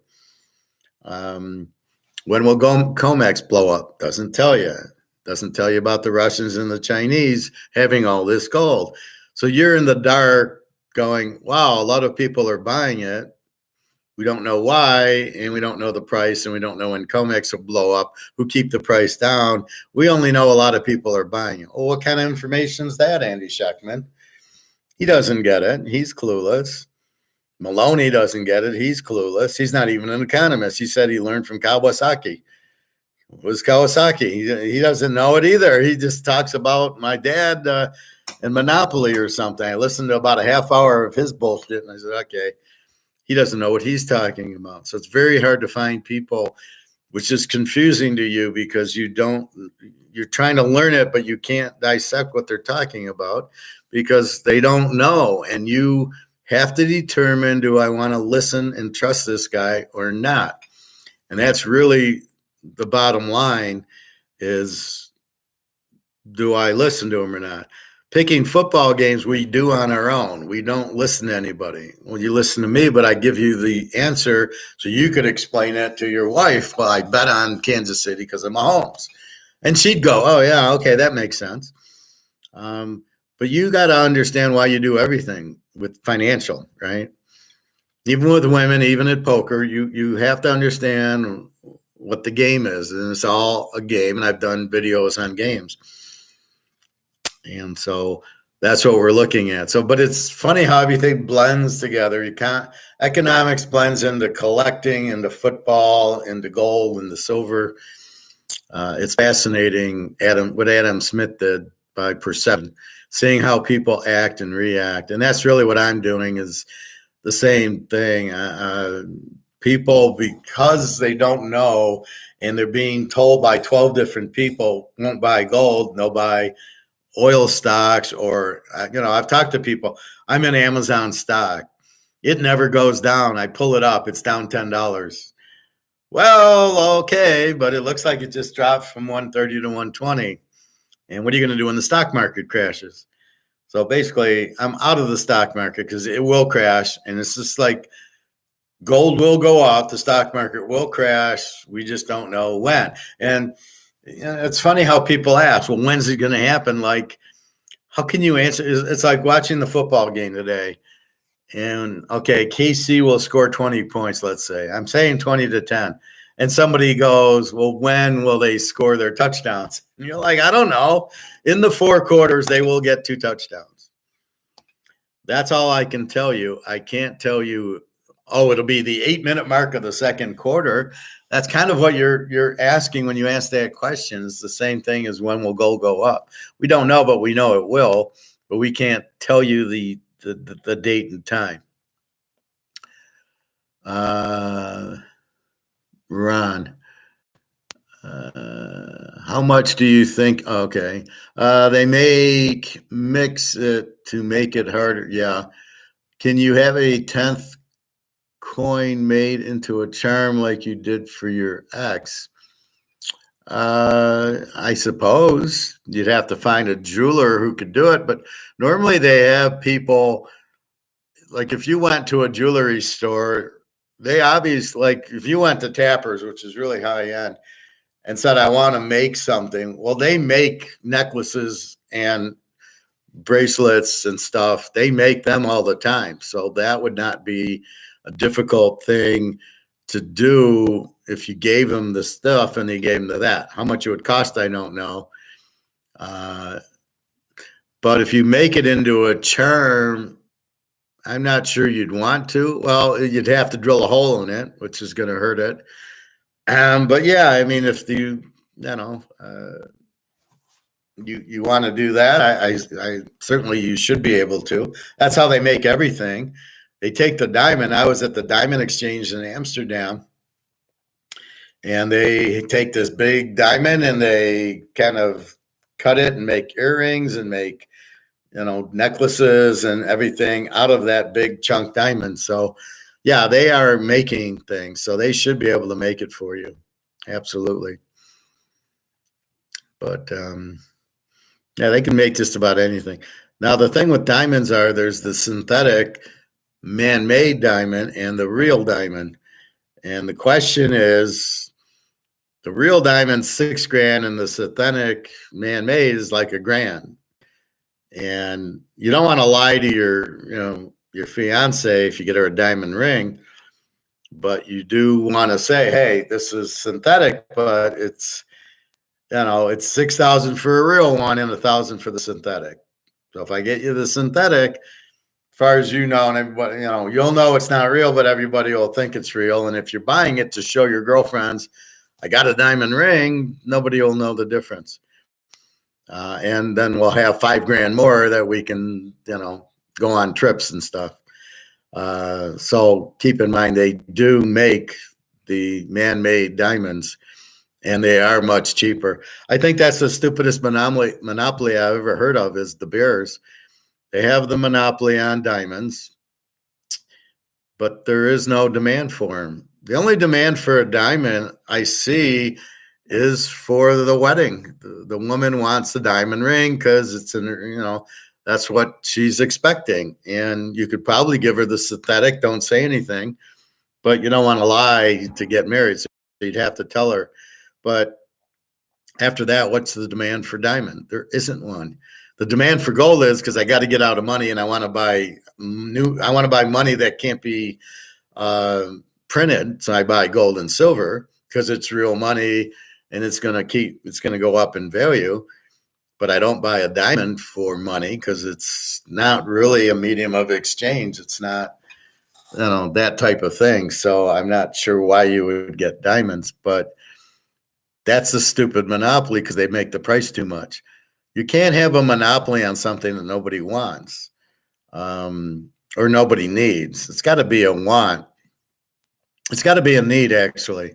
Speaker 1: When will COMEX blow up? Doesn't tell you. Doesn't tell you about the Russians and the Chinese having all this gold. So you're in the dark going, wow, a lot of people are buying it. We don't know why, and we don't know the price, and we don't know when COMEX will blow up, who keep the price down. We only know a lot of people are buying it. Well, what kind of information is that, Andy Schechtman? He doesn't get it. He's clueless. Maloney doesn't get it. He's clueless. He's not even an economist. He said he learned from Kawasaki. What was Kawasaki? He doesn't know it either. He just talks about my dad and Monopoly or something. I listened to about a half hour of his bullshit, and I said, okay. He doesn't know what he's talking about. So it's very hard to find people, which is confusing to you because you're trying to learn it, but you can't dissect what they're talking about because they don't know. And you have to determine, do I want to listen and trust this guy or not? And that's really the bottom line is, do I listen to him or not? Picking football games we do on our own. We don't listen to anybody. Well, you listen to me, but I give you the answer so you could explain it to your wife. Well, I bet on Kansas City because of Mahomes. And she'd go, oh, yeah, okay, that makes sense. But you got to understand why you do everything with financial, right? Even with women, even at poker, you have to understand what the game is. And it's all a game. And I've done videos on games. And so that's what we're looking at. So, but it's funny how everything blends together. Economics blends into collecting, into football, into gold, into silver. It's fascinating, what Adam Smith did by perception, seeing how people act and react. And that's really what I'm doing is the same thing. People, because they don't know and they're being told by 12 different people, won't buy gold, no buy oil stocks, or, I've talked to people. I'm in Amazon stock. It never goes down. I pull it up. It's down $10. Well, okay, but it looks like it just dropped from 130 to 120. And what are you going to do when the stock market crashes? So basically, I'm out of the stock market because it will crash. And it's just like gold will go up. The stock market will crash. We just don't know when. And it's funny how people ask, well, when's it going to happen? Like, how can you answer? It's like watching the football game today. And, okay, KC will score 20 points, let's say. I'm saying 20-10. And somebody goes, well, when will they score their touchdowns? And you're like, I don't know. In the 4 quarters, they will get 2 touchdowns. That's all I can tell you. I can't tell you, oh, it'll be the 8-minute mark of the second quarter. That's kind of what you're asking when you ask that question. It's the same thing as when will gold go up. We don't know, but we know it will. But we can't tell you the date and time. Ron, how much do you think? Okay, they mix it to make it harder. Yeah, can you have a 10th coin made into a charm like you did for your ex? I suppose you'd have to find a jeweler who could do it, but normally they have people, like if you went to a jewelry store, they obviously, like if you went to Tappers, which is really high end, and said, I want to make something, well, they make necklaces and bracelets and stuff. They make them all the time. So that would not be a difficult thing to do if you gave them the stuff and they gave them that. How much it would cost, I don't know. But if you make it into a charm, I'm not sure you'd want to. Well, you'd have to drill a hole in it, which is going to hurt it. But yeah, I mean, if you want to do that, I certainly you should be able to. That's how they make everything. They take the diamond. I was at the Diamond Exchange in Amsterdam, and they take this big diamond and they kind of cut it and make earrings and make, necklaces and everything out of that big chunk diamond. So yeah, they are making things. So they should be able to make it for you. Absolutely. But yeah, they can make just about anything. Now, the thing with diamonds there's the synthetic man-made diamond and the real diamond. And the question is, the real diamond's $6,000 and the synthetic man-made is like $1,000. And you don't want to lie to your fiance if you get her a diamond ring, but you do want to say, hey, this is synthetic, but it's it's 6,000 for a real one and 1,000 for the synthetic. So if I get you the synthetic, as far as you know, and everybody, you'll know it's not real, but everybody will think it's real. And if you're buying it to show your girlfriends, I got a diamond ring, nobody will know the difference. And then we'll have $5,000 more that we can, go on trips and stuff. So keep in mind, they do make the man-made diamonds, and they are much cheaper. I think that's the stupidest monopoly I've ever heard of is the Bears. They have the monopoly on diamonds, but there is no demand for them. The only demand for a diamond I see is for the wedding. The woman wants the diamond ring because it's that's what she's expecting. And you could probably give her the synthetic, don't say anything, but you don't want to lie to get married. So you'd have to tell her. But after that, what's the demand for diamond? There isn't one. The demand for gold is because I got to get out of money and I want to buy money that can't be printed. So I buy gold and silver because it's real money and it's going to go up in value. But I don't buy a diamond for money because it's not really a medium of exchange. It's not, that type of thing. So I'm not sure why you would get diamonds, but that's a stupid monopoly because they make the price too much. You can't have a monopoly on something that nobody wants or nobody needs. It's got to be a want. It's got to be a need, actually.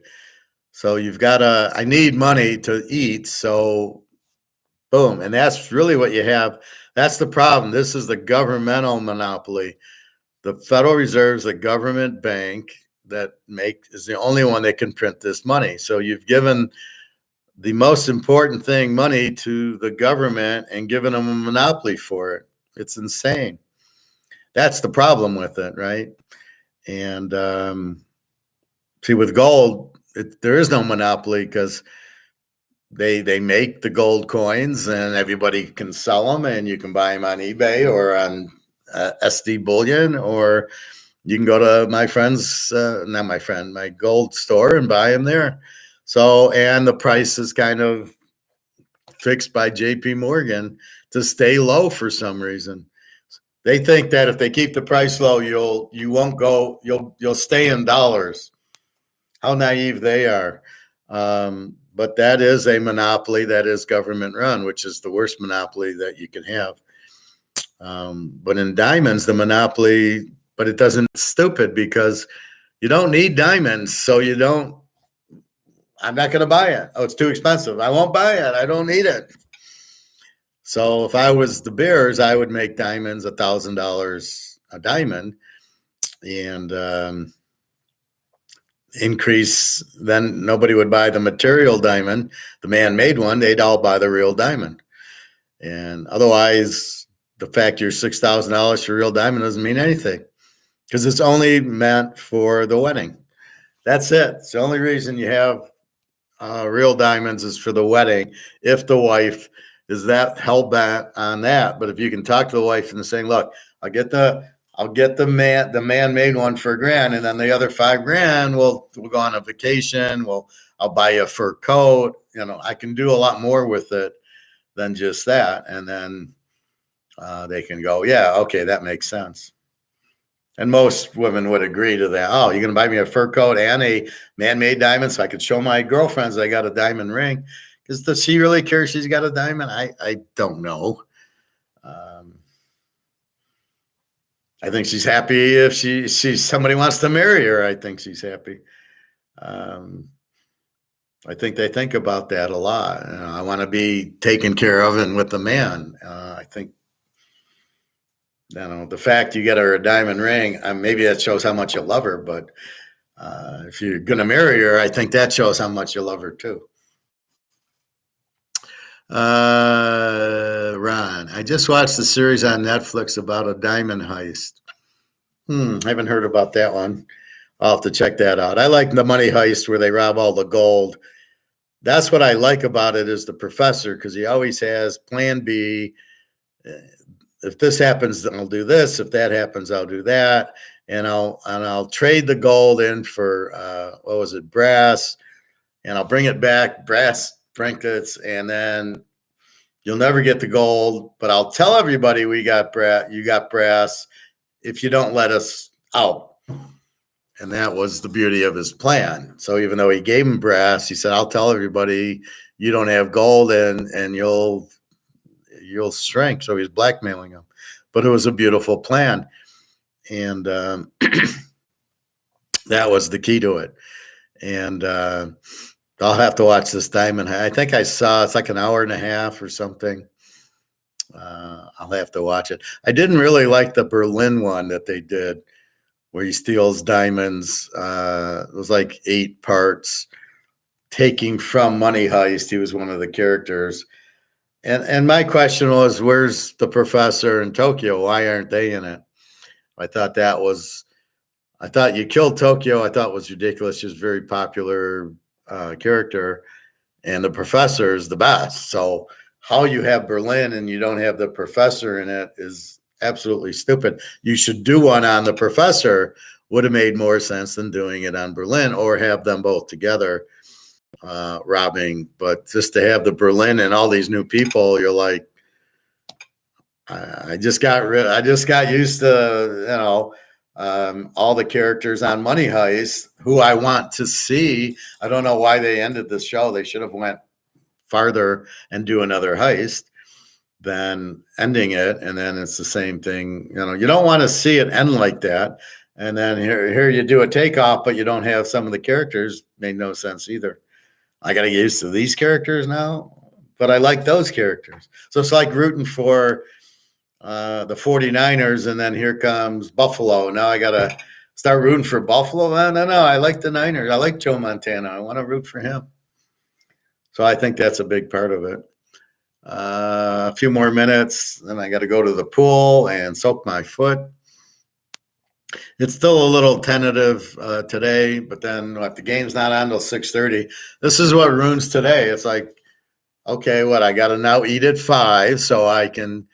Speaker 1: So I need money to eat. So boom. And that's really what you have. That's the problem. This is the governmental monopoly. The Federal Reserve is a government bank that is the only one that can print this money. So you've given the most important thing, money, to the government and given them a monopoly for it. It's insane. That's the problem with it, right? And see, with gold, there is no monopoly because they make the gold coins and everybody can sell them, and you can buy them on eBay or on SD Bullion, or you can go to my gold store and buy them there. So, and the price is kind of fixed by JP Morgan to stay low for some reason. They think that if they keep the price low, you'll stay in dollars. How naive they are. But that is a monopoly that is government run, which is the worst monopoly that you can have. But in diamonds, the monopoly, but it doesn't, it's stupid because you don't need diamonds. So I'm not going to buy it. Oh, it's too expensive. I won't buy it. I don't need it. So if I was the Bears, I would make diamonds $1,000 a diamond and increase. Then nobody would buy the material diamond, the man-made one. They'd all buy the real diamond. And otherwise, the fact you're $6,000 for real diamond doesn't mean anything because it's only meant for the wedding. That's it. It's the only reason you have real diamonds is for the wedding. If the wife is that hell-bent on that, but if you can talk to the wife and saying, "Look, I'll get the man-made one for $1,000, and then the other $5,000 we'll go on a vacation. I'll buy you a fur coat. I can do a lot more with it than just that." And then they can go, "Yeah, okay, that makes sense." And most women would agree to that. "Oh, you're going to buy me a fur coat and a man-made diamond so I could show my girlfriends I got a diamond ring." Because does she really care she's got a diamond? I don't know. I think she's happy if somebody wants to marry her. I think she's happy. I think they think about that a lot. I want to be taken care of and with the man. I think the fact you get her a diamond ring, maybe that shows how much you love her. But if you're going to marry her, I think that shows how much you love her too. Ron, I just watched the series on Netflix about a diamond heist. I haven't heard about that one. I'll have to check that out. I like the money heist where they rob all the gold. That's what I like about it is the professor because he always has plan B. If this happens, then I'll do this. If that happens, I'll do that. And I'll trade the gold in for what was it, brass, and I'll bring it back, brass trinkets, and then you'll never get the gold, but I'll tell everybody we got brass, you got brass if you don't let us out. And that was the beauty of his plan. So even though he gave him brass, he said, I'll tell everybody you don't have gold and you'll shrink. So he's blackmailing him. But it was a beautiful plan. And that was the key to it. And I'll have to watch this Diamond. I think I saw it's like an hour and a half or something. I'll have to watch it. I didn't really like the Berlin one that they did where he steals diamonds. It was like 8 parts taking from Money Heist. He was one of the characters. And my question was, where's the professor in Tokyo? Why aren't they in it? I thought you killed Tokyo. I thought was ridiculous. She was a very popular character. And the professor is the best. So how you have Berlin and you don't have the professor in it is absolutely stupid. You should do one on the professor. Would have made more sense than doing it on Berlin or have them both together robbing. But just to have the Berlin and all these new people, you're like, I just got used to, all the characters on Money Heist who I want to see. I don't know why they ended the show. They should have went farther and do another heist than ending it. And then it's the same thing. You don't want to see it end like that. And then here you do a takeoff, but you don't have some of the characters. Made no sense either. I got to get used to these characters now, but I like those characters. So it's like rooting for the 49ers, and then here comes Buffalo. Now I got to start rooting for Buffalo. No, I like the Niners. I like Joe Montana. I want to root for him. So I think that's a big part of it. A few more minutes, then I got to go to the pool and soak my foot. It's still a little tentative today, but then the game's not on till 6:30. This is what ruins today. It's like, okay, I got to now eat at 5 so I can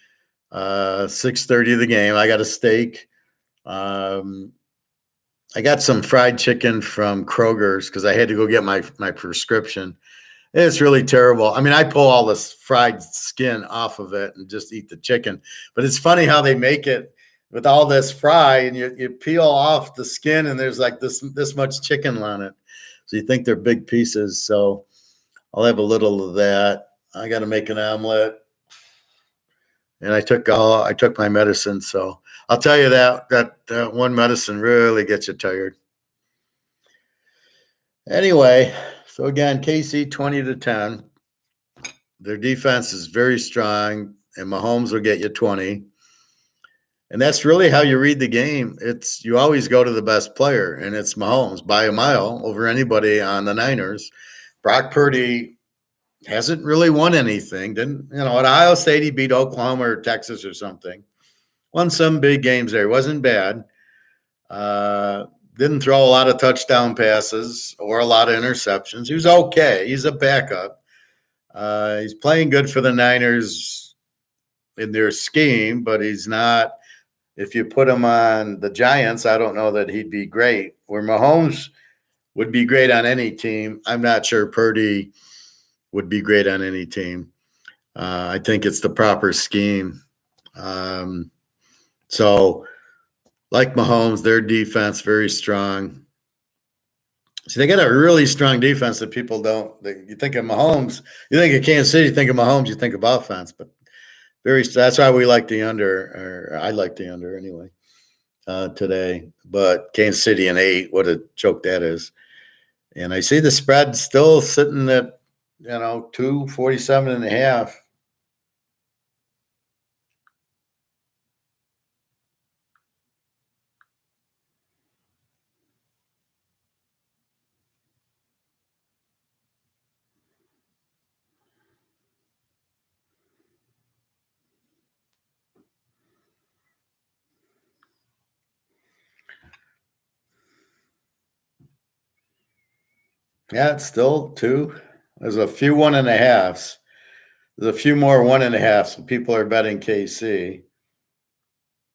Speaker 1: 6:30 the game. I got a steak. I got some fried chicken from Kroger's because I had to go get my prescription. It's really terrible. I mean, I pull all this fried skin off of it and just eat the chicken. But it's funny how they make it with all this fry, and you peel off the skin, and there's like this much chicken on it. So you think they're big pieces. So I'll have a little of that. I got to make an omelet. And I took my medicine. So I'll tell you that one medicine really gets you tired. Anyway, so again, KC 20-10. Their defense is very strong, and Mahomes will get you 20. And that's really how you read the game. You always go to the best player, and it's Mahomes by a mile over anybody on the Niners. Brock Purdy hasn't really won anything. At Ohio State, he beat Oklahoma or Texas or something. Won some big games there. Wasn't bad. Didn't throw a lot of touchdown passes or a lot of interceptions. He was okay. He's a backup. He's playing good for the Niners in their scheme, but he's not. If you put him on the Giants, I don't know that he'd be great. Where Mahomes would be great on any team, I'm not sure Purdy would be great on any team. I think it's the proper scheme. So, like Mahomes, their defense very strong. See, they got a really strong defense that people don't. You think of Mahomes, you think of Kansas City, you think of Mahomes, you think of offense, but that's why we like the under, or I like the under anyway today. But Kansas City and 8, what a joke that is. And I see the spread still sitting at 247.5. Yeah, it's still 2. There's a few 1.5s. There's a few more 1.5s. People are betting KC.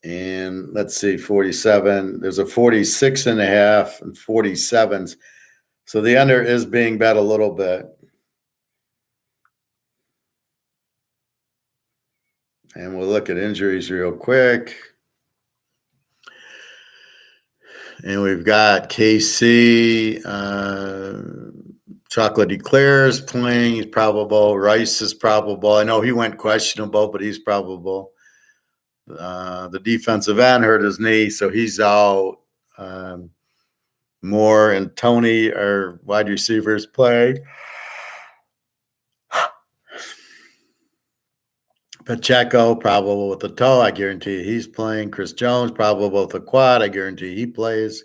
Speaker 1: And let's see, 47. There's a 46.5 and 47s. So the under is being bet a little bit. And we'll look at injuries real quick. And we've got KC, Chocolate Eclairs playing. He's probable. Rice is probable. I know he went questionable, but he's probable. The defensive end hurt his knee, so he's out. Moore and Tony are wide receivers playing. Pacheco, probable with the toe. I guarantee he's playing. Chris Jones, probable with the quad. I guarantee he plays.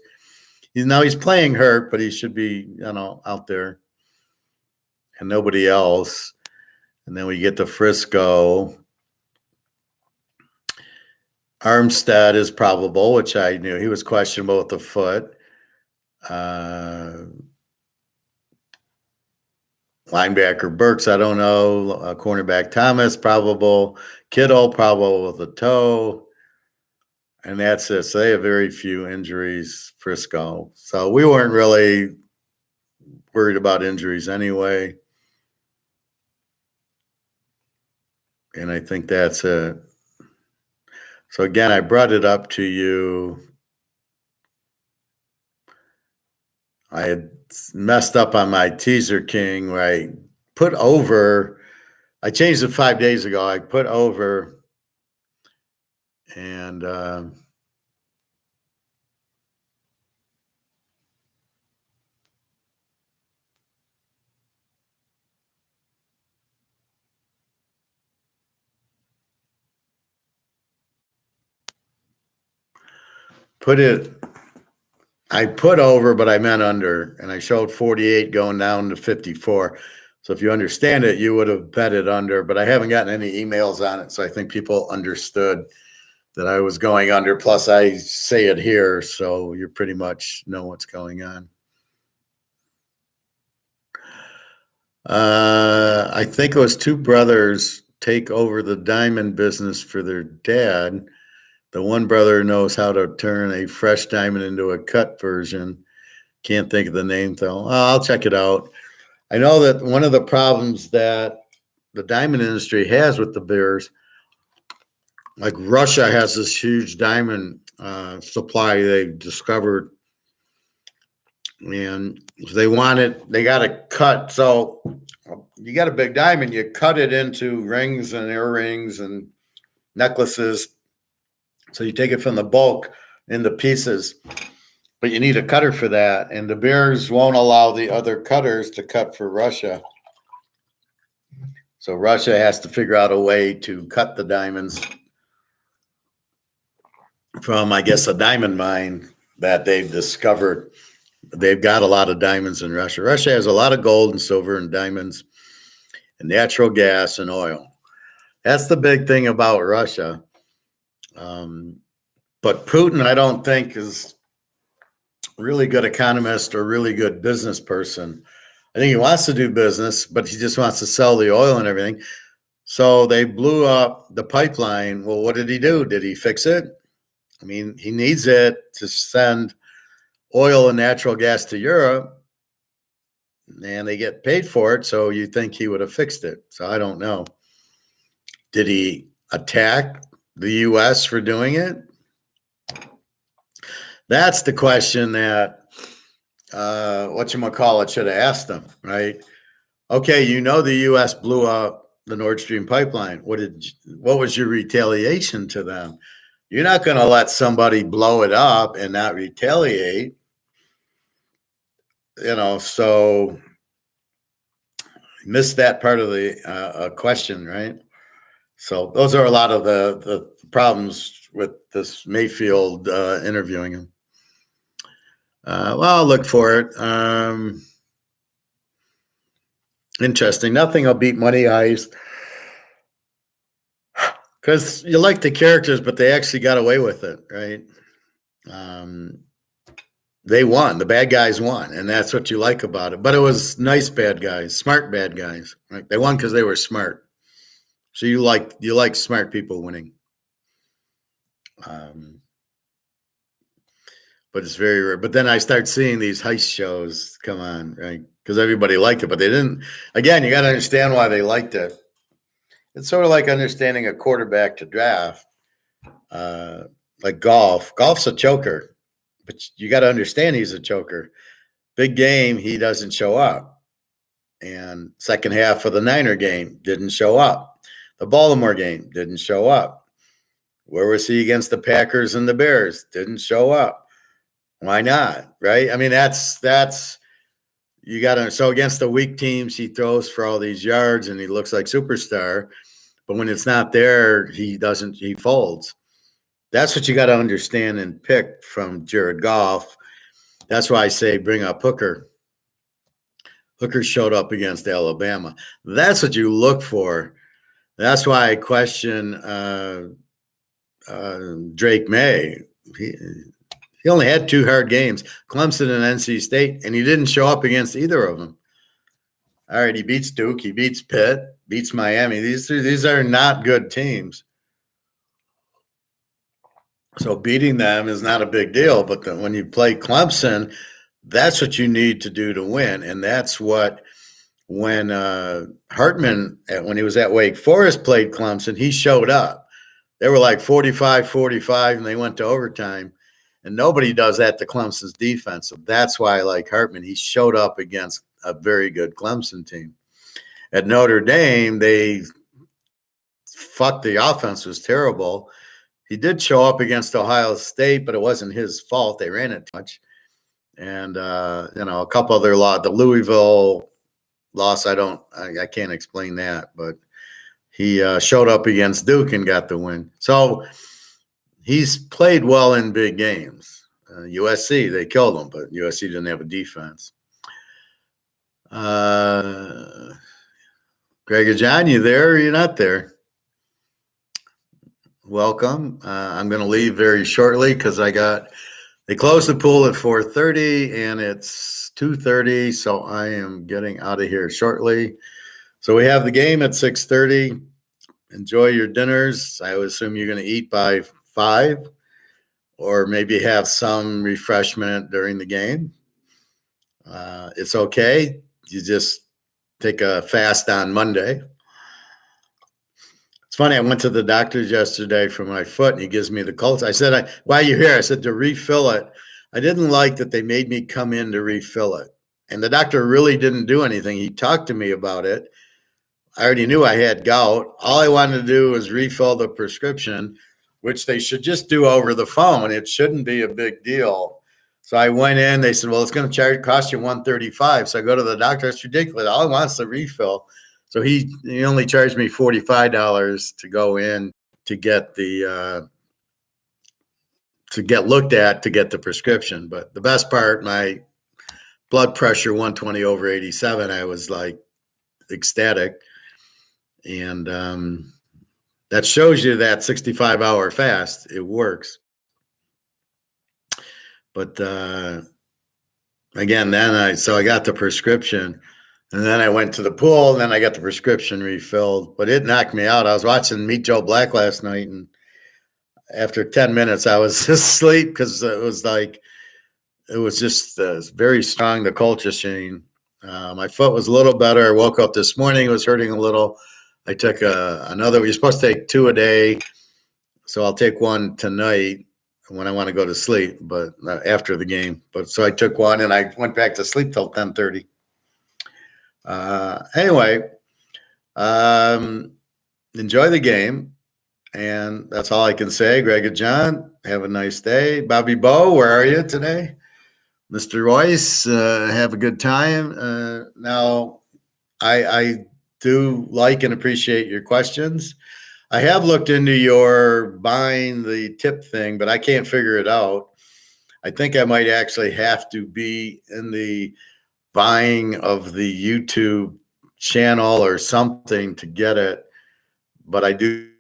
Speaker 1: He's playing hurt, but he should be, out there. And nobody else. And then we get to Frisco. Armstead is probable, which I knew. He was questionable with the foot. Linebacker Burks, I don't know. Cornerback Thomas, probable. Kittle, probable with a toe. And that's it. So they have very few injuries, Frisco. So we weren't really worried about injuries anyway. And I think that's it. So again, I brought it up to you. I had messed up on my Teaserking where I put over. I changed it 5 days ago. I put over and I put over, but I meant under, and I showed 48 going down to 54. So if you understand it, you would have bet it under, but I haven't gotten any emails on it. So I think people understood that I was going under. Plus I say it here, so you pretty much know what's going on. I think it was 2 brothers take over the diamond business for their dad. The one brother knows how to turn a fresh diamond into a cut version. Can't think of the name, though. I'll check it out. I know that one of the problems that the diamond industry has with the bears, like Russia has this huge diamond supply they've discovered. And if they want it, they got to cut. So you got a big diamond, you cut it into rings and earrings and necklaces. So you take it from the bulk into pieces, but you need a cutter for that. And the bears won't allow the other cutters to cut for Russia. So Russia has to figure out a way to cut the diamonds from, I guess, a diamond mine that they've discovered. They've got a lot of diamonds in Russia. Russia has a lot of gold and silver and diamonds and natural gas and oil. That's the big thing about Russia. But Putin, I don't think, is a really good economist or really good business person. I think he wants to do business, but he just wants to sell the oil and everything. So they blew up the pipeline. Well, what did he do? Did he fix it? I mean, he needs it to send oil and natural gas to Europe, and they get paid for it. So you think he would have fixed it. So I don't know. Did he attack the U.S. for doing it? That's the question that whatchamacallit should have asked them, right? Okay, the U.S. blew up the Nord Stream pipeline. What was your retaliation to them? You're not going to let somebody blow it up and not retaliate. So missed that part of the question, right? So those are a lot of the problems with this Mayfield interviewing him. Well, I'll look for it. Interesting. Nothing will beat Money Heist. Because you like the characters, but they actually got away with it, right? they won. The bad guys won, and that's what you like about it. But it was nice bad guys, smart bad guys. Right? They won because they were smart. So you like smart people winning. But it's very rare. But then I start seeing these heist shows come on, right? Because everybody liked it, but they didn't. Again, you got to understand why they liked it. It's sort of like understanding a quarterback to draft, like golf. Golf's a choker, but you got to understand he's a choker. Big game, he doesn't show up. And second half of the Niner game, didn't show up. The Baltimore game, didn't show up. Where was he against the Packers and the Bears? Didn't show up. Why not? Right? I mean, that's you got to. So against the weak teams, he throws for all these yards and he looks like superstar. But when it's not there, he folds. That's what you got to understand and pick from Jared Goff. That's why I say bring up Hooker. Hooker showed up against Alabama. That's what you look for. That's why I question Drake May. He only had 2 hard games, Clemson and NC State, and he didn't show up against either of them. All right, he beats Duke, he beats Pitt, beats Miami. These are not good teams. So beating them is not a big deal, but when you play Clemson, that's what you need to do to win. And that's what when Hartman, when he was at Wake Forest, played Clemson, he showed up. They were like 45-45, and they went to overtime. And nobody does that to Clemson's defense. So that's why I like Hartman. He showed up against a very good Clemson team. At Notre Dame, the offense was terrible. He did show up against Ohio State, but it wasn't his fault. They ran it too much. And, a couple other the Louisville loss, I can't explain that. But he showed up against Duke and got the win. So he's played well in big games. USC, they killed him, but USC didn't have a defense. Greg John, you there or you're not there? Welcome. I'm going to leave very shortly because they closed the pool at 4:30 and it's 2:30, so I am getting out of here shortly. So we have the game at 6:30. Enjoy your dinners. I would assume you're going to eat by 5 or maybe have some refreshment during the game. It's okay. You just take a fast on Monday. It's funny. I went to the doctor's yesterday for my foot and he gives me the Colts. I said, why are you here? I said, to refill it. I didn't like that they made me come in to refill it. And the doctor really didn't do anything. He talked to me about it. I already knew I had gout. All I wanted to do was refill the prescription, which they should just do over the phone. It shouldn't be a big deal. So I went in. They said, well, it's going to cost you $135. So I go to the doctor. It's ridiculous. All I want is the refill. So he only charged me $45 to go in to get to get looked at to get the prescription. But the best part, my blood pressure 120/87, I was like ecstatic. And that shows you that 65-hour fast, it works. But again, then I got the prescription, and then I went to the pool, and then I got the prescription refilled. But it knocked me out. I was watching Meet Joe Black last night, and after 10 minutes, I was asleep because it was just very strong, the culture chain. My foot was a little better. I woke up this morning, it was hurting a little. I took another. You're supposed to take 2 a day, so I'll take 1 tonight when I want to go to sleep, but after the game. But so I took 1 and I went back to sleep till 10:30. Anyway, enjoy the game, and that's all I can say. Greg and John, have a nice day. Bobby Bo, where are you today? Mr. Royce, have a good time. Now, I do like and appreciate your questions. I have looked into your buying the tip thing, but I can't figure it out. I think I might actually have to be in the buying of the YouTube channel or something to get it. But I do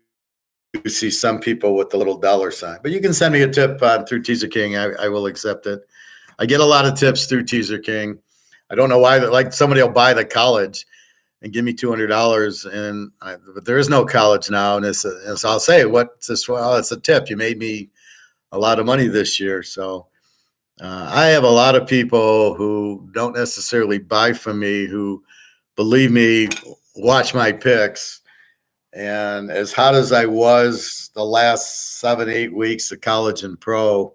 Speaker 1: see some people with the little dollar sign. But you can send me a tip through Teaserking. I will accept it. I get a lot of tips through Teaserking. I don't know why, like somebody will buy the college and give me $200, but there is no college now. And so I'll say, what's this? Well, it's a tip. You made me a lot of money this year. So I have a lot of people who don't necessarily buy from me, who believe me, watch my picks. And as hot as I was the last 7-8 weeks of college and pro,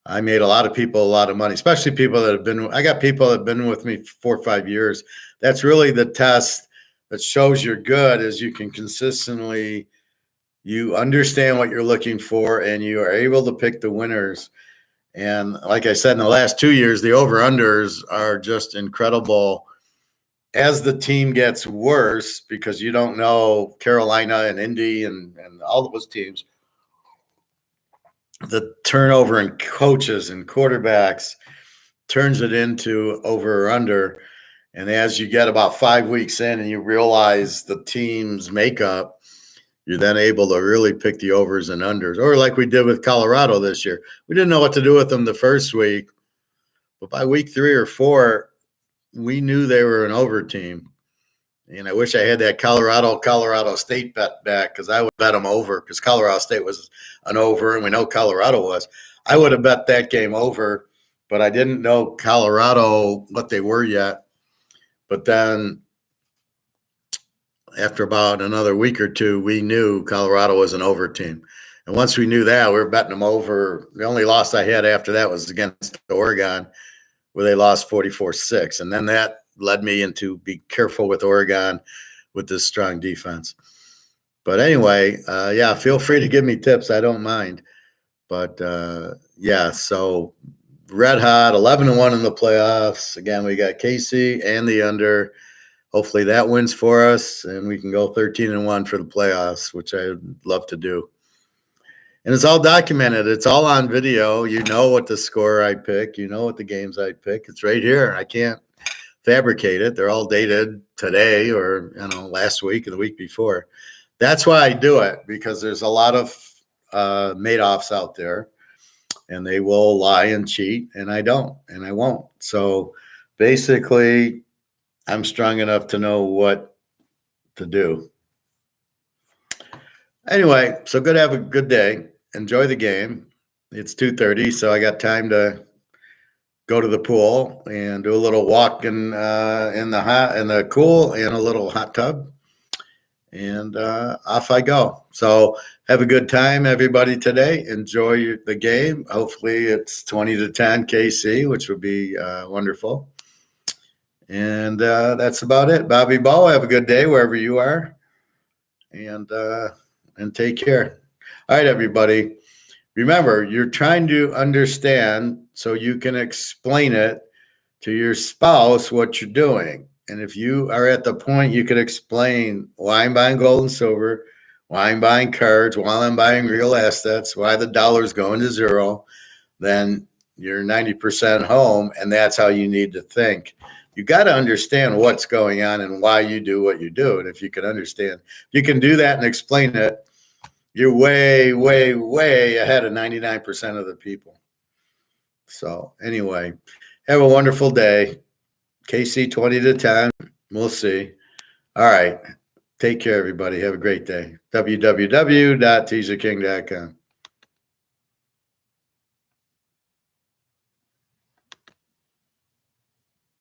Speaker 1: I made a lot of people a lot of money, especially people that have been. I got people that have been with me for 4 or 5 years. That's really the test that shows you're good, is you can consistently, you understand what you're looking for, and you are able to pick the winners. And like I said, in the last 2 years, the over-unders are just incredible. As the team gets worse, because you don't know Carolina and Indy and all of those teams, the turnover in coaches and quarterbacks turns it into over or under. And as you get about 5 weeks in and you realize the team's makeup, you're then able to really pick the overs and unders. Or like we did with Colorado this year. We didn't know what to do with them the first week, but by week 3 or 4, we knew they were an over team. And I wish I had that Colorado State bet back, because I would bet them over, because Colorado State was an over, and we know Colorado was. I would have bet that game over, but I didn't know Colorado, what they were yet. But then after about another week or two, we knew Colorado was an over team. And once we knew that, we were betting them over. The only loss I had after that was against Oregon, where they lost 44-6. And then that led me into be careful with Oregon with this strong defense. But anyway, yeah, feel free to give me tips. I don't mind. But yeah, so red hot, 11-1 in the playoffs. Again, we got KC and the under. Hopefully that wins for us, and we can go 13-1 for the playoffs, which I would love to do. And it's all documented. It's all on video. You know what the score I pick. You know what the games I pick. It's right here. I can't fabricate it. They're all dated today or last week or the week before. That's why I do it, because there's a lot of Madoffs out there, and they will lie and cheat, and I don't, and I won't. So basically, I'm strong enough to know what to do. Anyway, so good. Have a good day. Enjoy the game. It's 2:30, so I got time to go to the pool and do a little walk in the cool and a little hot tub, and off I go. So have a good time, everybody, today. Enjoy the game. Hopefully it's 20-10 KC, which would be wonderful. And that's about it. Bobby Bo, have a good day wherever you are, and take care. All right, everybody. Remember, you're trying to understand so you can explain it to your spouse what you're doing. And if you are at the point you can explain why I'm buying gold and silver, why I'm buying cards, why I'm buying real assets, why the dollar's going to zero, then you're 90% home, and that's how you need to think. You got to understand what's going on and why you do what you do. And if you can understand, you can do that and explain it, you're way, way, way ahead of 99% of the people. So anyway, have a wonderful day. KC 20-10. We'll see. All right. Take care, everybody. Have a great day. www.teaserking.com.